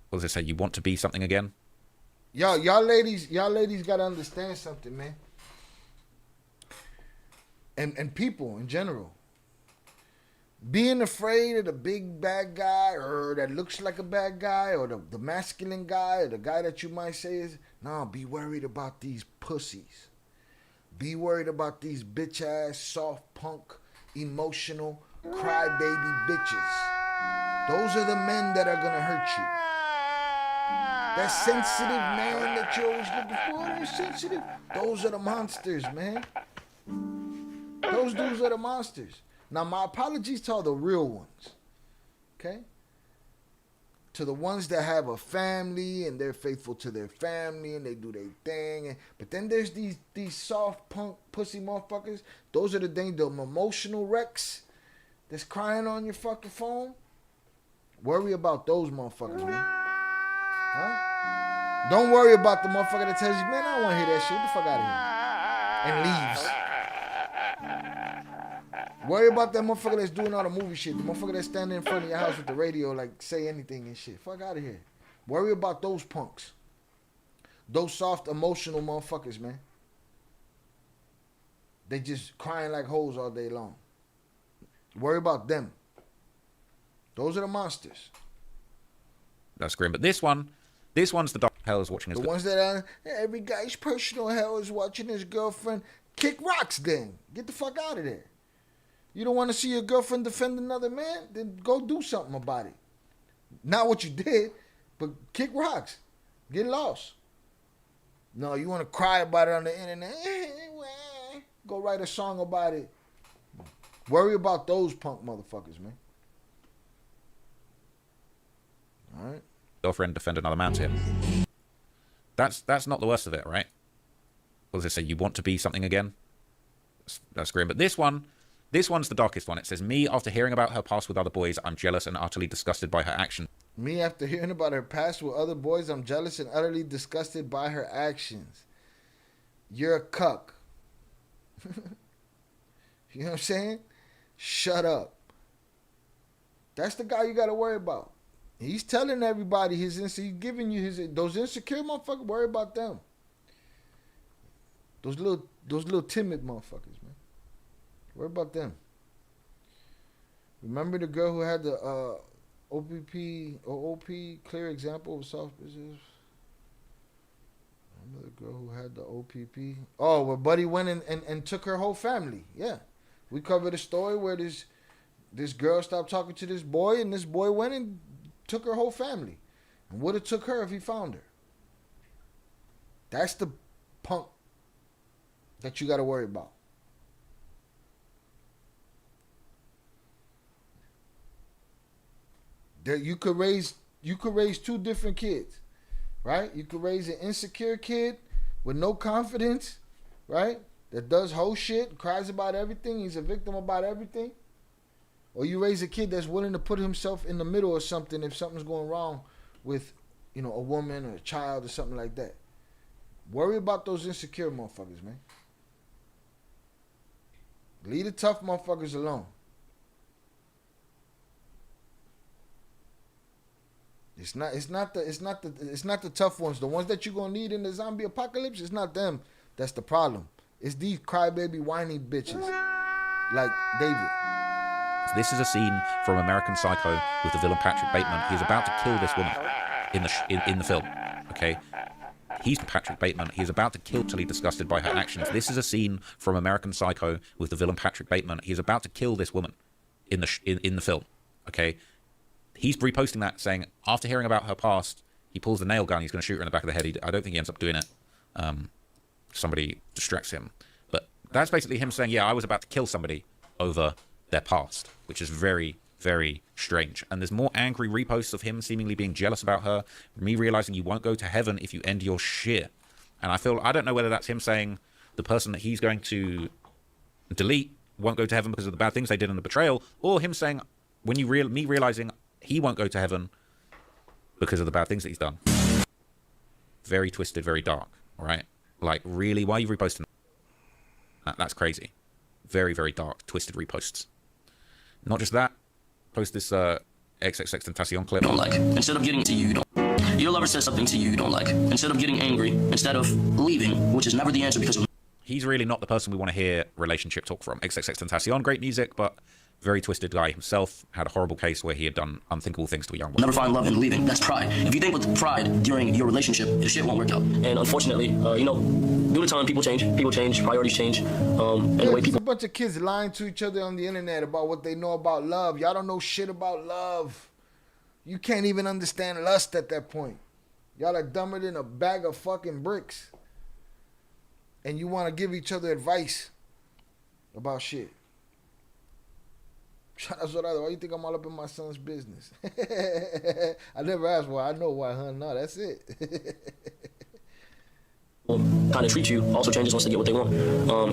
What does it say? You want to be something again? Y'all ladies gotta understand something, man. And people in general. Being afraid of the big bad guy or that looks like a bad guy or the masculine guy or the guy that you might say is, no, be worried about these pussies. Be worried about these bitch ass, soft punk, emotional, crybaby bitches. Those are the men that are gonna hurt you. That sensitive man that you're always looking for, they're sensitive. Those are the monsters, man. Those dudes are the monsters. Now, my apologies to all the real ones, okay? To the ones that have a family and they're faithful to their family and they do their thing. But then there's these soft punk pussy motherfuckers. Those are the emotional wrecks that's crying on your fucking phone. Worry about those motherfuckers, man. Huh? Don't worry about the motherfucker that tells you, man, I don't want to hear that shit. Get the fuck out of here. And leaves. Worry about that motherfucker that's doing all the movie shit. The motherfucker that's standing in front of your house with the radio, like, say anything and shit. Fuck out of here. Worry about those punks. Those soft, emotional motherfuckers, man. They just crying like hoes all day long. Worry about them. Those are the monsters. That's grim. But this one's the dark hell is watching his The ones that are, every guy's personal hell is watching his girlfriend. Kick rocks then. Get the fuck out of there. You don't want to see your girlfriend defend another man? Then go do something about it. Not what you did, but kick rocks. Get lost. No, you want to cry about it on the internet? Go write a song about it. Worry about those punk motherfuckers, man. All right. Girlfriend defend another man to him. That's not the worst of it, right? What does it say? You want to be something again? That's grim. But this one's the darkest one. It says, me, after hearing about her past with other boys, I'm jealous and utterly disgusted by her actions. Me, after hearing about her past with other boys, I'm jealous and utterly disgusted by her actions. You're a cuck. You know what I'm saying? Shut up. That's the guy you got to worry about. He's telling everybody he's giving you those insecure motherfuckers, worry about them. Those little timid motherfuckers, man. Worry about them. Remember the girl who had the OPP or OP clear example of soft business? Remember the girl who had the OPP? Oh, where Buddy went and took her whole family. Yeah. We covered a story where this girl stopped talking to this boy and this boy went and took her whole family. And would have took her if he found her. That's the punk that you got to worry about. You could raise two different kids, right? You could raise an insecure kid with no confidence, right? That does whole shit, cries about everything, he's a victim about everything. Or you raise a kid that's willing to put himself in the middle of something if something's going wrong with, a woman or a child or something like that. Worry about those insecure motherfuckers, man. Leave the tough motherfuckers alone. It's not the tough ones. The ones that you're gonna need in the zombie apocalypse, it's not them. That's the problem. It's these crybaby whiny bitches like David. This is a scene from American Psycho with the villain Patrick Bateman. He's about to kill this woman in the film. Okay, he's Patrick Bateman. He's about to kill Tilly, disgusted by her actions. This is a scene from American Psycho with the villain Patrick Bateman. He's about to kill this woman in the film. Okay, he's reposting that, saying after hearing about her past, he pulls the nail gun. He's going to shoot her in the back of the head. I don't think he ends up doing it. Somebody distracts him, but that's basically him saying, "Yeah, I was about to kill somebody over their past," which is very, very strange. And there's more angry reposts of him seemingly being jealous about her, me realizing you won't go to heaven if you end your shit. And I don't know whether that's him saying the person that he's going to delete won't go to heaven because of the bad things they did in the betrayal, or him saying me realizing he won't go to heaven because of the bad things that he's done. Very twisted, very dark. All right, like, really, why are you reposting that? That's crazy. Very, very dark, twisted reposts. Not just that, post this XXXTentacion clip. Don't like. Instead of getting to you, don't. Your lover says something to you don't like. Instead of getting angry, instead of leaving, which is never the answer because of... He's really not the person we want to hear relationship talk from. XXXTentacion, great music, but very twisted guy himself. Had a horrible case where he had done unthinkable things to a young woman. Never find love in leaving. That's pride. If you think with pride during your relationship, the shit won't work out. And unfortunately, due to time, people change, priorities change, and the way people... There's a bunch of kids lying to each other on the internet about what they know about love. Y'all don't know shit about love. You can't even understand lust at that point. Y'all are dumber than a bag of fucking bricks. And you want to give each other advice about shit. That's what why you think I'm all up in my son's business? I never asked why. I know why, huh? No, that's it. Kind of treat you also changes once they get what they want.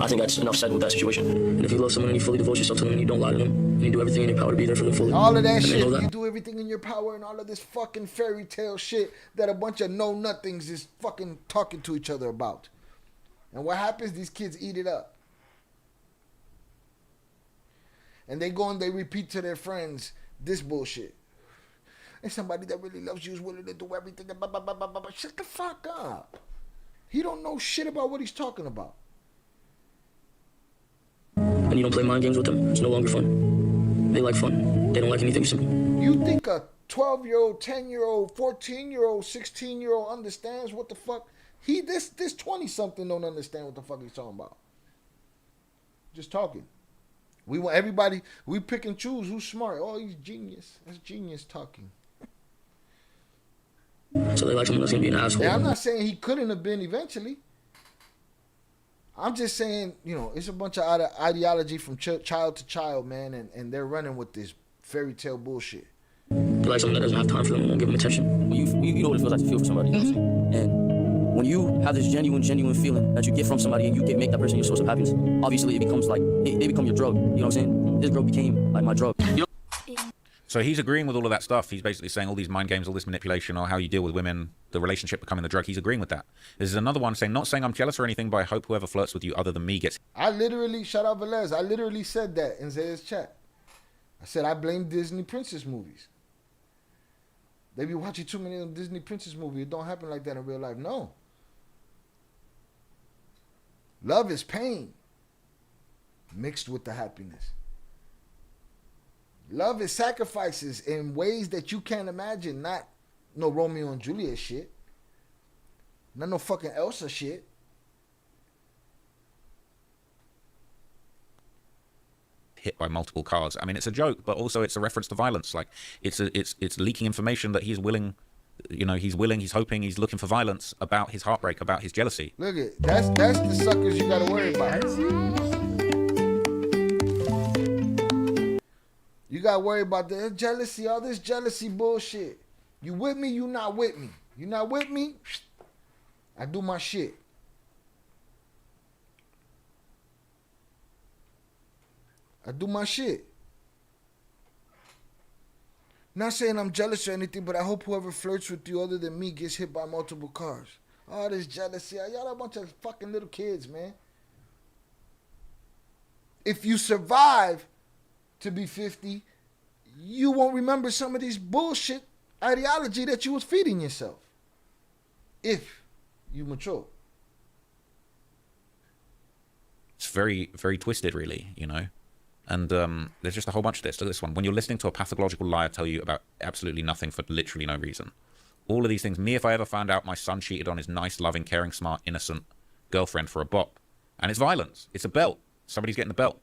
I think that's enough said with that situation. And if you love someone and you fully devote yourself to them and you don't lie to them, and you do everything in your power to be there for them fully. All of that shit, you do everything in your power and all of this fucking fairy tale shit that a bunch of know-nothings is fucking talking to each other about. And what happens? These kids eat it up. And they go and they repeat to their friends this bullshit. And somebody that really loves you is willing to do everything. Blah, blah, blah, blah, blah. Shut the fuck up. He don't know shit about what he's talking about. And you don't play mind games with them. It's no longer fun. They like fun. They don't like anything simple. You think a 12-year-old, 10-year-old, 14-year-old, 16-year-old understands what the fuck? This 20-something don't understand what the fuck he's talking about. Just talking. We want everybody, we pick and choose who's smart. Oh, he's genius. That's genius talking. So they like someone that's going to be an asshole. Yeah, I'm not saying he couldn't have been eventually. I'm just saying, it's a bunch of ideology from child to child, man, and they're running with this fairy tale bullshit. They like someone that doesn't have time for them and won't give them attention. You know what it feels like to feel for somebody. Mm-hmm. And when you have this genuine feeling that you get from somebody and you make that person your source of happiness, obviously it becomes like, they become your drug. You know what I'm saying? This girl became like my drug. So he's agreeing with all of that stuff. He's basically saying all these mind games, all this manipulation, or how you deal with women, the relationship becoming the drug. He's agreeing with that. This is another one saying, not saying I'm jealous or anything, but I hope whoever flirts with you other than me gets... shout out Celeste, I literally said that in Zay's chat. I said, I blame Disney princess movies. They be watching too many of them Disney princess movies. It don't happen like that in real life. No. Love is pain mixed with the happiness. Love is sacrifices in ways that you can't imagine. Not no Romeo and Juliet shit. Not no fucking Elsa shit. Hit by multiple cars. I mean, it's a joke, but also it's a reference to violence. Like, it's leaking information that he's willing, he's hoping, he's looking for violence about his heartbreak, about his jealousy. Look at that's the suckers you gotta worry about. You gotta worry about the jealousy, all this jealousy bullshit. You with me, you not with me. You not with me, I do my shit. I do my shit. Not saying I'm jealous or anything, but I hope whoever flirts with you other than me gets hit by multiple cars. All this jealousy. Y'all are a bunch of fucking little kids, man. If you survive to be 50, you won't remember some of these bullshit ideology that you was feeding yourself. If you mature. just very, very twisted, really, you know. And there's just a whole bunch of this. So this one, when you're listening to a pathological liar tell you about absolutely nothing for literally no reason. All of these things. Me, if I ever found out my son cheated on his nice, loving, caring, smart, innocent girlfriend for a bop. And it's violence. It's a belt. Somebody's getting the belt.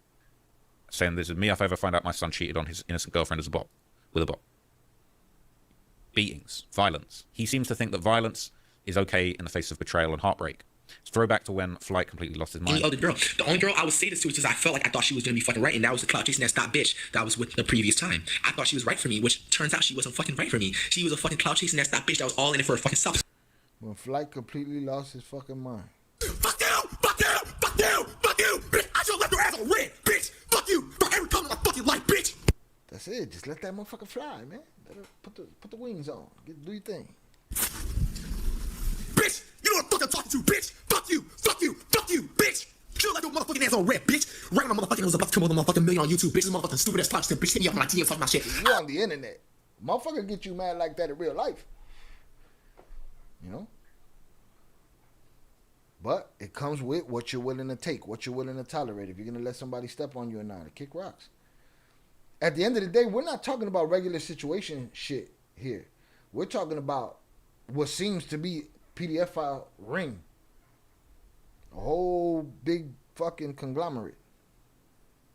Saying this is me if I ever find out my son cheated on his innocent girlfriend as a bop. With a bop. Beatings. Violence. He seems to think that violence is okay in the face of betrayal and heartbreak. It's throwback to when Flight completely lost his mind. Any other girl. The only girl I would say this to is because I felt like I thought she was going to be fucking right, and that was the clout chasing that stop bitch that I was with the previous time. I thought she was right for me, which turns out she wasn't fucking right for me. She was a fucking clout chasing that stop bitch that was all in it for her fucking self. When Flight completely lost his fucking mind. Fuck you! Fuck you! Fuck you! Fuck you! Bitch! I should've left your ass on red, bitch! Fuck you! For every time in my fucking life, bitch! That's it. Just let that motherfucker fly, man. Let her put the wings on. Do your thing. Bitch! You know what the fuck I'm talking to, bitch! Fuck you! Fuck you! Fuck you, bitch! You should've left your motherfucking ass on red, bitch! Right when my motherfucking was about to come over the motherfucking million on YouTube, bitch! This motherfucking stupid ass clout bitch hit me up on my DM talking my shit. You on the internet. Motherfucker get you mad like that in real life. You know? But it comes with what you're willing to take, what you're willing to tolerate. If you're going to let somebody step on you or not, to kick rocks. At the end of the day, we're not talking about regular situation shit here. We're talking about what seems to be PDF file ring. A whole big fucking conglomerate.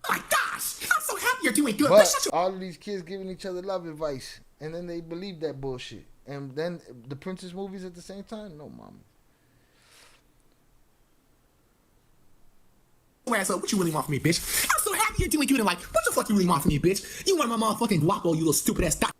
Oh my gosh! I'm so happy you're doing good. But all of these kids giving each other love advice, and then they believe that bullshit. And then the Princess movies at the same time? No, mama. Ass up, what you really want from me, bitch? I'm so happy you're doing good in life. What the fuck you really want from me, bitch? You want my motherfucking guapo, you little stupid ass dot.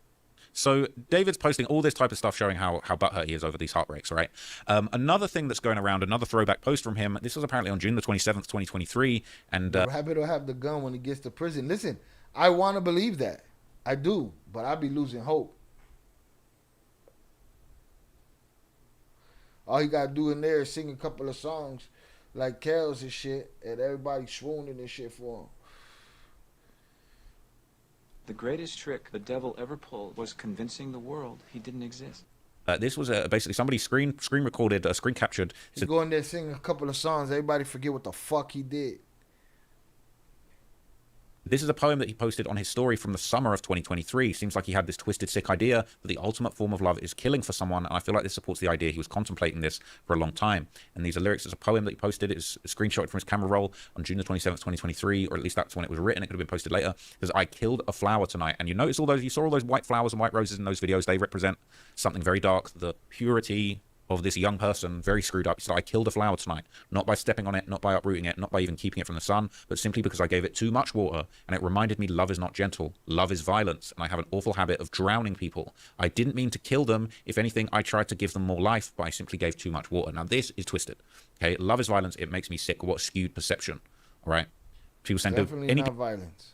So David's posting all this type of stuff showing how butthurt he is over these heartbreaks, right? Another thing that's going around, another throwback post from him, this was apparently on June the 27th, 2023, and... The rabbit will have the gun when he gets to prison. Listen, I want to believe that. I do, but I be losing hope. All he got to do in there is sing a couple of songs like Kells and shit, and everybody swooning and shit for him. The greatest trick the devil ever pulled was convincing the world he didn't exist. This was basically somebody screen recorded, screen captured. He go in there sing a couple of songs, everybody forget what the fuck he did. This is a poem that he posted on his story from the summer of 2023. Seems like he had this twisted, sick idea that the ultimate form of love is killing for someone, and I feel like this supports the idea he was contemplating this for a long time. And these are lyrics. It's a poem that he posted. It's a screenshot from his camera roll on June the 27th, 2023, or at least that's when it was written. It could have been posted later. It says, I killed a flower tonight. And you notice you saw all those white flowers and white roses in those videos. They represent something very dark, the purity of this young person, very screwed up. He said, I killed a flower tonight, not by stepping on it, not by uprooting it, not by even keeping it from the sun, but simply because I gave it too much water, and it reminded me love is not gentle, love is violence, and I have an awful habit of drowning people. I didn't mean to kill them. If anything, I tried to give them more life, but I simply gave too much water. Now, this is twisted. Okay, love is violence. It makes me sick. What skewed perception, all right? People saying, definitely not violence.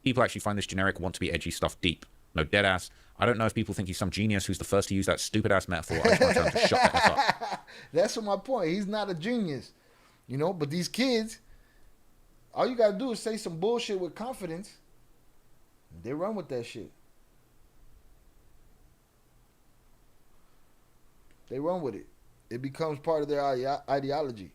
People actually find this generic, want to be edgy stuff deep. No, dead ass. I don't know if people think he's some genius who's the first to use that stupid ass metaphor. I just want to tell him to shut the F up. That's my point. He's not a genius, you know. But these kids, all you gotta do is say some bullshit with confidence. They run with that shit. They run with it. It becomes part of their ideology.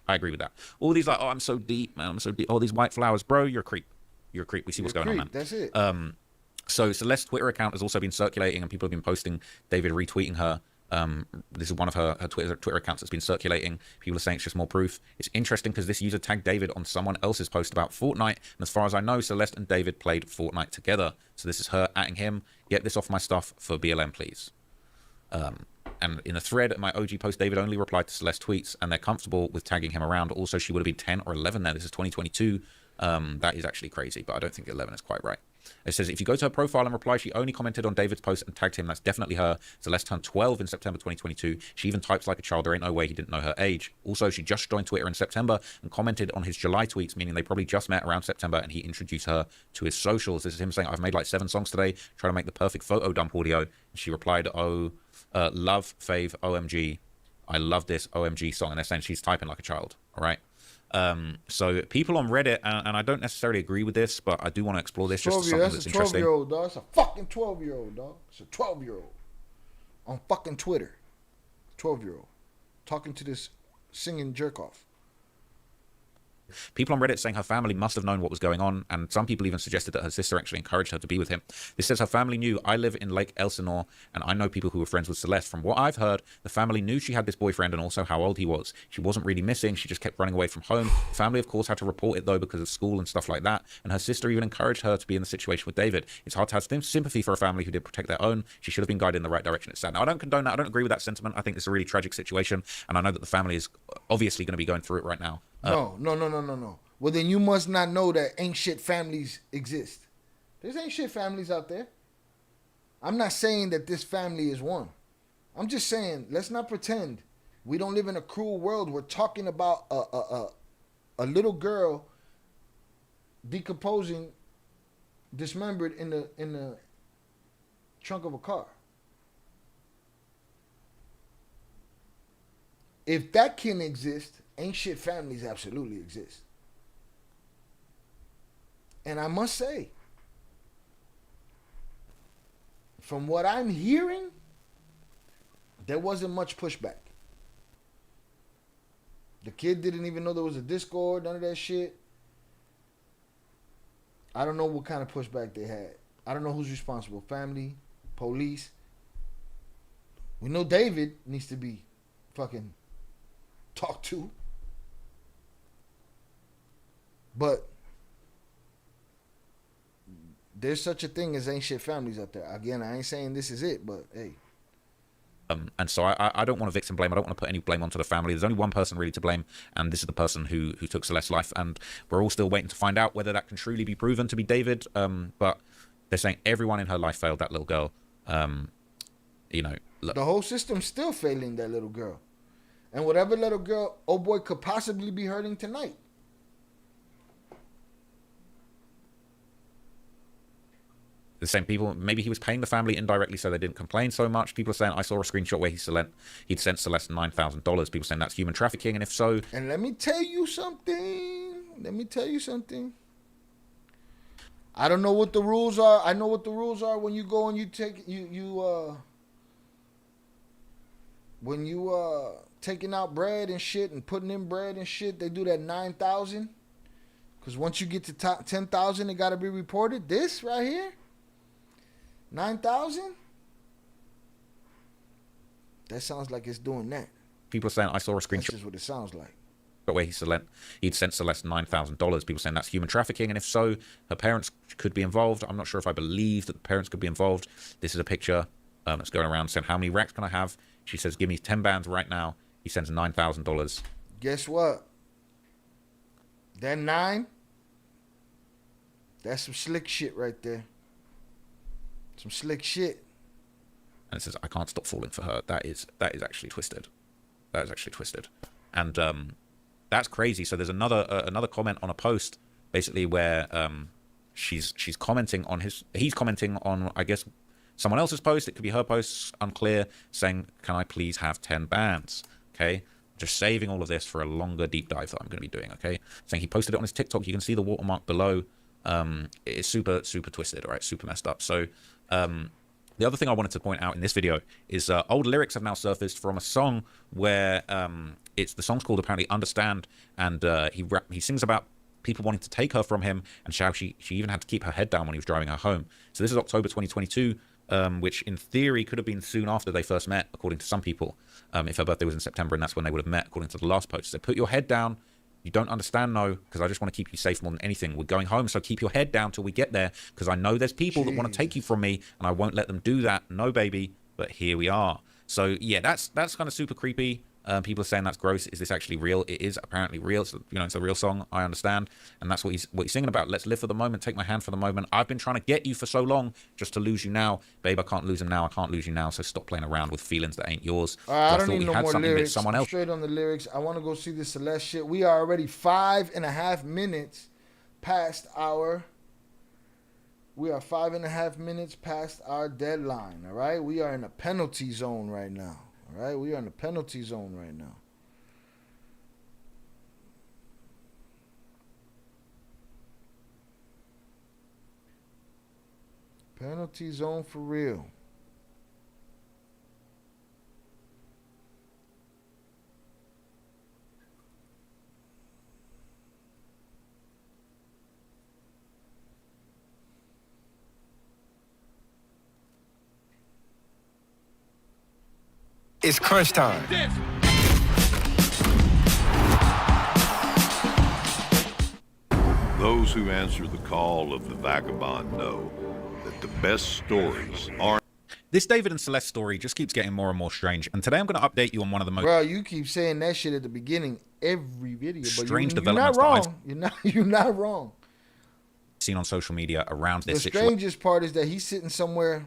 I agree with that. All these like, oh, I'm so deep, man. I'm so deep. All these white flowers, bro. You're a creep. You're a creep. We see what's going on, man. That's it. So Celeste's Twitter account has also been circulating, and people have been posting David retweeting her. This is one of her Twitter accounts that's been circulating. People are saying it's just more proof. It's interesting because this user tagged David on someone else's post about Fortnite, and as far as I know, Celeste and David played Fortnite together. So this is her atting him. Get this off my stuff for BLM, please. And in a thread, my OG post, David only replied to Celeste tweets, and they're comfortable with tagging him around. Also, she would have been 10 or 11 there. This is 2022. That is actually crazy, but I don't think 11 is quite right. It says, if you go to her profile and reply, she only commented on David's post and tagged him. That's definitely her. Celeste turned 12 in September 2022. She even types like a child. There ain't no way he didn't know her age. Also, she just joined Twitter in September and commented on his July tweets, meaning they probably just met around September, and he introduced her to his socials. This is him saying, I've made like 7 songs today, trying to make the perfect photo dump audio. And she replied, love, fave, OMG. I love this OMG song. And they're saying she's typing like a child. All right. So people on Reddit, and I don't necessarily agree with this, but I do want to explore this just something that's interesting. 12-year-old, dog. It's a fucking 12-year-old, dog. It's a 12-year-old on fucking Twitter. 12-year-old talking to this singing jerk off. People on Reddit saying her family must have known what was going on, and some people even suggested that her sister actually encouraged her to be with him. This says her family knew. I live in Lake Elsinore, and I know people who were friends with Celeste. From what I've heard, the family knew she had this boyfriend and also how old he was. She wasn't really missing. She just kept running away from home. The family, of course, had to report it, though, because of school and stuff like that, and her sister even encouraged her to be in the situation with David. It's hard to have sympathy for a family who did protect their own. She should have been guided in the right direction. It's sad. Now, I don't condone that. I don't agree with that sentiment. I think it's a really tragic situation, and I know that the family is obviously going to be going through it right now. No. Well, then you must not know that ain't shit families exist. There's ain't shit families out there. I'm not saying that this family is one. I'm just saying, let's not pretend we don't live in a cruel world. We're talking about a little girl decomposing, dismembered in the trunk of a car. If that can exist, ain't shit families absolutely exist. And I must say, from what I'm hearing, there wasn't much pushback. The kid didn't even know there was a Discord, none of that shit. I don't know what kind of pushback they had. I don't know who's responsible. Family, police. We know David needs to be fucking talked to. But there's such a thing as ain't shit families out there. Again, I ain't saying this is it, but hey. And so I don't want to victim blame. I don't want to put any blame onto the family. There's only one person really to blame, and this is the person who took Celeste's life. And we're all still waiting to find out whether that can truly be proven to be David. But they're saying everyone in her life failed that little girl. The whole system's still failing that little girl. And whatever little girl, oh boy, could possibly be hurting tonight. The same people, maybe he was paying the family indirectly so they didn't complain so much. People are saying, I saw a screenshot where he'd sent Celeste $9,000. People saying that's human trafficking, and if so... And let me tell you something. I don't know what the rules are. I know what the rules are when you go and you take... When you taking out bread and shit and putting in bread and shit, they do that 9,000. Because once you get to 10,000, it got to be reported. This right here... 9,000? That sounds like it's doing that. People are saying, I saw a screenshot. That's just what it sounds like. Where he'd sent Celeste $9,000. People saying that's human trafficking, and if so, her parents could be involved. I'm not sure if I believe that the parents could be involved. This is a picture that's going around saying, how many racks can I have? She says, give me 10 bands right now. He sends $9,000. Guess what? That 9, that's some slick shit right there. Some slick shit. And it says, I can't stop falling for her. That is actually twisted. That is actually twisted. And that's crazy. So there's another comment on a post, basically, where she's commenting on he's commenting on, I guess, someone else's post. It could be her post, unclear, saying, can I please have 10 bands? Okay. Just saving all of this for a longer deep dive that I'm going to be doing. Okay. Saying he posted it on his TikTok. You can see the watermark below. It's super twisted, all right, super messed up. So the other thing I wanted to point out in this video is old lyrics have now surfaced from a song where the song's called apparently Understand, and he sings about people wanting to take her from him, and how she even had to keep her head down when he was driving her home. So this is October 2022, which in theory could have been soon after they first met, according to some people, if her birthday was in September, and that's when they would have met, according to the last post. So put your head down. You don't understand, no, because I just want to keep you safe more than anything. We're going home, so keep your head down till we get there, because I know there's people that want to take you from me, and I won't let them do that. No, baby, but here we are. So, yeah, that's kind of super creepy. People are saying that's gross. Is this actually real? It is apparently real. It's, it's a real song. I understand, and that's what he's singing about. Let's live for the moment. Take my hand for the moment. I've been trying to get you for so long, just to lose you now, babe. I can't lose him now. I can't lose you now. So stop playing around with feelings that ain't yours. I don't need no more lyrics. Straight on the lyrics. I want to go see this Celeste shit. We are already 5.5 minutes past our. We are 5.5 minutes past our deadline. All right, we are in a penalty zone right now. All right, we are in the penalty zone right now. Penalty zone for real. It's crunch time. Those who answer the call of the vagabond know that the best stories aren't. This David and Celeste story just keeps getting more and more strange, and today I'm going to update you on one of the most... Bro, you keep saying that shit at the beginning every video, but strange you're not developments wrong. You're not wrong. Seen on social media around this The strangest part is that he's sitting somewhere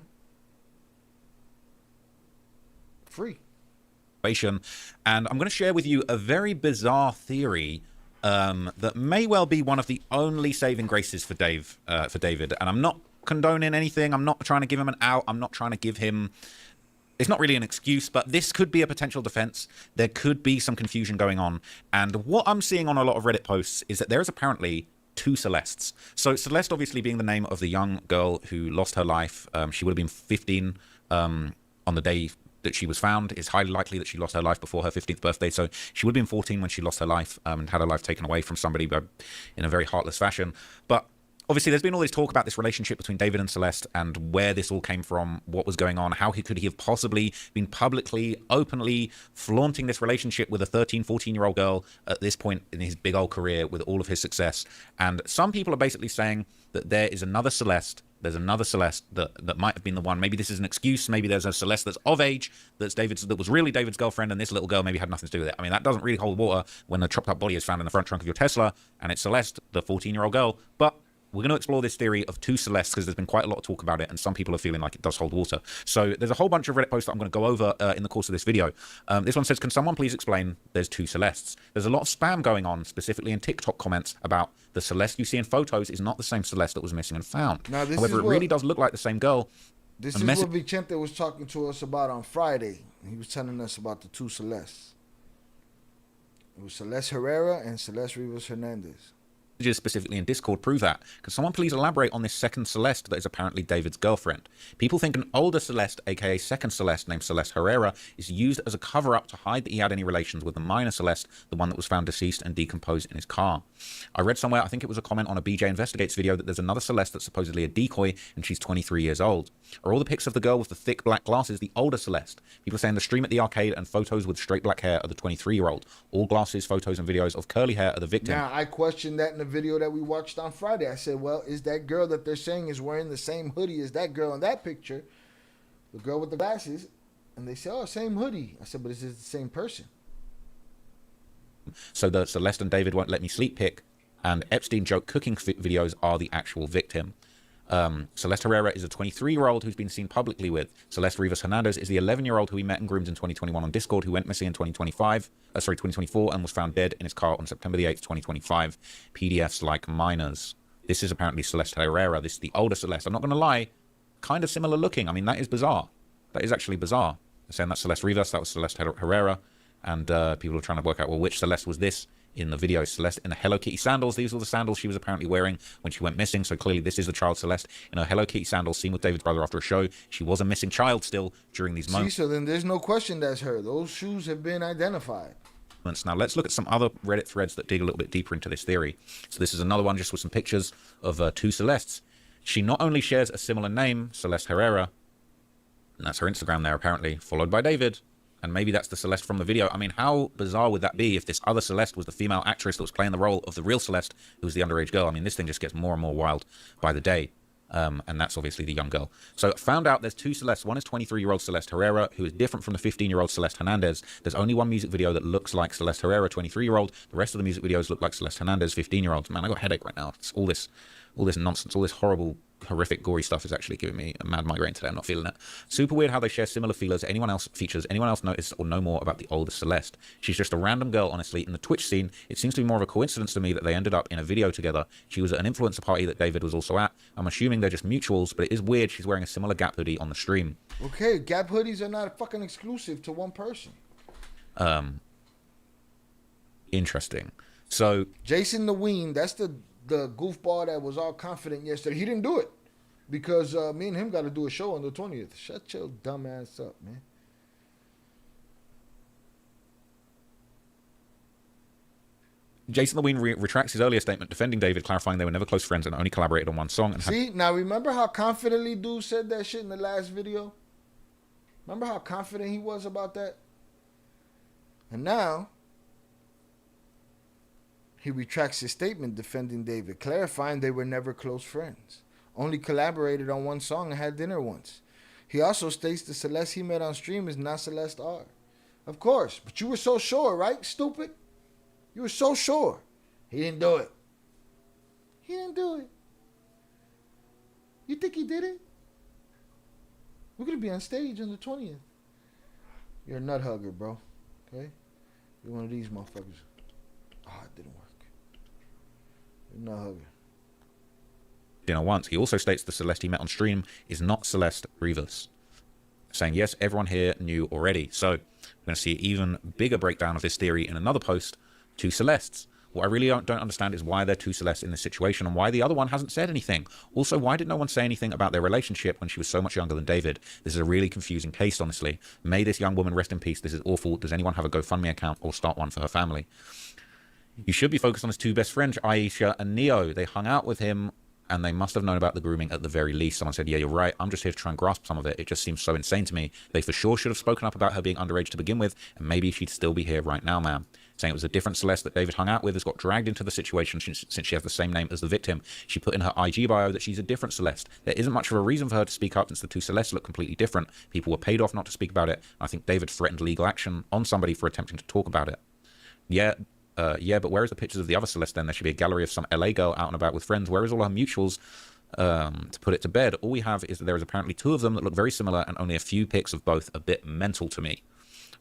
free. And I'm going to share with you a very bizarre theory that may well be one of the only saving graces for David. And I'm not condoning anything. I'm not trying to give him an out. I'm not trying to give him... It's not really an excuse, but this could be a potential defense. There could be some confusion going on. And what I'm seeing on a lot of Reddit posts is that there is apparently two Celestes. So Celeste obviously being the name of the young girl who lost her life. She would have been 15 on the day that she was found. It's highly likely that she lost her life before her 15th birthday. So she would have been 14 when she lost her life and had her life taken away from somebody in a very heartless fashion. But obviously, there's been all this talk about this relationship between David and Celeste and where this all came from, what was going on, how could he have possibly been publicly, openly flaunting this relationship with a 13, 14-year-old girl at this point in his big old career with all of his success. And some people are basically saying that there is another Celeste. There's another Celeste that might have been the one. Maybe this is an excuse. Maybe there's a Celeste that's of age, that was really David's girlfriend, and this little girl maybe had nothing to do with it. I mean, that doesn't really hold water when the chopped up body is found in the front trunk of your Tesla, and it's Celeste, the 14-year-old girl. But we're going to explore this theory of two Celestes because there's been quite a lot of talk about it, and some people are feeling like it does hold water. So there's a whole bunch of Reddit posts that I'm going to go over in the course of this video. This one says, can someone please explain there's two Celestes? There's a lot of spam going on, specifically in TikTok comments, about the Celeste you see in photos is not the same Celeste that was missing and found. Now, however, it really does look like the same girl. This is what Vicente was talking to us about on Friday. He was telling us about the two Celestes. It was Celeste Herrera and Celeste Rivas Hernandez. Specifically in Discord prove that. Can someone please elaborate on this second Celeste that is apparently David's girlfriend? People think an older Celeste, aka second Celeste, named Celeste Herrera, is used as a cover-up to hide that he had any relations with the minor Celeste, the one that was found deceased and decomposed in his car. I read somewhere, I think it was a comment on a BJ Investigates video, that there's another Celeste that's supposedly a decoy and she's 23 years old. Are all the pics of the girl with the thick black glasses the older Celeste? People are saying the stream at the arcade and photos with straight black hair are the 23-year-old. All glasses, photos and videos of curly hair are the victim. Now, I questioned that in the video that we watched on Friday. I said, well, is that girl that they're saying is wearing the same hoodie as that girl in that picture, the girl with the glasses? And they said, oh, same hoodie. I said, but is this the same person? So the Celeste and David won't let me sleep pic and Epstein joke cooking videos are the actual victim. Celeste Herrera is a 23-year-old who's been seen publicly with. Celeste Rivas Hernandez is the 11-year-old who we met and groomed in 2021 on Discord, who went missing in 2024 and was found dead in his car on September the 8th, 2025. PDFs like minors. This is apparently Celeste Herrera. This is the older Celeste. I'm not going to lie, kind of similar looking. I mean, that is bizarre. That is actually bizarre. They're saying that's Celeste Rivas, that was Celeste Herrera, and people are trying to work out, well, which Celeste was this? In the video, Celeste in the Hello Kitty sandals. These were the sandals she was apparently wearing when she went missing. So clearly this is the child Celeste in her Hello Kitty sandals seen with David's brother after a show. She was a missing child still during these moments. See, so then there's no question that's her. Those shoes have been identified. Now let's look at some other Reddit threads that dig a little bit deeper into this theory. So this is another one just with some pictures of two Celestes. She not only shares a similar name, Celeste Herrera, and that's her Instagram there apparently, followed by David. And maybe that's the Celeste from the video. I mean, how bizarre would that be if this other Celeste was the female actress that was playing the role of the real Celeste, who was the underage girl? I mean, this thing just gets more and more wild by the day. And that's obviously the young girl. So found out there's two Celestes. One is 23-year-old Celeste Herrera, who is different from the 15-year-old Celeste Hernandez. There's only one music video that looks like Celeste Herrera, 23-year-old. The rest of the music videos look like Celeste Hernandez, 15-year-old. Man, I got a headache right now. It's all this nonsense, all this horrific, gory stuff is actually giving me a mad migraine today. I'm not feeling it. Super weird how they share similar features. Anyone else notice or know more about the older Celeste? She's just a random girl, honestly. In the Twitch scene, it seems to be more of a coincidence to me that they ended up in a video together. She was at an influencer party that David was also at. I'm assuming they're just mutuals, but it is weird she's wearing a similar Gap hoodie on the stream. Okay, Gap hoodies are not fucking exclusive to one person. Interesting. So Jason the Ween, that's the goofball that was all confident yesterday. He didn't do it because me and him got to do a show on the 20th. Shut your dumb ass up, man. Jason the Ween retracts his earlier statement defending David, clarifying they were never close friends and only collaborated on one song. And see, now remember how confidently dude said that shit in the last video? Remember how confident he was about that? And now, he retracts his statement defending David, clarifying they were never close friends. Only collaborated on one song and had dinner once. He also states the Celeste he met on stream is not Celeste R. Of course, but you were so sure, right, stupid? You were so sure. He didn't do it. He didn't do it. You think he did it? We're going to be on stage on the 20th. You're a nut hugger, bro. Okay? You're one of these motherfuckers. Oh, it didn't work. You're a nut hugger. Dinner once. He also states the Celeste he met on stream is not Celeste Rivas, saying yes, everyone here knew already. So we're going to see an even bigger breakdown of this theory in another post. Two Celestes. What I really don't understand is why there are two Celestes in this situation and why the other one hasn't said anything. Also, why did no one say anything about their relationship when she was so much younger than David? This is a really confusing case, honestly. May this young woman rest in peace. This is awful. Does anyone have a GoFundMe account or start one for her family? You should be focused on his two best friends, Aisha and Neo. They hung out with him and they must have known about the grooming at the very least. Someone said, yeah, you're right. I'm just here to try and grasp some of it. It just seems so insane to me. They for sure should have spoken up about her being underage to begin with, and maybe she'd still be here right now, ma'am. Saying it was a different Celeste that David hung out with has got dragged into the situation since she has the same name as the victim. She put in her IG bio that she's a different Celeste. There isn't much of a reason for her to speak up since the two Celestes look completely different. People were paid off not to speak about it. I think David threatened legal action on somebody for attempting to talk about it. Yeah, but where is the pictures of the other Celeste then? There should be a gallery of some LA girl out and about with friends. Where is all her mutuals? To put it to bed, all we have is that there is apparently two of them that look very similar and only a few pics of both. A bit mental to me.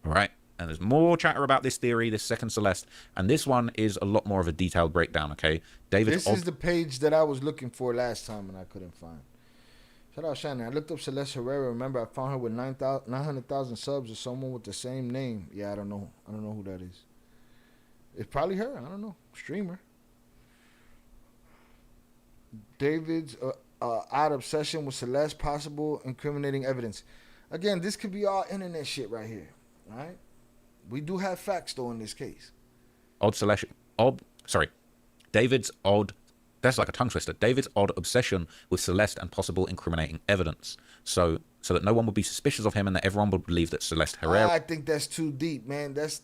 All right. And there's more chatter about this theory, this second Celeste, and this one is a lot more of a detailed breakdown, okay? This is the page that I was looking for last time and I couldn't find. Shout out Shannon. I looked up Celeste Herrera. Remember, I found her with 900,000 subs or someone with the same name. Yeah, I don't know. I don't know who that is. It's probably her. I don't know. Streamer. David's odd obsession with Celeste, possible incriminating evidence. Again, this could be all internet shit right here, right? We do have facts though in this case. David's odd, that's like a tongue twister. David's odd obsession with Celeste and possible incriminating evidence. So that no one would be suspicious of him and that everyone would believe that Celeste Herrera I think that's too deep, man. That's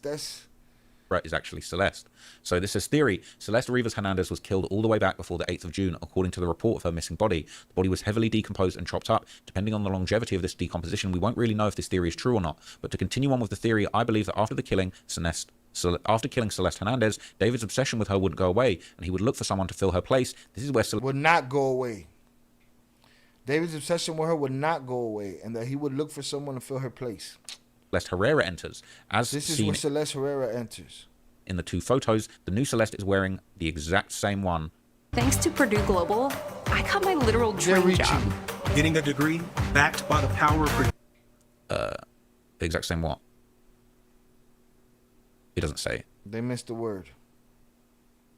is actually Celeste. So this is theory. Celeste Rivas Hernandez was killed all the way back before the 8th of June, according to the report of her missing body. The body was heavily decomposed and chopped up. Depending on the longevity of this decomposition, we won't really know if this theory is true or not. But to continue on with the theory, I believe that after killing Celeste Hernandez, David's obsession with her wouldn't go away, and he would look for someone to fill her place. This is where would not go away. David's obsession with her would not go away, and that he would look for someone to fill her place. Celeste Herrera enters. This is where Celeste Herrera enters. In the two photos, the new Celeste is wearing the exact same one. Thanks to Purdue Global, I got my literal dream job. Getting a degree backed by the power of the exact same what? It doesn't say. They missed the word.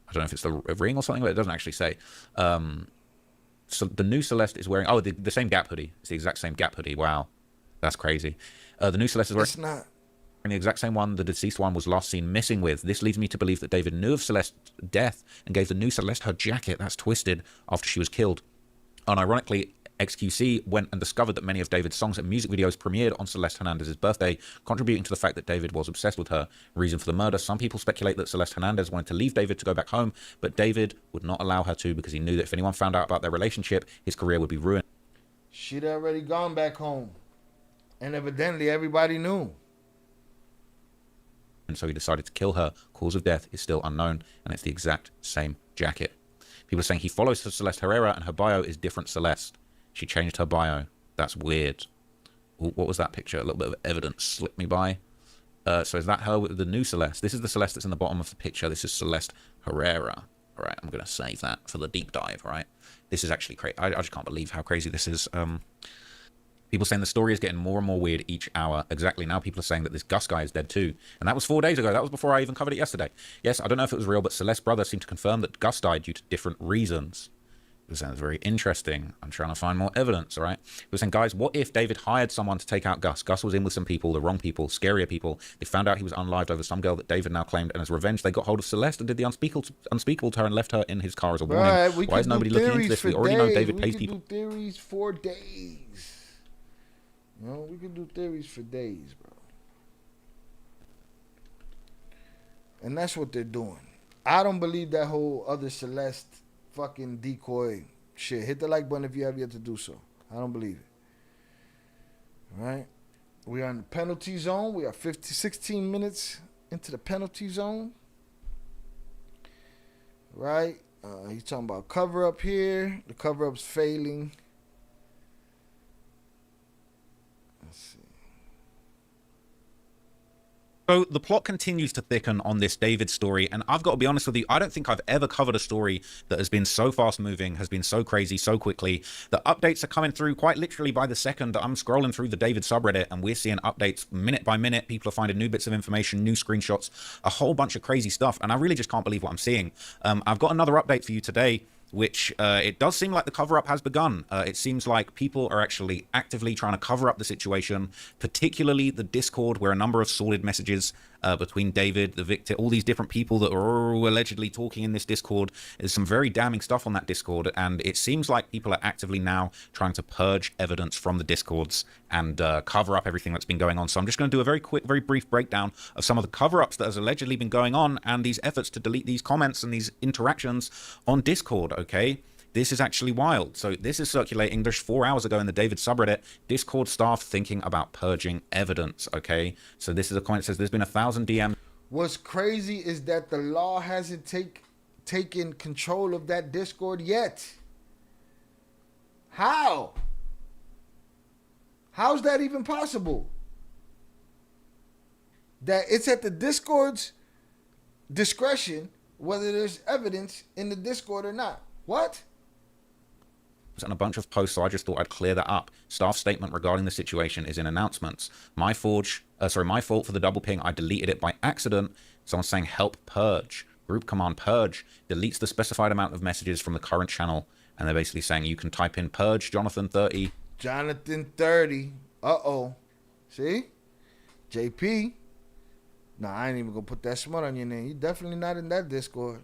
I don't know if it's the ring or something, but it doesn't actually say. So the new Celeste is wearing the same Gap hoodie. It's the exact same Gap hoodie. Wow, that's crazy. The new Celeste is wearing. It's not. The exact same one the deceased one was last seen missing with. This leads me to believe that David knew of Celeste's death and gave the new Celeste her jacket. That's twisted after she was killed. Unironically, XQC went and discovered that many of David's songs and music videos premiered on Celeste Hernandez's birthday, contributing to the fact that David was obsessed with her. Reason for the murder: some people speculate that Celeste Hernandez wanted to leave David to go back home, but David would not allow her to because he knew that if anyone found out about their relationship, his career would be ruined. She'd already gone back home, and evidently everybody knew. And so he decided to kill her. Cause of death is still unknown, and it's the exact same jacket. People are saying he follows Celeste Herrera, and her bio is different Celeste. She changed her bio. That's weird. Ooh, what was that picture? A little bit of evidence slipped me by. So is that her with the new Celeste? This is the Celeste that's in the bottom of the picture. This is Celeste Herrera. All right, I'm going to save that for the deep dive, all right? This is actually crazy. I just can't believe how crazy this is. People saying the story is getting more and more weird each hour. Exactly. Now people are saying that this Gus guy is dead too. And that was 4 days ago. That was before I even covered it yesterday. Yes, I don't know if it was real, but Celeste's brother seemed to confirm that Gus died due to different reasons. It sounds very interesting. I'm trying to find more evidence, all right? He was saying, guys, what if David hired someone to take out Gus? Gus was in with some people, the wrong people, scarier people. They found out he was unlived over some girl that David now claimed, and as revenge, they got hold of Celeste and did the unspeakable to her and left her in his car as a warning. Right, why is nobody looking into this? We already know David pays people. We can do theories for days. You know, we can do theories for days, bro. And that's what they're doing. I don't believe that whole other Celeste fucking decoy shit. Hit the like button if you have yet to do so. I don't believe it. All right? We are in the penalty zone. We are 16 minutes into the penalty zone. Right? He's talking about cover-up here. The cover-up's failing. Let's see. So the plot continues to thicken on this David story, and I've got to be honest with you, I don't think I've ever covered a story that has been so fast-moving, has been so crazy, so quickly. The updates are coming through quite literally by the second. I'm scrolling through the David subreddit, and we're seeing updates minute by minute. People are finding new bits of information, new screenshots, a whole bunch of crazy stuff, and I really just can't believe what I'm seeing. I've got another update for you today, which it does seem like the cover-up has begun. It seems like people are actually actively trying to cover up the situation, particularly the Discord, where a number of sordid messages between David, the victim, all these different people that are allegedly talking in this Discord. There's some very damning stuff on that Discord, and it seems like people are actively now trying to purge evidence from the Discords and cover up everything that's been going on. So I'm just going to do a very quick, very brief breakdown of some of the cover-ups that has allegedly been going on and these efforts to delete these comments and these interactions on Discord, okay? This is actually wild. So this is circulating just 4 hours ago in the David subreddit. Discord staff thinking about purging evidence, okay? So this is a comment that says there's been 1,000 DMs. What's crazy is that the law hasn't taken control of that Discord yet. How? How's that even possible? That it's at the Discord's discretion whether there's evidence in the Discord or not. What? And a bunch of posts, so I just thought I'd clear that up. Staff statement regarding the situation is in announcements. My fault for the double ping. I deleted it by accident. Someone's saying help purge. Group command purge deletes the specified amount of messages from the current channel, and they're basically saying you can type in purge Jonathan 30. Jonathan 30. Uh-oh. See? JP. Nah, I ain't even gonna put that smut on your name. You definitely not in that Discord.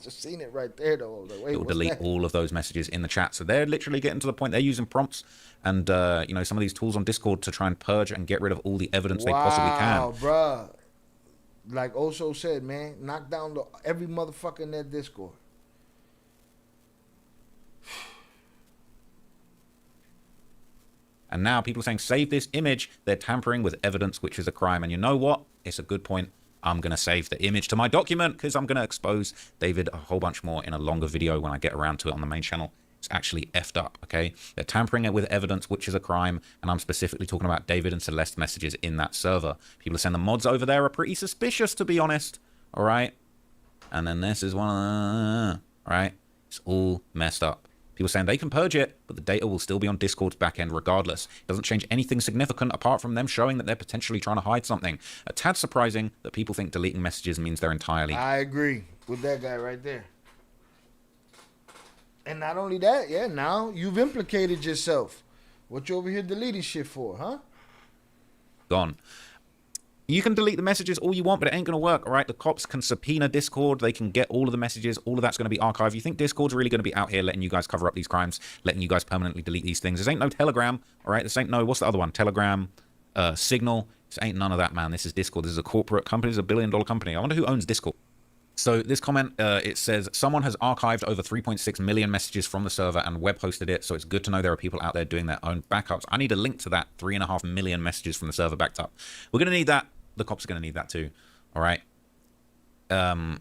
Just seen it right there though. Like, wait, it will delete all of those messages in the chat. So they're literally getting to the point they're using prompts and you know, some of these tools on Discord to try and purge and get rid of all the evidence they possibly can. Wow, bruh. Like Oso said, man, knock down every motherfucker in that Discord. And now people are saying save this image. They're tampering with evidence, which is a crime. And you know what? It's a good point. I'm going to save the image to my document because I'm going to expose David a whole bunch more in a longer video when I get around to it on the main channel. It's actually effed up, okay? They're tampering it with evidence, which is a crime, and I'm specifically talking about David and Celeste messages in that server. People are saying the mods over there are pretty suspicious, to be honest, all right? And then this is one of the... all right? It's all messed up. People saying they can purge it, but the data will still be on Discord's backend regardless. It doesn't change anything significant apart from them showing that they're potentially trying to hide something. A tad surprising that people think deleting messages means they're entirely... I agree with that guy right there. And not only that, yeah, now you've implicated yourself. What you over here deleting shit for, huh? Gone. You can delete the messages all you want, but it ain't going to work, all right? The cops can subpoena Discord. They can get all of the messages. All of that's going to be archived. You think Discord's really going to be out here letting you guys cover up these crimes, letting you guys permanently delete these things? This ain't no Telegram, all right? This ain't no, what's the other one? Telegram, Signal. This ain't none of that, man. This is Discord. This is a corporate company. This is a billion-dollar company. I wonder who owns Discord. So this comment, it says, someone has archived over 3.6 million messages from the server and web hosted it, so it's good to know there are people out there doing their own backups. I need a link to that 3.5 million messages from the server backed up. We're going to need that. The cops are going to need that too. All right.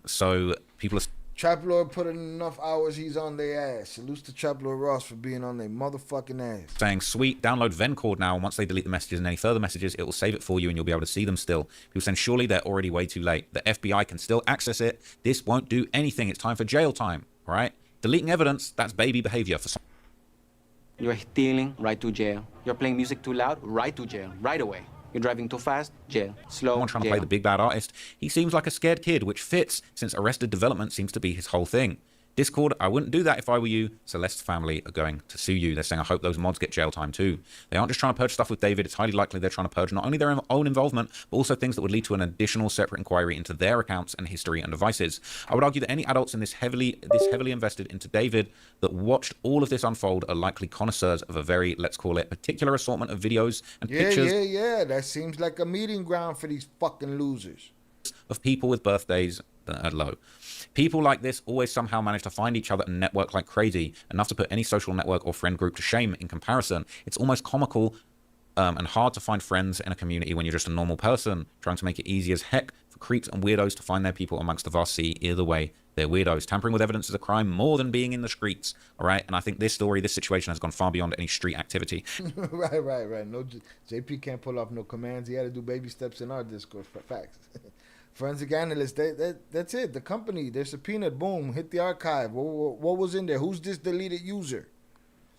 So people are... Trap Lord put in enough hours, he's on their ass. Salutes to Trap Lord Ross for being on their motherfucking ass. Saying, sweet, download Vencord now, and once they delete the messages and any further messages, it will save it for you and you'll be able to see them still. People saying, surely they're already way too late. The FBI can still access it. This won't do anything. It's time for jail time. All right? Deleting evidence, that's baby behavior for some. You're stealing, right to jail. You're playing music too loud, right to jail, right away. You're driving too fast, jail. Slow, someone trying to play the big bad artist. He seems like a scared kid, which fits since Arrested Development seems to be his whole thing. Discord, I wouldn't do that if I were you. Celeste's family are going to sue you. They're saying, I hope those mods get jail time too. They aren't just trying to purge stuff with David. It's highly likely they're trying to purge not only their own involvement, but also things that would lead to an additional separate inquiry into their accounts and history and devices. I would argue that any adults in this heavily invested into David that watched all of this unfold are likely connoisseurs of a very, let's call it, particular assortment of videos and pictures. Yeah. That seems like a meeting ground for these fucking losers. of people with birthdays that are low. People like this always somehow manage to find each other and network like crazy, enough to put any social network or friend group to shame in comparison. It's almost comical and hard to find friends in a community when you're just a normal person, trying to make it easy as heck for creeps and weirdos to find their people amongst the vast sea. Either way, they're weirdos. Tampering with evidence is a crime more than being in the streets, all right? And I think this story, this situation has gone far beyond any street activity. Right. No, JP can't pull off no commands. He had to do baby steps in our Discord. Facts. Forensic analysts, that's it. The company, they're subpoenaed. Boom, hit the archive. What was in there? Who's this deleted user?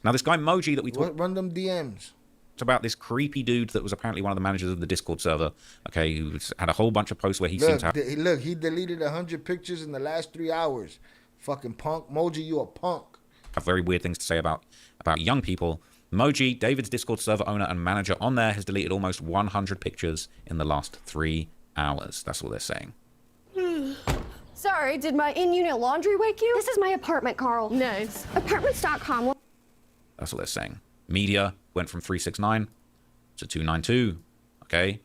Now, this guy Moji that we talked... Run them DMs. About this creepy dude that was apparently one of the managers of the Discord server, okay, who had a whole bunch of posts where he seemed to have... Look, he deleted 100 pictures in the last 3 hours. Fucking punk. Moji, you a punk. Have very weird things to say about young people. Moji, David's Discord server owner and manager on there, has deleted almost 100 pictures in the last 3 hours. That's what they're saying. Sorry, did my in-unit laundry wake you? This is my apartment, Carl. Nice. Apartments.com. That's what they're saying. Media went from 369 to 292. Okay.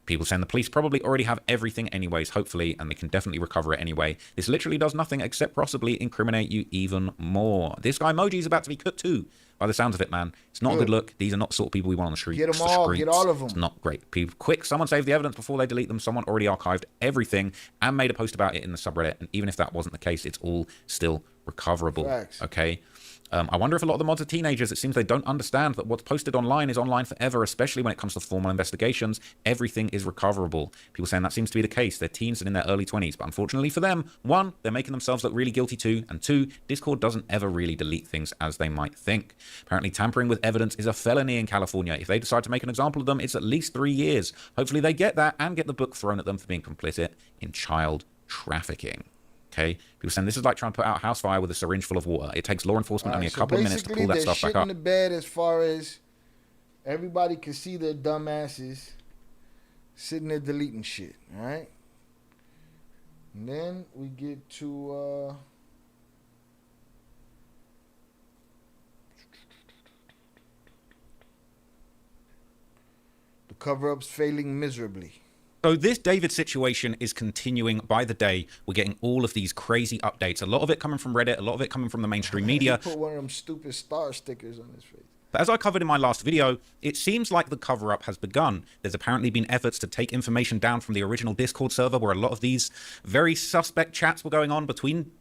People saying the police probably already have everything anyways, hopefully, and they can definitely recover it anyway. This literally does nothing except possibly incriminate you even more. This guy Moji's about to be cut too, by the sounds of it, man. It's not a good look. These are not the sort of people we want on the street. Get them all. Get all of them. It's not great. People, quick, someone save the evidence before they delete them. Someone already archived everything and made a post about it in the subreddit. And even if that wasn't the case, it's all still recoverable. Facts. Okay. I wonder if a lot of the mods are teenagers. It seems they don't understand that what's posted online is online forever, especially when it comes to formal investigations. Everything is recoverable. People saying that seems to be the case. They're teens and in their early 20s. But unfortunately for them, one, they're making themselves look really guilty too. And two, Discord doesn't ever really delete things as they might think. Apparently, tampering with evidence is a felony in California. If they decide to make an example of them, it's at least 3 years. Hopefully they get that and get the book thrown at them for being complicit in child trafficking. Okay, people saying this is like trying to put out a house fire with a syringe full of water. It takes law enforcement only a couple of minutes to pull that stuff back up. Basically, they're shit in the bed as far as everybody can see their dumb asses sitting there deleting shit, all right? And then we get to the cover-up's failing miserably. So this David situation is continuing by the day. We're getting all of these crazy updates. A lot of it coming from Reddit, a lot of it coming from the mainstream media. He put one of them stupid star stickers on his face. But as I covered in my last video, it seems like the cover-up has begun. There's apparently been efforts to take information down from the original Discord server where a lot of these very suspect chats were going on between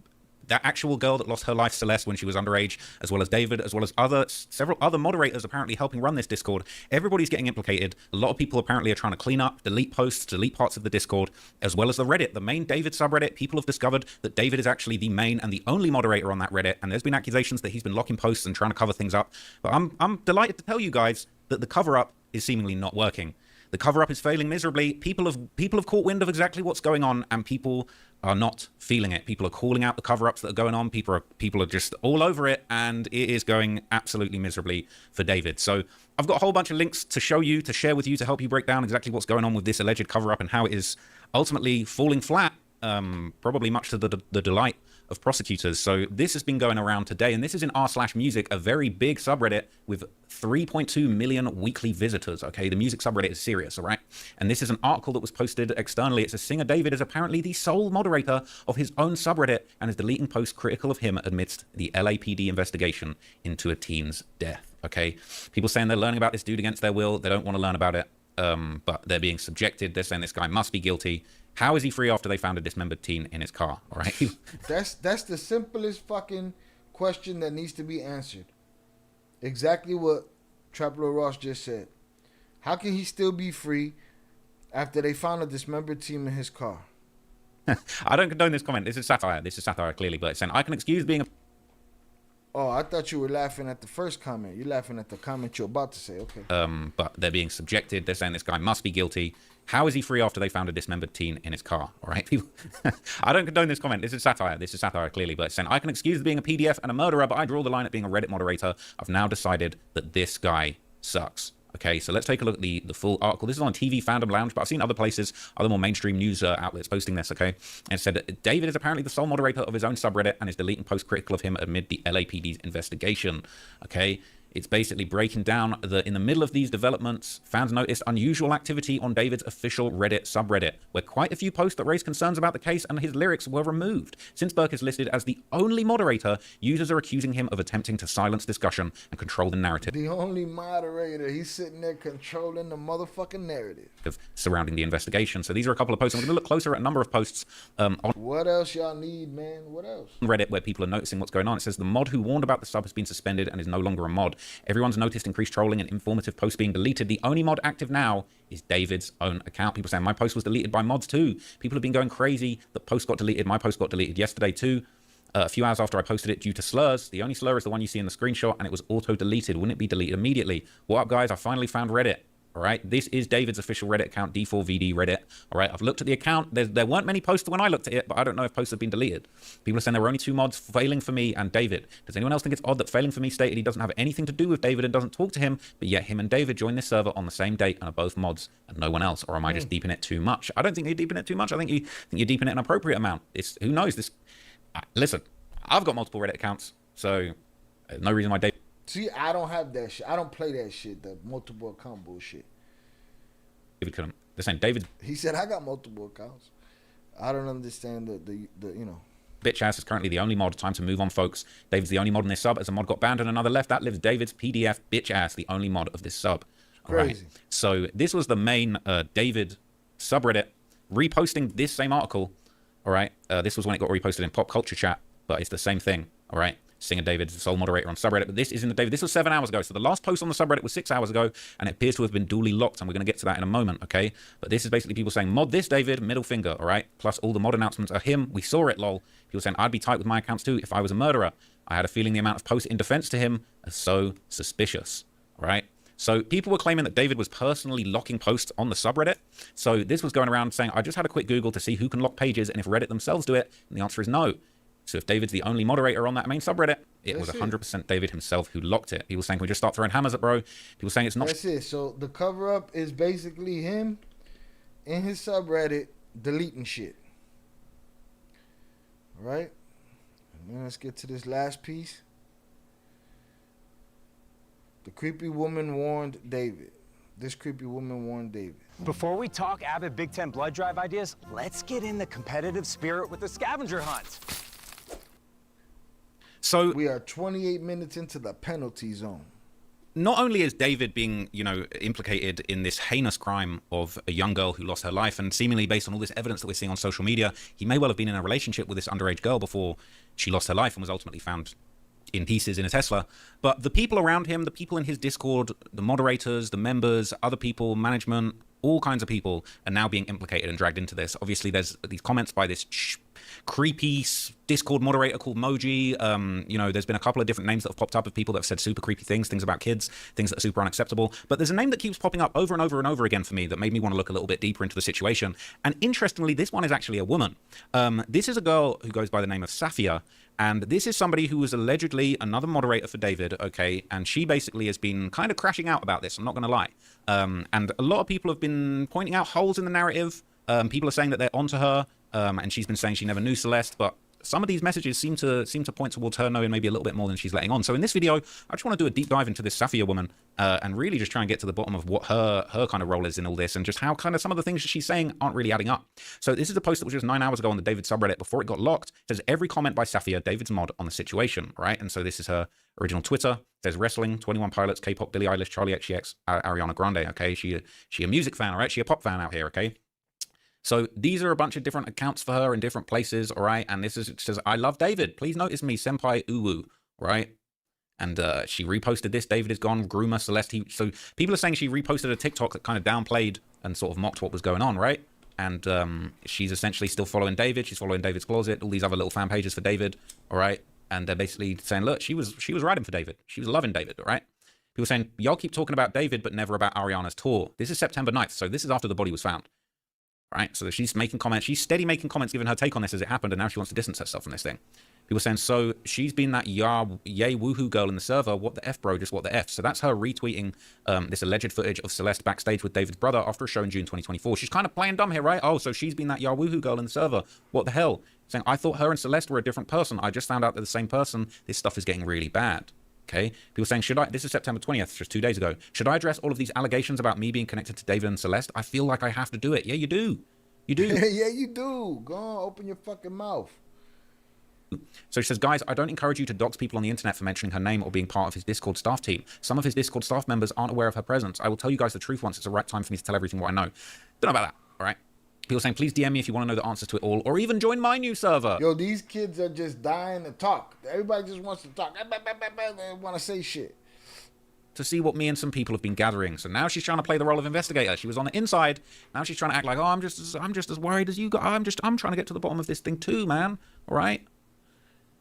that actual girl that lost her life, Celeste, when she was underage, as well as David, as well as several other moderators apparently helping run this Discord. Everybody's getting implicated. A lot of people apparently are trying to clean up, delete posts, delete parts of the Discord, as well as the Reddit, the main David subreddit. People have discovered that David is actually the main and the only moderator on that Reddit, and there's been accusations that he's been locking posts and trying to cover things up. But I'm delighted to tell you guys that the cover-up is seemingly not working. The cover-up is failing miserably. People have caught wind of exactly what's going on, and people are not feeling it. People are calling out the cover-ups that are going on. People are just all over it, and it is going absolutely miserably for David. So I've got a whole bunch of links to show you, to share with you, to help you break down exactly what's going on with this alleged cover-up and how it is ultimately falling flat, probably much to the delight of prosecutors. So this has been going around today, and this is in r/music, a very big subreddit with 3.2 million weekly visitors. Okay, the music subreddit is serious, all right? And this is an article that was posted externally. It says singer David is apparently the sole moderator of his own subreddit and is deleting posts critical of him amidst the LAPD investigation into a teen's death. Okay, people saying they're learning about this dude against their will. They don't want to learn about it, but they're being subjected. They're saying this guy must be guilty. How is he free after they found a dismembered teen in his car? All right. That's the simplest fucking question that needs to be answered. Exactly what Traplo Ross just said. How can he still be free after they found a dismembered teen in his car? I don't condone this comment. This is satire. This is satire, clearly. But it's saying, I can excuse being a... Oh, I thought you were laughing at the first comment. You're laughing at the comment you're about to say. Okay. But they're being subjected. They're saying this guy must be guilty. How is he free after they found a dismembered teen in his car? All right, people. I don't condone this comment. This is satire. This is satire, clearly. But it's saying, I can excuse being a PDF and a murderer, but I draw the line at being a Reddit moderator. I've now decided that this guy sucks. Okay, so let's take a look at the full article. This is on TV Fandom Lounge, but I've seen other places, other more mainstream news outlets posting this, okay? And it said that David is apparently the sole moderator of his own subreddit and is deleting posts critical of him amid the LAPD's investigation, okay? It's basically breaking down in the middle of these developments, fans noticed unusual activity on David's official Reddit subreddit, where quite a few posts that raised concerns about the case and his lyrics were removed. Since Burke is listed as the only moderator, users are accusing him of attempting to silence discussion and control the narrative. The only moderator. He's sitting there controlling the motherfucking narrative Surrounding the investigation. So these are a couple of posts. I'm going to look closer at a number of posts on what else y'all need, man? What else? Reddit, where people are noticing what's going on. It says the mod who warned about the sub has been suspended and is no longer a mod. Everyone's noticed increased trolling and informative posts being deleted. The only mod active now is David's own account. People saying my post was deleted by mods too. People have been going crazy. The post got deleted. My post got deleted yesterday too. A few hours after I posted it due to slurs. The only slur is the one you see in the screenshot, and it was auto-deleted. Wouldn't it be deleted immediately? What up, guys? I finally found Reddit. All right, this is David's official Reddit account, D4VD Reddit. All right, I've looked at the account. There weren't many posts when I looked at it, but I don't know if posts have been deleted. People are saying there were only 2 mods, Failing for Me and David. Does anyone else think it's odd that Failing for Me stated he doesn't have anything to do with David and doesn't talk to him, but yet him and David joined this server on the same date and are both mods and no one else? Or am I just deeping it too much? I don't think you're deeping it too much. I think you're deeping it an appropriate amount. Who knows this? Listen, I've got multiple Reddit accounts, so no reason why David. See, I don't have that shit. I don't play that shit, the multiple account bullshit. David couldn't. They're saying David. He said I got multiple accounts. I don't understand the you know. Bitch ass is currently the only mod. Time to move on, folks. David's the only mod in this sub. As a mod got banned and another left, that lives David's PDF bitch ass, the only mod of this sub. All right. Crazy. So this was the main David subreddit reposting this same article. All right. This was when it got reposted in pop culture chat, but it's the same thing. All right. Singer David, sole moderator on subreddit, but this isn't the David. This was 7 hours ago. So the last post on the subreddit was 6 hours ago, and it appears to have been duly locked, and we're going to get to that in a moment, okay? But this is basically people saying, mod this, David, middle finger, all right? Plus all the mod announcements are him. We saw it, lol. People saying, I'd be tight with my accounts too if I was a murderer. I had a feeling the amount of posts in defense to him are so suspicious, all right? So people were claiming that David was personally locking posts on the subreddit. So this was going around saying, I just had a quick Google to see who can lock pages and if Reddit themselves do it, and the answer is no. So if David's the only moderator on that main subreddit, it was 100% David himself who locked it. He was saying, can we just start throwing hammers at bro? People saying it's not. That's it. So the cover up is basically him in his subreddit deleting shit. All right. And then let's get to this last piece. The creepy woman warned David. This creepy woman warned David. Before we talk Abbott Big Ten blood drive ideas, let's get in the competitive spirit with the scavenger hunt. So we are 28 minutes into the penalty zone. Not only is David being, implicated in this heinous crime of a young girl who lost her life, and seemingly based on all this evidence that we're seeing on social media, he may well have been in a relationship with this underage girl before she lost her life and was ultimately found in pieces in a Tesla. But the people around him, the people in his Discord, the moderators, the members, other people, management, all kinds of people are now being implicated and dragged into this. Obviously, there's these comments by this creepy Discord moderator called Moji. There's been a couple of different names that have popped up of people that have said super creepy things about kids, things that are super unacceptable. But there's a name that keeps popping up over and over and over again for me that made me want to look a little bit deeper into the situation. And interestingly, this one is actually a woman. This is a girl who goes by the name of Safia. And this is somebody who was allegedly another moderator for David, okay? And she basically has been kind of crashing out about this, I'm not going to lie. And a lot of people have been pointing out holes in the narrative. People are saying that they're onto her, and she's been saying she never knew Celeste, but some of these messages seem to point towards her knowing maybe a little bit more than she's letting on. So in this video, I just want to do a deep dive into this Safia woman and really just try and get to the bottom of what her kind of role is in all this and just how kind of some of the things that she's saying aren't really adding up. So this is a post that was just 9 hours ago on the David subreddit before it got locked. It says every comment by Safia, David's mod on the situation, right? And so this is her original Twitter. There's wrestling, 21 Pilots, K-pop, Billie Eilish, Charlie XCX, Ariana Grande, okay? She a music fan, all right? She a pop fan out here, okay? So these are a bunch of different accounts for her in different places, all right? And this is, it says, I love David. Please notice me, Senpai Uwu, right? And she reposted this. David is gone. Groomer, Celeste. So people are saying she reposted a TikTok that kind of downplayed and sort of mocked what was going on, right? And she's essentially still following David. She's following David's Closet, all these other little fan pages for David, all right? And they're basically saying, look, she was riding for David. She was loving David, all right? People saying, y'all keep talking about David, but never about Ariana's tour. This is September 9th, so this is after the body was found. Right, so she's making comments. She's steady making comments, giving her take on this as it happened, and now she wants to distance herself from this thing. People saying, so she's been that yay woohoo girl in the server. What the F, bro? Just what the F? So that's her retweeting this alleged footage of Celeste backstage with David's brother after a show in June 2024. She's kind of playing dumb here, right? Oh, so she's been that yah woohoo girl in the server. What the hell? Saying, I thought her and Celeste were a different person. I just found out they're the same person. This stuff is getting really bad. Okay, people saying, this is September 20th, just 2 days ago. Should I address all of these allegations about me being connected to David and Celeste? I feel like I have to do it. Yeah, you do. You do. Yeah, you do. Go on, open your fucking mouth. So she says, guys, I don't encourage you to dox people on the internet for mentioning her name or being part of his Discord staff team. Some of his Discord staff members aren't aware of her presence. I will tell you guys the truth once it's the right time for me to tell everything what I know. Don't know about that, all right? People saying, please DM me if you want to know the answers to it all, or even join my new server. Yo, these kids are just dying to talk. Everybody just wants to talk. They want to say shit. To see what me and some people have been gathering. So now she's trying to play the role of investigator. She was on the inside. Now she's trying to act like, oh, I'm just as worried as you got. I'm trying to get to the bottom of this thing too, man. All right.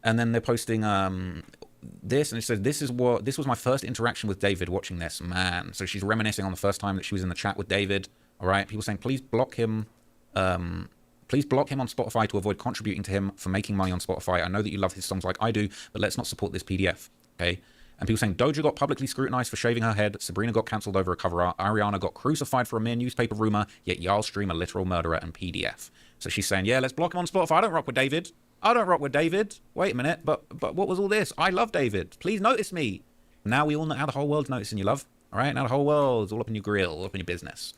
And then they're posting this, and it says, this was my first interaction with David watching this, man. So she's reminiscing on the first time that she was in the chat with David. All right. People saying, please block him. Please block him on Spotify to avoid contributing to him for making money on Spotify. I know that you love his songs like I do, but let's not support this PDF. Okay. And people saying, Doja got publicly scrutinized for shaving her head. Sabrina got cancelled over a cover art. Ariana got crucified for a mere newspaper rumor. Yet y'all stream a literal murderer and PDF. So she's saying, yeah, let's block him on Spotify. I don't rock with David. I don't rock with David. Wait a minute. But what was all this? I love David. Please notice me. Now we all know how the whole world's noticing you, love. All right. Now the whole world's all up in your grill, all up in your business.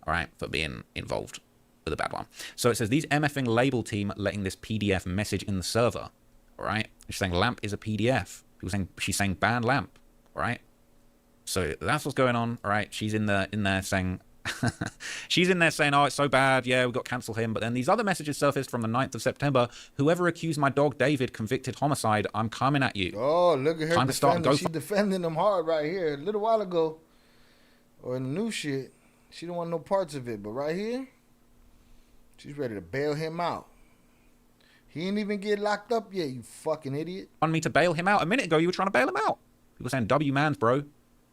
All right. For being involved with a bad one. So it says, these MFing label team letting this PDF message in the server. All right. She's saying LAMP is a PDF. People saying, she's saying ban LAMP, all right? So that's what's going on, all right? She's in there saying, she's in there saying, oh, it's so bad, yeah, we've got to cancel him. But then these other messages surfaced from the 9th of September. Whoever accused my dog David convicted homicide, I'm coming at you. Oh, look at her defending. She's defending him hard right here. A little while ago, or in the new shit, she don't want no parts of it. But right here, she's ready to bail him out. He ain't even get locked up yet, you fucking idiot. On me to bail him out. A minute ago, you were trying to bail him out. People saying, W mans, bro.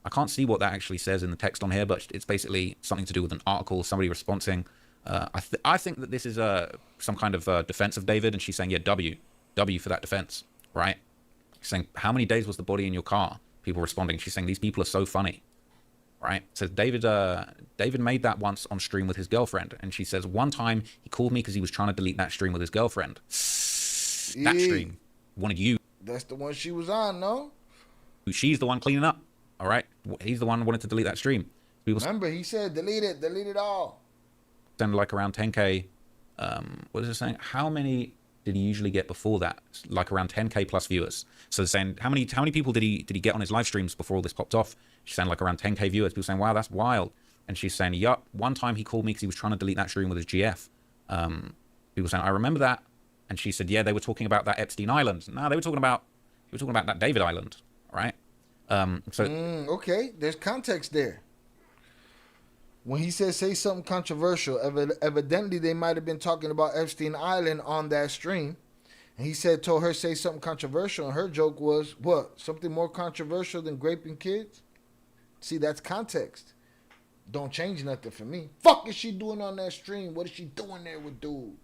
I can't see what that actually says in the text on here, but it's basically something to do with an article, somebody responding. I think that this is some kind of defense of David, and she's saying, yeah, W for that defense, right? She's saying, how many days was the body in your car? People responding. She's saying, these people are so funny, right? So David made that once on stream with his girlfriend, and she says, one time he called me because he was trying to delete that stream with his girlfriend. That stream wanted you. That's the one she was on, no? She's the one cleaning up, all right? He's the one who wanted to delete that stream. Remember, he said, delete it all. Send like around 10K. What is it saying? How many did he usually get before that? Like around 10K plus viewers. So they're saying, how many people did he get on his live streams before all this popped off? She's saying like around 10K viewers. People saying, wow, that's wild. And she's saying, yup, one time he called me because he was trying to delete that stream with his GF. People saying, I remember that. And she said, yeah, they were talking about that Epstein Island. No, they were talking about that David Island, right? Okay, there's context there. When he says say something controversial, evidently they might have been talking about Epstein Island on that stream. And he told her say something controversial, and her joke was, what, something more controversial than raping kids? See, that's context. Don't change nothing for me. Fuck is she doing on that stream? What is she doing there with dude?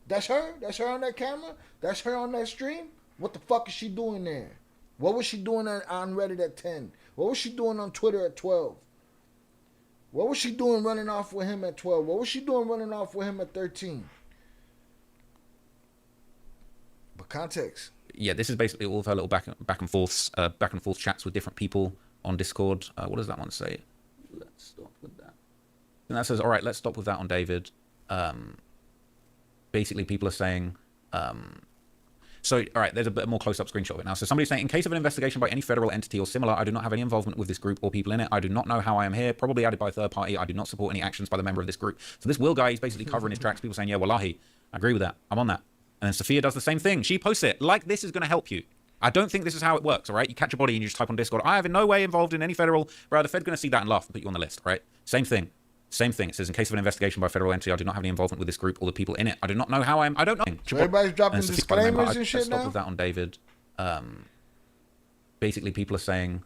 That's her? That's her on that camera? That's her on that stream? What the fuck is she doing there? What was she doing on Reddit at 10? What was she doing on Twitter at 12? What was she doing running off with him at 12? What was she doing running off with him at 13? But context. Yeah, this is basically all of her little back and forth chats with different people on Discord. What does that one say? Let's stop with that. And that says, all right, let's stop with that on David. Basically, people are saying, so, all right, there's a bit more close-up screenshot of it now. So somebody's saying, in case of an investigation by any federal entity or similar, I do not have any involvement with this group or people in it. I do not know how I am here, probably added by a third party. I do not support any actions by the member of this group. So this Will guy is basically covering his tracks. People saying, yeah, wallahi, I agree with that. I'm on that. And then Sophia does the same thing. She posts it. Like, this is going to help you. I don't think this is how it works, all right? You catch a body and you just type on Discord, I have in no way involved in any federal... Bro, the Fed's going to see that and laugh and put you on the list, right? Same thing. Same thing. It says, in case of an investigation by a federal entity, I do not have any involvement with this group or the people in it. I do not know how I am... I don't know. So everybody's dropping disclaimers and shit now? Stop with that on David. Basically, people are saying...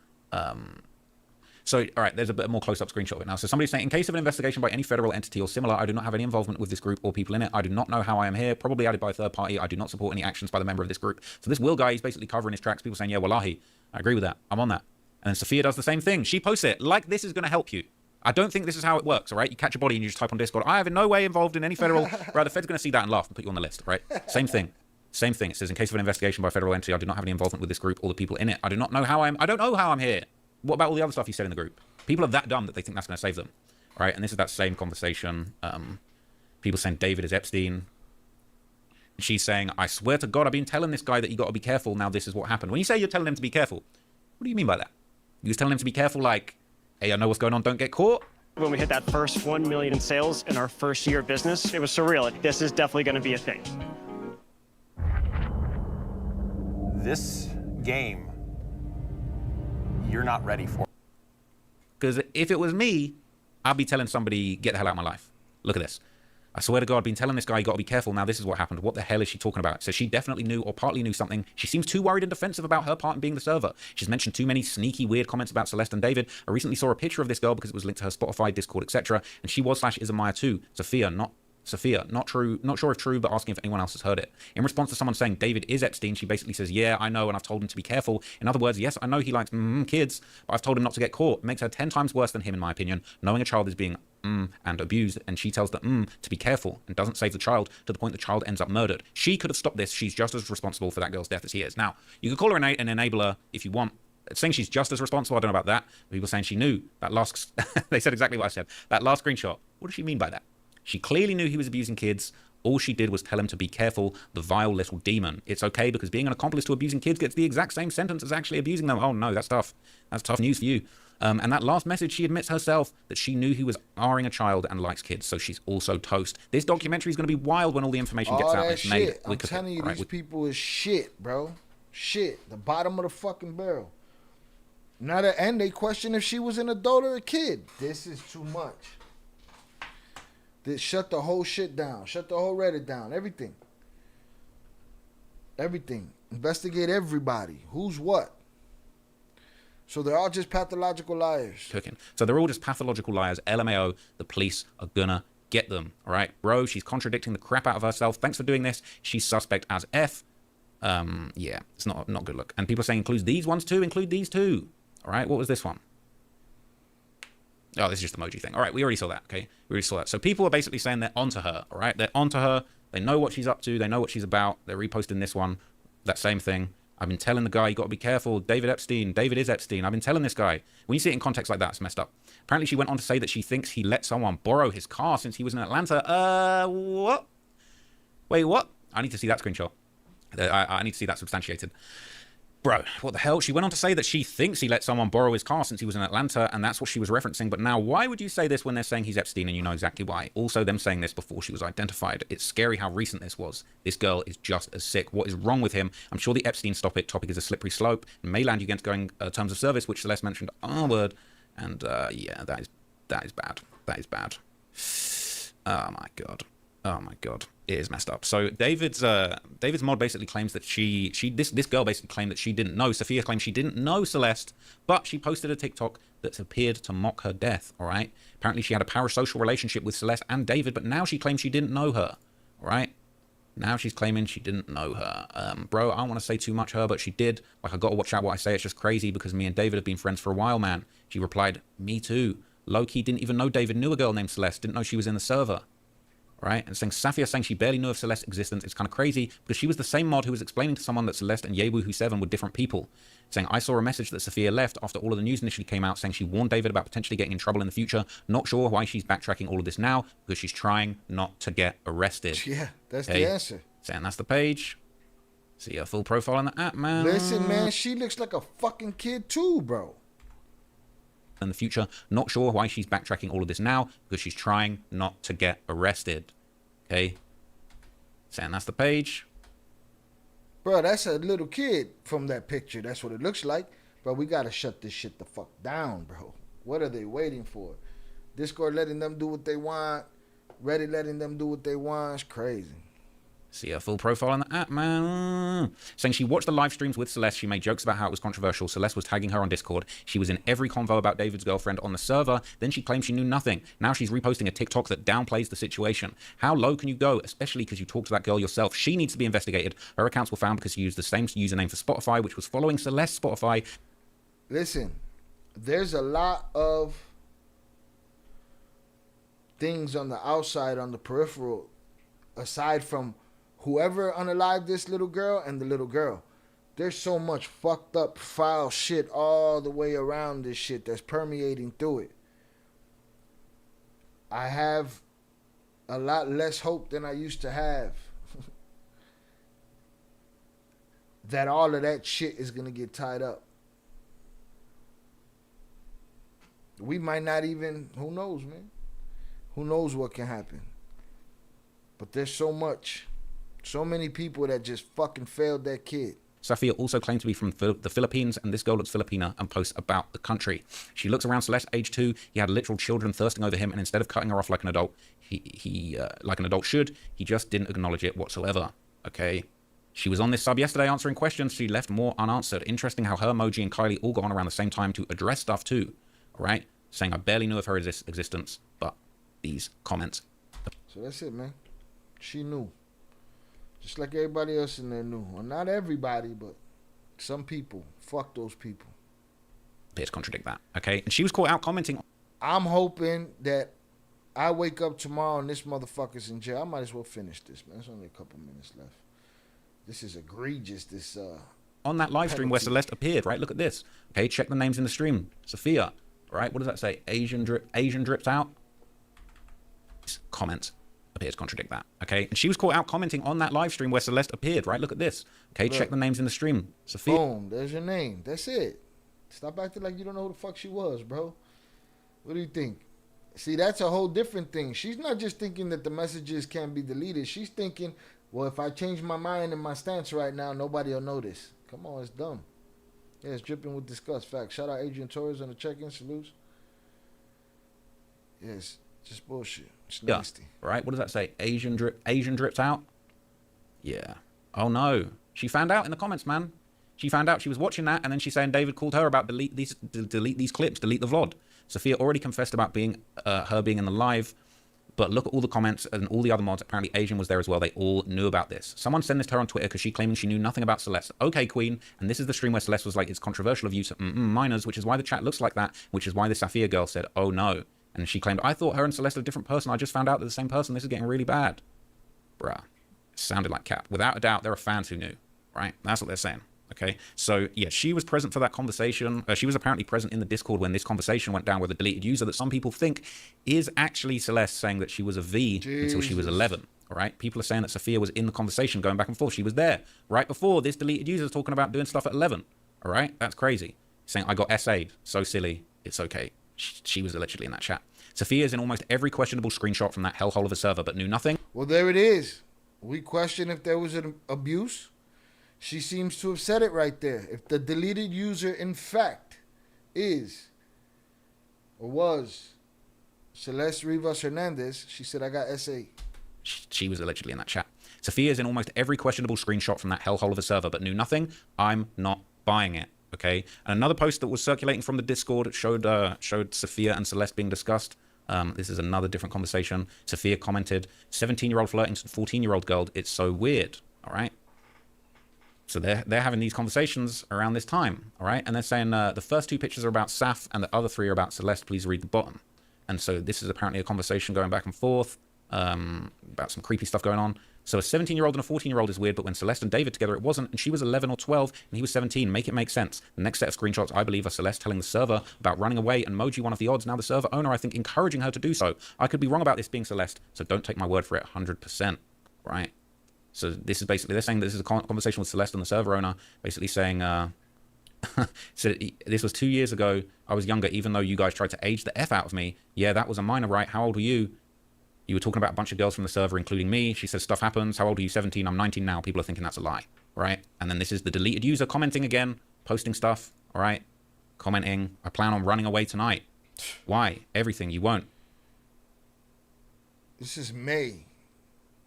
So, all right, there's a bit more close-up screenshot of it now. So somebody's saying, in case of an investigation by any federal entity or similar, I do not have any involvement with this group or people in it. I do not know how I am here, probably added by a third party. I do not support any actions by the member of this group. So this Will guy is basically covering his tracks. People saying, yeah, wallahi, I agree with that. I'm on that. And then Sophia does the same thing. She posts it. Like, this is going to help you. I don't think this is how it works, all right? You catch a body and you just type on Discord, I have in no way involved in any federal... Bro, the Fed's going to see that and laugh and put you on the list, right? Same thing. Same thing. It says, in case of an investigation by a federal entity, I do not have any involvement with this group or the people in it. I don't know how I'm here. What about all the other stuff you said in the group? People are that dumb that they think that's going to save them. All right. And this is that same conversation. People saying David is Epstein. And she's saying, I swear to God, I've been telling this guy that you got to be careful. Now this is what happened. When you say you're telling him to be careful, what do you mean by that? You was telling him to be careful like, hey, I know what's going on. Don't get caught. When we hit that first 1 million in sales in our first year of business, it was surreal. This is definitely going to be a thing. This game, you're not ready for. Because if it was me, I'd be telling somebody, get the hell out of my life. Look at this. I swear to God, I've been telling this guy, you got to be careful. Now this is what happened. What the hell is she talking about? So she definitely knew or partly knew something. She seems too worried and defensive about her part in being the server. She's mentioned too many sneaky, weird comments about Celeste and David. I recently saw a picture of this girl because it was linked to her Spotify, Discord, etc. And she was/is a Maya too. Sophia, not true, not sure if true, but asking if anyone else has heard it. In response to someone saying David is Epstein, she basically says, yeah, I know, and I've told him to be careful. In other words, yes, I know he likes kids, but I've told him not to get caught. It makes her 10 times worse than him, in my opinion, knowing a child is being and abused, and she tells the to be careful and doesn't save the child to the point the child ends up murdered. She could have stopped this. She's just as responsible for that girl's death as he is. Now, you could call her an enabler if you want. Saying she's just as responsible, I don't know about that. People saying she knew that last, they said exactly what I said. That last screenshot, what does she mean by that? She clearly knew he was abusing kids. All she did was tell him to be careful, the vile little demon. It's okay because being an accomplice to abusing kids gets the exact same sentence as actually abusing them. Oh no, that's tough. That's tough news for you. And that last message, she admits herself that she knew he was R-ing a child and likes kids, so she's also toast. This documentary is going to be wild when all the information gets out. It's made. I'm telling you, these people is shit, bro. Shit. The bottom of the fucking barrel. Now at the end, they question if she was an adult or a kid. This is too much. Shut the whole shit down. Shut the whole Reddit down. Everything. Everything. Investigate everybody. Who's what. So they're all just pathological liars. Cooking. So they're all just pathological liars. LMAO. The police are gonna get them. All right, bro. She's contradicting the crap out of herself. Thanks for doing this. She's suspect as F. Yeah, it's not good look. And people are saying includes these ones too. Include these too. All right. What was this one? Oh, this is just the emoji thing. All right, we already saw that, okay? We already saw that. So people are basically saying they're onto her, all right? They're onto her. They know what she's up to. They know what she's about. They're reposting this one, that same thing. I've been telling the guy, you got to be careful. David Epstein. David is Epstein. I've been telling this guy. When you see it in context like that, it's messed up. Apparently, she went on to say that she thinks he let someone borrow his car since he was in Atlanta. What? Wait, what? I need to see that screenshot. I need to see that substantiated. Bro, what the hell? She went on to say that she thinks he let someone borrow his car since he was in Atlanta, and that's what she was referencing. But now, why would you say this when they're saying he's Epstein and you know exactly why? Also, them saying this before she was identified. It's scary how recent this was. This girl is just as sick. What is wrong with him? I'm sure the Epstein topic is a slippery slope. It may land you against going terms of service, which Celeste mentioned R-word. And yeah, that is bad. That is bad. Oh my God. Oh my God, it is messed up. So David's mod basically claims that this girl basically claimed that she didn't know. Sophia claims she didn't know Celeste, but she posted a TikTok that appeared to mock her death. All right. Apparently she had a parasocial relationship with Celeste and David, but now she claims she didn't know her. All right. Now she's claiming she didn't know her. Bro, I don't want to say too much her, but she did. Like, I got to watch out what I say. It's just crazy because me and David have been friends for a while, man. She replied, me too. Low-key didn't even know David knew a girl named Celeste. Didn't know she was in the server. Right? And saying Safia saying she barely knew of Celeste's existence. It's kind of crazy because she was the same mod who was explaining to someone that Celeste and Yewu7 were different people. Saying, I saw a message that Sophia left after all of the news initially came out saying she warned David about potentially getting in trouble in the future. Not sure why she's backtracking all of this now because she's trying not to get arrested. Yeah, that's the answer. Saying that's the page. See her full profile on the app, man. Listen, man, she looks like a fucking kid too, bro. In the future, not sure why she's backtracking all of this now because she's trying not to get arrested. Okay, saying that's the page. Bro, that's a little kid from that picture. That's what it looks like. But we gotta shut this shit the fuck down, bro. What are they waiting for? Discord letting them do what they want. Reddit letting them do what they want. It's crazy. See her full profile on the app, man. Saying she watched the live streams with Celeste. She made jokes about how it was controversial. Celeste was tagging her on Discord. She was in every convo about David's girlfriend on the server. Then she claimed she knew nothing. Now she's reposting a TikTok that downplays the situation. How low can you go? Especially because you talked to that girl yourself. She needs to be investigated. Her accounts were found because she used the same username for Spotify, which was following Celeste's Spotify. Listen, there's a lot of things on the outside, on the peripheral, aside from whoever unalived this little girl and the little girl. There's so much fucked up foul shit all the way around this shit that's permeating through it. I have a lot less hope than I used to have that all of that shit is going to get tied up. We might not even, who knows, man? Who knows what can happen? But there's so much, so many people that just fucking failed that kid. Safia also claimed to be from the Philippines, and this girl looks Filipina and posts about the country. She looks around Celeste, age 2. He had literal children thirsting over him, and instead of cutting her off like an adult, he like an adult should, he just didn't acknowledge it whatsoever. Okay. She was on this sub yesterday answering questions. She left more unanswered. Interesting how her emoji and Kylie all got on around the same time to address stuff too. All right? Saying I barely knew of her existence, but these comments. So that's it, man. She knew. Just like everybody else in there knew. Well, not everybody, but some people. Fuck those people. Appears to contradict that. Okay? And she was caught out commenting. I'm hoping that I wake up tomorrow and this motherfucker's in jail. I might as well finish this, man. There's only a couple minutes left. This is egregious, this on that live stream where Celeste appeared, right? Look at this. Okay, check the names in the stream. Safia, right? What does that say? Asian drips out. Comments appears to contradict that. Okay, and she was caught out commenting on that live stream where Celeste appeared, right? Look at this. Okay, look. Check the names in the stream. Safia. Boom, there's your name. That's it. Stop acting like you don't know who the fuck she was, bro. What do you think? See, that's a whole different thing. She's not just thinking that the messages can't be deleted. She's thinking, well, if I change my mind and my stance right now, nobody will notice. Come on, it's dumb. Yeah, it's dripping with disgust. Fact. Shout out Adrian Torres on the check-in. Salutes. Yes, just bullshit. It's nasty. Yeah, right? What does that say? Asian drips out? Yeah. Oh, no. She found out in the comments, man. She found out she was watching that, and then she's saying David called her about delete these clips, delete the VOD. Safia already confessed about her being in the live. But look at all the comments and all the other mods. Apparently Asian was there as well. They all knew about this. Someone sent this to her on Twitter because she claiming she knew nothing about Celeste. Okay, Queen. And this is the stream where Celeste was like, it's controversial of use of minors, which is why the chat looks like that, which is why the Safia girl said, oh no. And she claimed, I thought her and Celeste are a different person. I just found out they're the same person. This is getting really bad. Bruh. It sounded like cap. Without a doubt, there are fans who knew, right? That's what they're saying. Okay, so yeah, she was present for that conversation. She was apparently present in the Discord when this conversation went down with a deleted user that some people think is actually Celeste saying that she was a V until she was 11. All right, people are saying that Safia was in the conversation going back and forth. She was there right before this deleted user is talking about doing stuff at 11. All right, that's crazy. Saying I got SA'd. So silly. It's okay. She was allegedly in that chat. Safia is in almost every questionable screenshot from that hellhole of a server, but knew nothing. Well, there it is. We question if there was an abuse. She seems to have said it right there. If the deleted user, in fact, is or was Celeste Rivas Hernandez, she said, I got SA. She was allegedly in that chat. Safia is in almost every questionable screenshot from that hellhole of a server, but knew nothing. I'm not buying it. Okay. And another post that was circulating from the Discord showed Safia and Celeste being discussed. This is another different conversation. Safia commented, 17-year-old flirting to 14-year-old girl. It's so weird. All right. So they're having these conversations around this time, all right? And they're saying the first 2 pictures are about Saf and the other 3 are about Celeste. Please read the bottom. And so this is apparently a conversation going back and forth about some creepy stuff going on. So a 17-year-old and a 14-year-old is weird, but when Celeste and David together, it wasn't. And she was 11 or 12 and he was 17. Make it make sense. The next set of screenshots, I believe, are Celeste telling the server about running away and Moji one of the odds. Now the server owner, I think, encouraging her to do so. I could be wrong about this being Celeste, so don't take my word for it 100%, right? So this is basically, they're saying this is a conversation with Celeste and the server owner, basically saying, so this was 2 years ago. I was younger, even though you guys tried to age the F out of me. Yeah, that was a minor, right? How old were you? You were talking about a bunch of girls from the server, including me. She says stuff happens. How old are you? 17. I'm 19 now. People are thinking that's a lie, right? And then this is the deleted user commenting again, posting stuff, all right? Commenting, I plan on running away tonight. Why? Everything. You won't. This is May.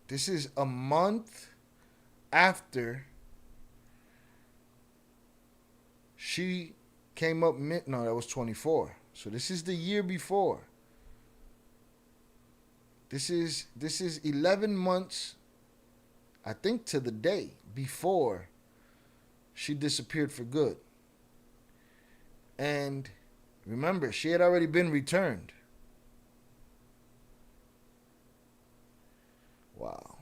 This is a month after she came up. No, that was 24. So this is the year before. This is 11 months, I think, to the day before she disappeared for good. And remember, she had already been returned. Wow.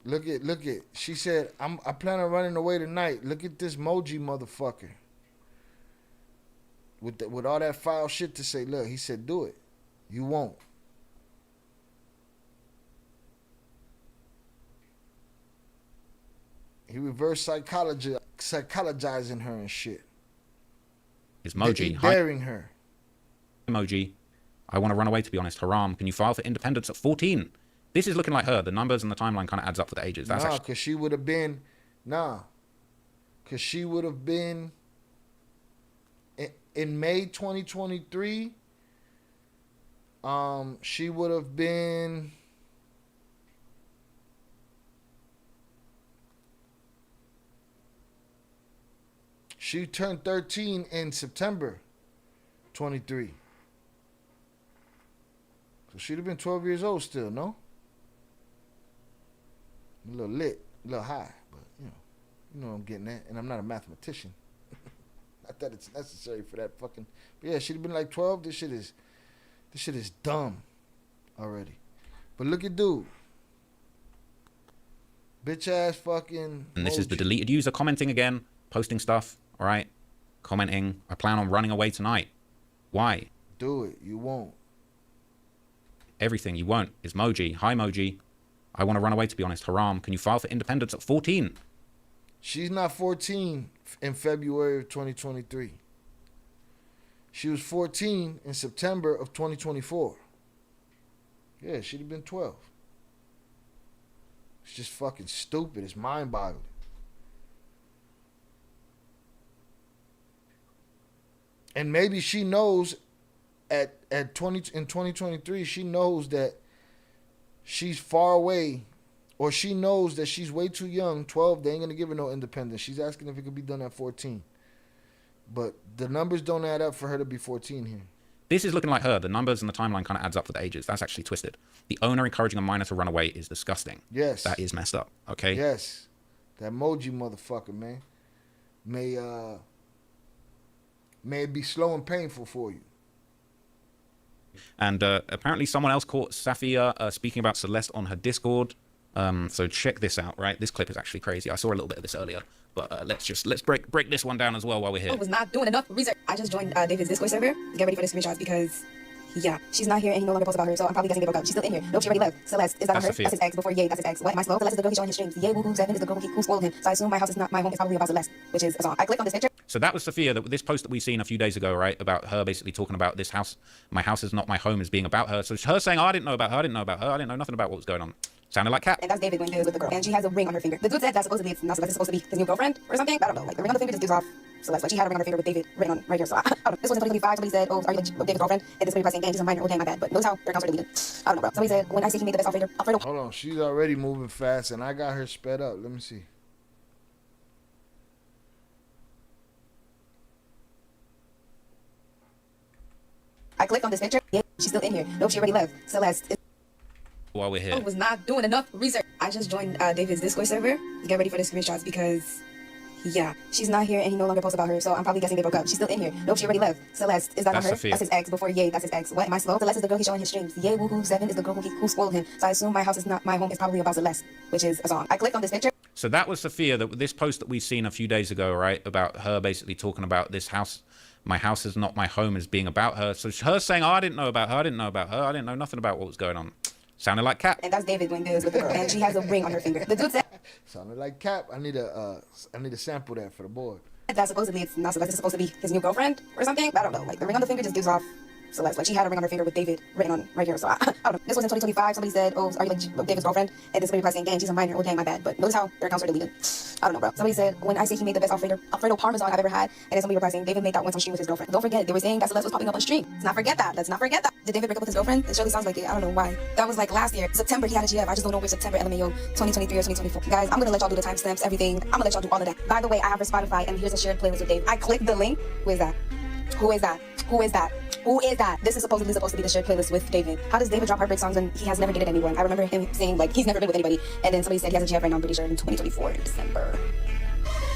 Look at. She said, I plan on running away tonight. Look at this Moji motherfucker. With all that foul shit to say, look, he said, do it. You won't. He reverse psychologizing her and shit. Is Moji daring her? Emoji. I want to run away, to be honest. Haram. Can you file for independence at 14? This is looking like her. The numbers and the timeline kind of adds up for the ages. That's because she would have been... Because she would have been... In May 2023, she would have been... She turned 13 in September 23. So she'd have been 12 years old still, no? A little lit, a little high, but you know what I'm getting at. And I'm not a mathematician. Not that it's necessary for that fucking. But yeah, she'd have been like 12. This shit is dumb already. But look at dude. Bitch ass fucking. And this is the deleted user commenting again, posting stuff. All right, commenting. I plan on running away tonight. Why? Do it. You won't. Everything you won't is Moji. Hi Moji. I want to run away, to be honest. Haram. Can you file for independence at 14? She's not 14 in February of 2023. She was 14 in September of 2024. Yeah, she'd have been 12. It's just fucking stupid. It's mind-boggling. And maybe she knows in 2023, she knows that she's far away, or she knows that she's way too young. 12, they ain't going to give her no independence. She's asking if it could be done at 14. But the numbers don't add up for her to be 14 here. This is looking like her. The numbers and the timeline kind of adds up for the ages. That's actually twisted. The owner encouraging a minor to run away is disgusting. Yes. That is messed up, okay? Yes. That Moji motherfucker, man. May it be slow and painful for you. And apparently someone else caught Safia speaking about Celeste on her Discord. So check this out, right? This clip is actually crazy. I saw a little bit of this earlier, but let's break this one down as well while we're here. I was not doing enough research. I just joined David's Discord server to get ready for the screenshots because, yeah, she's not here and he no longer posts about her, so I'm probably guessing they broke up. She's still in here. Nope, she already left. Celeste, is that on her? That's his ex before Yay, that's his ex. What, am I slow? Celeste is the girl he's showing his streams. Yay, woohoo, 7 is the girl who spoiled him. So I assume my house is not my home. It's probably about Celeste, which is a song. I clicked on this picture. So that was Sophia, this post that we seen a few days ago, right? About her basically talking about this house, my house is not my home, as being about her. So her saying, oh, I didn't know about her, I didn't know nothing about what was going on. Sounded like Cap. And that's David doing this with the girl. And she has a ring on her finger. The dude said that supposedly it's not Celeste, it's supposed to be his new girlfriend or something. I don't know. Like the ring on the finger just gives off Celeste. Like she had a ring on her finger with David written on right here. So I don't know. This was in 2025. Somebody said, oh, are you like David's girlfriend? And this lady saying, dang, she's a minor. Oh, dang, my bad. But notice how their accounts are deleted. I don't know, bro. Somebody said, when I say he made the best Alfredo. Hold on. She's already moving fast and I got her sped up. Let me see. I clicked on this picture. Yeah, she's still in here. Nope, she already left. Celeste. While we're here. I was not doing enough research. I just joined David's Discord server to get ready for the screenshots because, yeah, she's not here and he no longer posts about her, so I'm probably guessing they broke up. She's still in here. Nope, she already left. Celeste, is that on her? Sophia. That's his ex before Yay, that's his ex. What, am I slow? Celeste is the girl he's showing his streams. Yay, woohoo, 7 is the girl who spoiled him. So I assume my house is not my home. It's probably about Celeste, which is a song. I clicked on this picture. So that was Sophia, this post that we seen a few days ago, right? About her basically talking about this house. My house is not my home, as being about her. So her saying, oh, I didn't know about her, I didn't know nothing about what was going on. Sounded like Cap. And that's David doing this with the girl. And she has a ring on her finger. The dude said... Sounded like Cap. I need a sample that for the boy. That supposedly it's not Celeste, it's supposed to be his new girlfriend or something. I don't know. Like the ring on the finger just gives off Celeste. Like she had a ring on her finger with David written on right here. So I don't know. This was in 2025. Somebody said, oh, are you like David's girlfriend? And this lady saying, dang, she's a minor. Oh, dang, my bad. But notice how their accounts are deleted. I don't know, bro. Somebody said, when I say he made the best Alfredo Parmesan I've ever had. And then somebody replied saying, David made that once on stream with his girlfriend. Don't forget, they were saying that Celeste was popping up on stream. Let's not forget that. Let's not forget that. Did David break up with his girlfriend? It surely sounds like it. I don't know why. That was like last year. September, he had a GF. I just don't know which September, LMAO, 2023 or 2024. Guys, I'm going to let y'all do the timestamps, everything. I'm going to let y'all do all of that. By the way, I have her Spotify, and here's a shared playlist with Dave. I clicked the link. Who is that? Who is that? Who is that? Who is that? This is supposedly supposed to be the shared playlist with David. How does David drop heartbreak songs when he has never dated anyone? I remember him saying, like, he's never been with anybody. And then somebody said he has a GF right now, I'm pretty sure, in 2024, in December.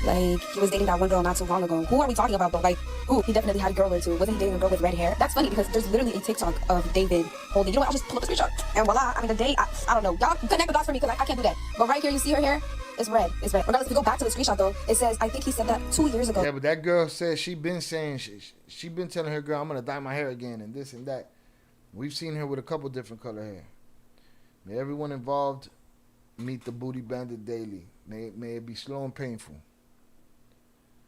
Like, he was dating that one girl not too long ago. Who are we talking about, though? Like, ooh, he definitely had a girl or two. Wasn't he dating a girl with red hair? That's funny because there's literally a TikTok of David holding, you know what, I'll just pull up a screenshot. And voila, I mean, the day, I don't know. Y'all connect the dots for me because I can't do that. But right here, you see her hair? It's red. It's red. Regardless, if we go back to the screenshot though, it says, I think he said that 2 years ago. Yeah, but that girl said she been saying, she been telling her girl, I'm going to dye my hair again and this and that. We've seen her with a couple different color hair. May everyone involved meet the booty bandit daily. May it be slow and painful.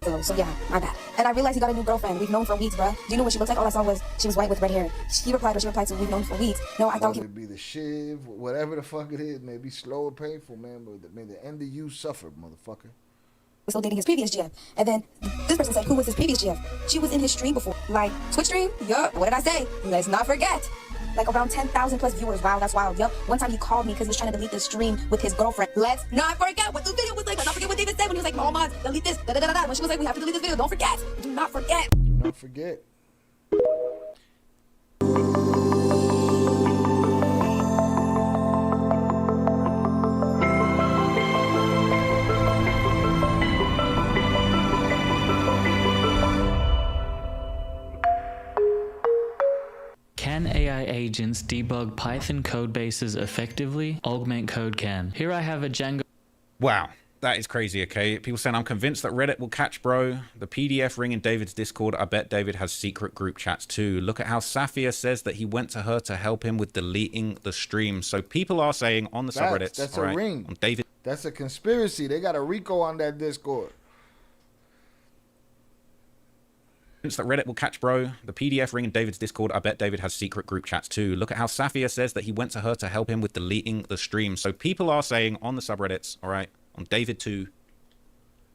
So yeah, my bad. And I realized he got a new girlfriend. We've known for weeks, bruh. Do you know what she looks like? All I saw was she was white with red hair. He replied, or she replied to, we've known for weeks. No, I thought it be the shiv, whatever the fuck it is. May it be slow and painful, man. But may the end of you suffer, motherfucker. Still dating his previous GF. And then this person said, who was his previous GF? She was in his stream before. Like, Twitch stream? Yup. What did I say? Let's not forget. Like around 10,000 plus viewers. Wow, that's wild. Yup. One time he called me because he was trying to delete the stream with his girlfriend. Let's not forget what the video was like. Let's not forget what David said when he was like, oh, mods, delete this. Da, da, da, da. When she was like, we have to delete this video. Don't forget. Do not forget. Do not forget. Can AI agents debug Python code bases effectively? Augment code can. Here I have a Django. Wow, that is crazy, okay? People saying, I'm convinced that Reddit will catch bro. The PDF ring in David's Discord. I bet David has secret group chats too. Look at how Safia says that he went to her to help him with deleting the stream. So people are saying on the subreddits. That's a ring. On David. That's a conspiracy. They got a RICO on that Discord. That Reddit will catch bro. The PDF ring in David's Discord. I bet David has secret group chats too. Look at how Safia says that he went to her to help him with deleting the stream. So people are saying on the subreddits, all right, on David too,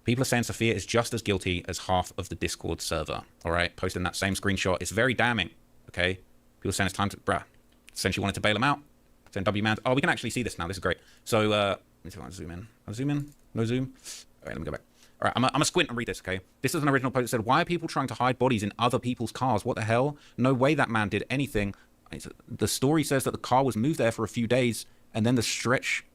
people are saying Safia is just as guilty as half of the Discord server, all right, posting that same screenshot. It's very damning, okay? People are saying it's time to, bruh, saying she wanted to bail him out. Saying W man. Oh, we can actually see this now. This is great. So, let me see if I can zoom in. I'll zoom in. No zoom. All right, let me go back. All right, I'm going to squint and read this, okay? This is an original post that said, why are people trying to hide bodies in other people's cars? What the hell? No way that man did anything. The story says that the car was moved there for a few days, and then the stench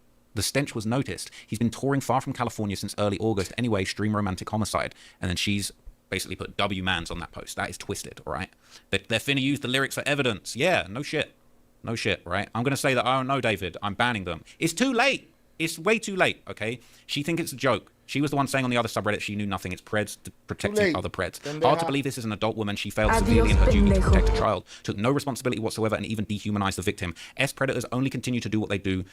was noticed. He's been touring far from California since early August. Anyway, stream romantic homicide. And then she's basically put W mans on that post. That is twisted, all right? They're finna use the lyrics for evidence. Yeah, no shit. No shit, right? I'm going to say that, oh, no, David, I'm banning them. It's too late. It's way too late, okay? She thinks it's a joke. She was the one saying on the other subreddit she knew nothing. It's preds protecting other preds. Hard to believe this is an adult woman. She failed severely in her duty to protect a child. Took no responsibility whatsoever and even dehumanized the victim. S-predators only continue to do what they do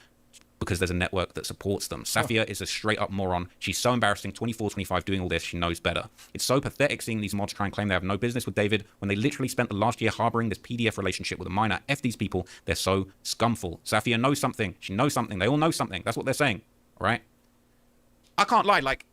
because there's a network that supports them. Safia is a straight-up moron. She's so embarrassing, 24, 25, doing all this. She knows better. It's so pathetic seeing these mods try and claim they have no business with David when they literally spent the last year harboring this PDF relationship with a minor. F these people. They're so scumful. Safia knows something. She knows something. They all know something. That's what they're saying, all right? I can't lie, like,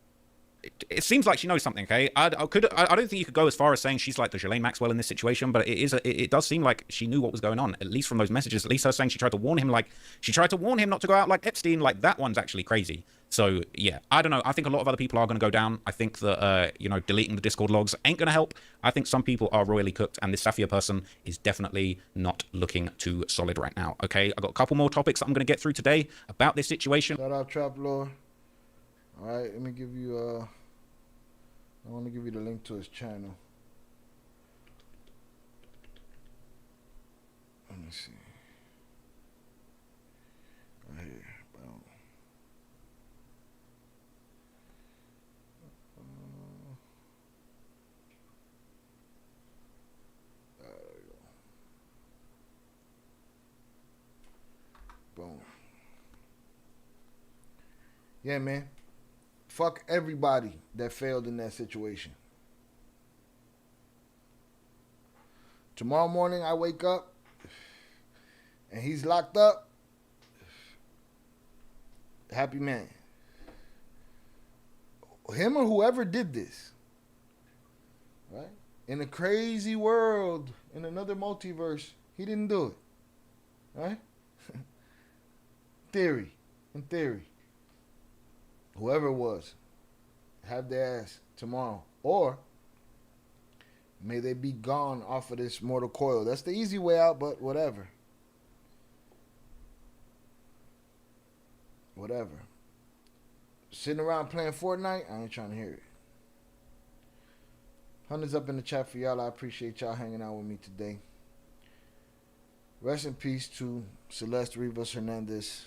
it seems like she knows something, okay? I don't think you could go as far as saying she's like the Ghislaine Maxwell in this situation, but it does seem like she knew what was going on, at least from those messages. At least her saying she tried to warn him, like, she tried to warn him not to go out like Epstein, like, that one's actually crazy. So, yeah, I don't know. I think a lot of other people are going to go down. I think that, you know, deleting the Discord logs ain't going to help. I think some people are royally cooked, and this Safia person is definitely not looking too solid right now, okay? I've got a couple more topics that I'm going to get through today about this situation. Shout out Trap Lord. All right, let me give you, I want to give you the link to his channel. Let me see. Right here. Boom. There we go. Boom. Yeah, man. Fuck everybody that failed in that situation. Tomorrow morning I wake up and he's locked up. Happy man. Him or whoever did this. Right? In a crazy world, in another multiverse, he didn't do it. Right? Theory. In theory. Whoever it was, have their ass tomorrow. Or may they be gone off of this mortal coil. That's the easy way out, but whatever. Whatever. Sitting around playing Fortnite, I ain't trying to hear it. Hundreds up in the chat for y'all. I appreciate y'all hanging out with me today. Rest in peace to Celeste Rivas Hernandez.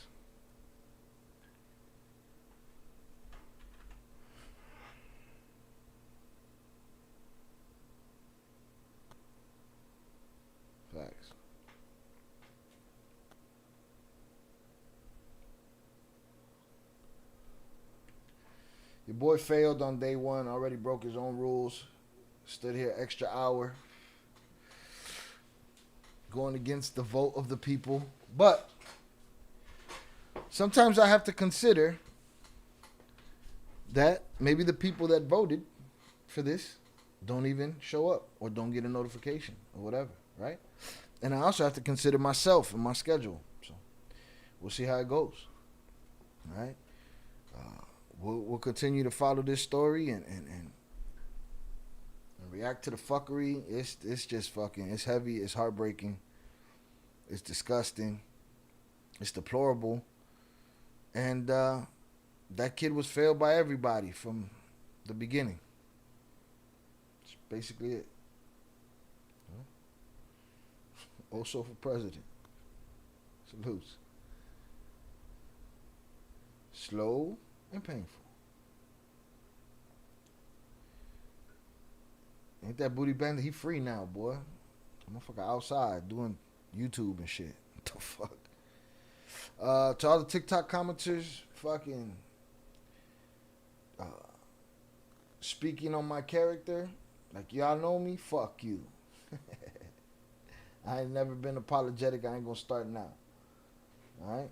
Facts. Your boy failed on day one. Already broke his own rules. Stood here extra hour. Going against the vote of the people. But sometimes I have to consider that maybe the people that voted for this don't even show up or don't get a notification or whatever, right? And I also have to consider myself and my schedule. So we'll see how it goes. All right? We'll continue to follow this story and react to the fuckery. It's just fucking, it's heavy, it's heartbreaking, it's disgusting, it's deplorable. And that kid was failed by everybody from the beginning. That's basically it. Also for president. Salutes. Slow and painful. Ain't that booty bandit? He free now, boy. Motherfucker outside doing YouTube and shit. What the fuck? To all the TikTok commenters, fucking speaking on my character, like y'all know me, fuck you. I ain't never been apologetic. I ain't gonna start now. Alright?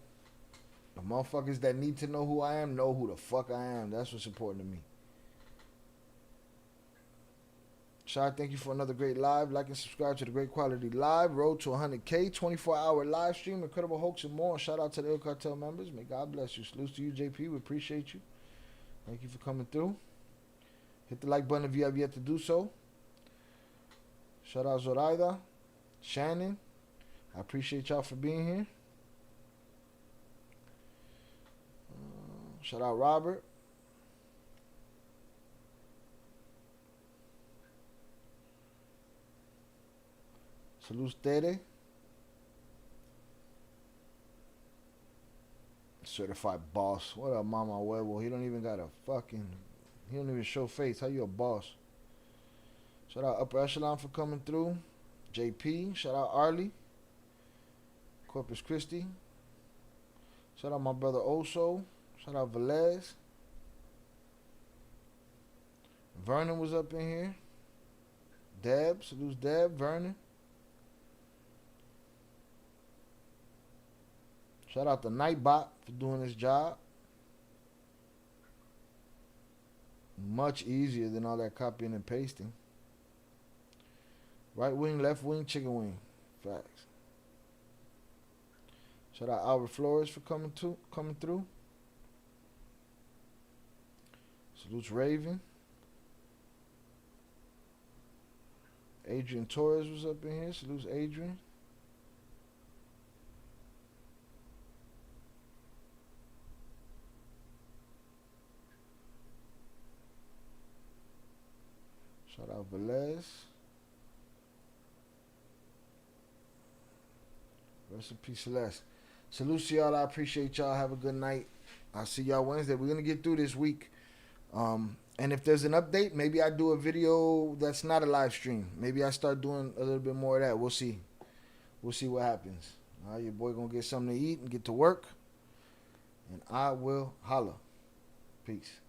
The motherfuckers that need to know who I am know who the fuck I am. That's what's important to me. Shai, thank you for another great live. Like and subscribe to the Great Quality Live. Road to 100K, 24-hour live stream, incredible hoax and more. Shout out to the Cartel members. May God bless you. Salutes to you, JP. We appreciate you. Thank you for coming through. Hit the like button if you have yet to do so. Shout out Zoraida, Shannon. I appreciate y'all for being here. Shout out Robert. Salute Tere. Certified boss. What up, Mama Huevo? He don't even got a fucking... He don't even show face. How you a boss? Shout out Upper Echelon for coming through. JP. Shout out Arlie. Corpus Christi. Shout out my brother Oso. Shout out Velez. Vernon was up in here. Deb. Salute Deb. Vernon. Shout out to Nightbot for doing his job. Much easier than all that copying and pasting. Right wing, left wing, chicken wing. Facts. Shout out Albert Flores for coming through. Salutes Raven. Adrian Torres was up in here. Salutes Adrian. Shout out Velez. Rest in peace, Celeste. Salute to y'all. I appreciate y'all. Have a good night. I'll see y'all Wednesday. We're going to get through this week. And if there's an update, maybe I do a video that's not a live stream. Maybe I start doing a little bit more of that. We'll see. We'll see what happens. All right, your boy going to get something to eat and get to work. And I will holla. Peace.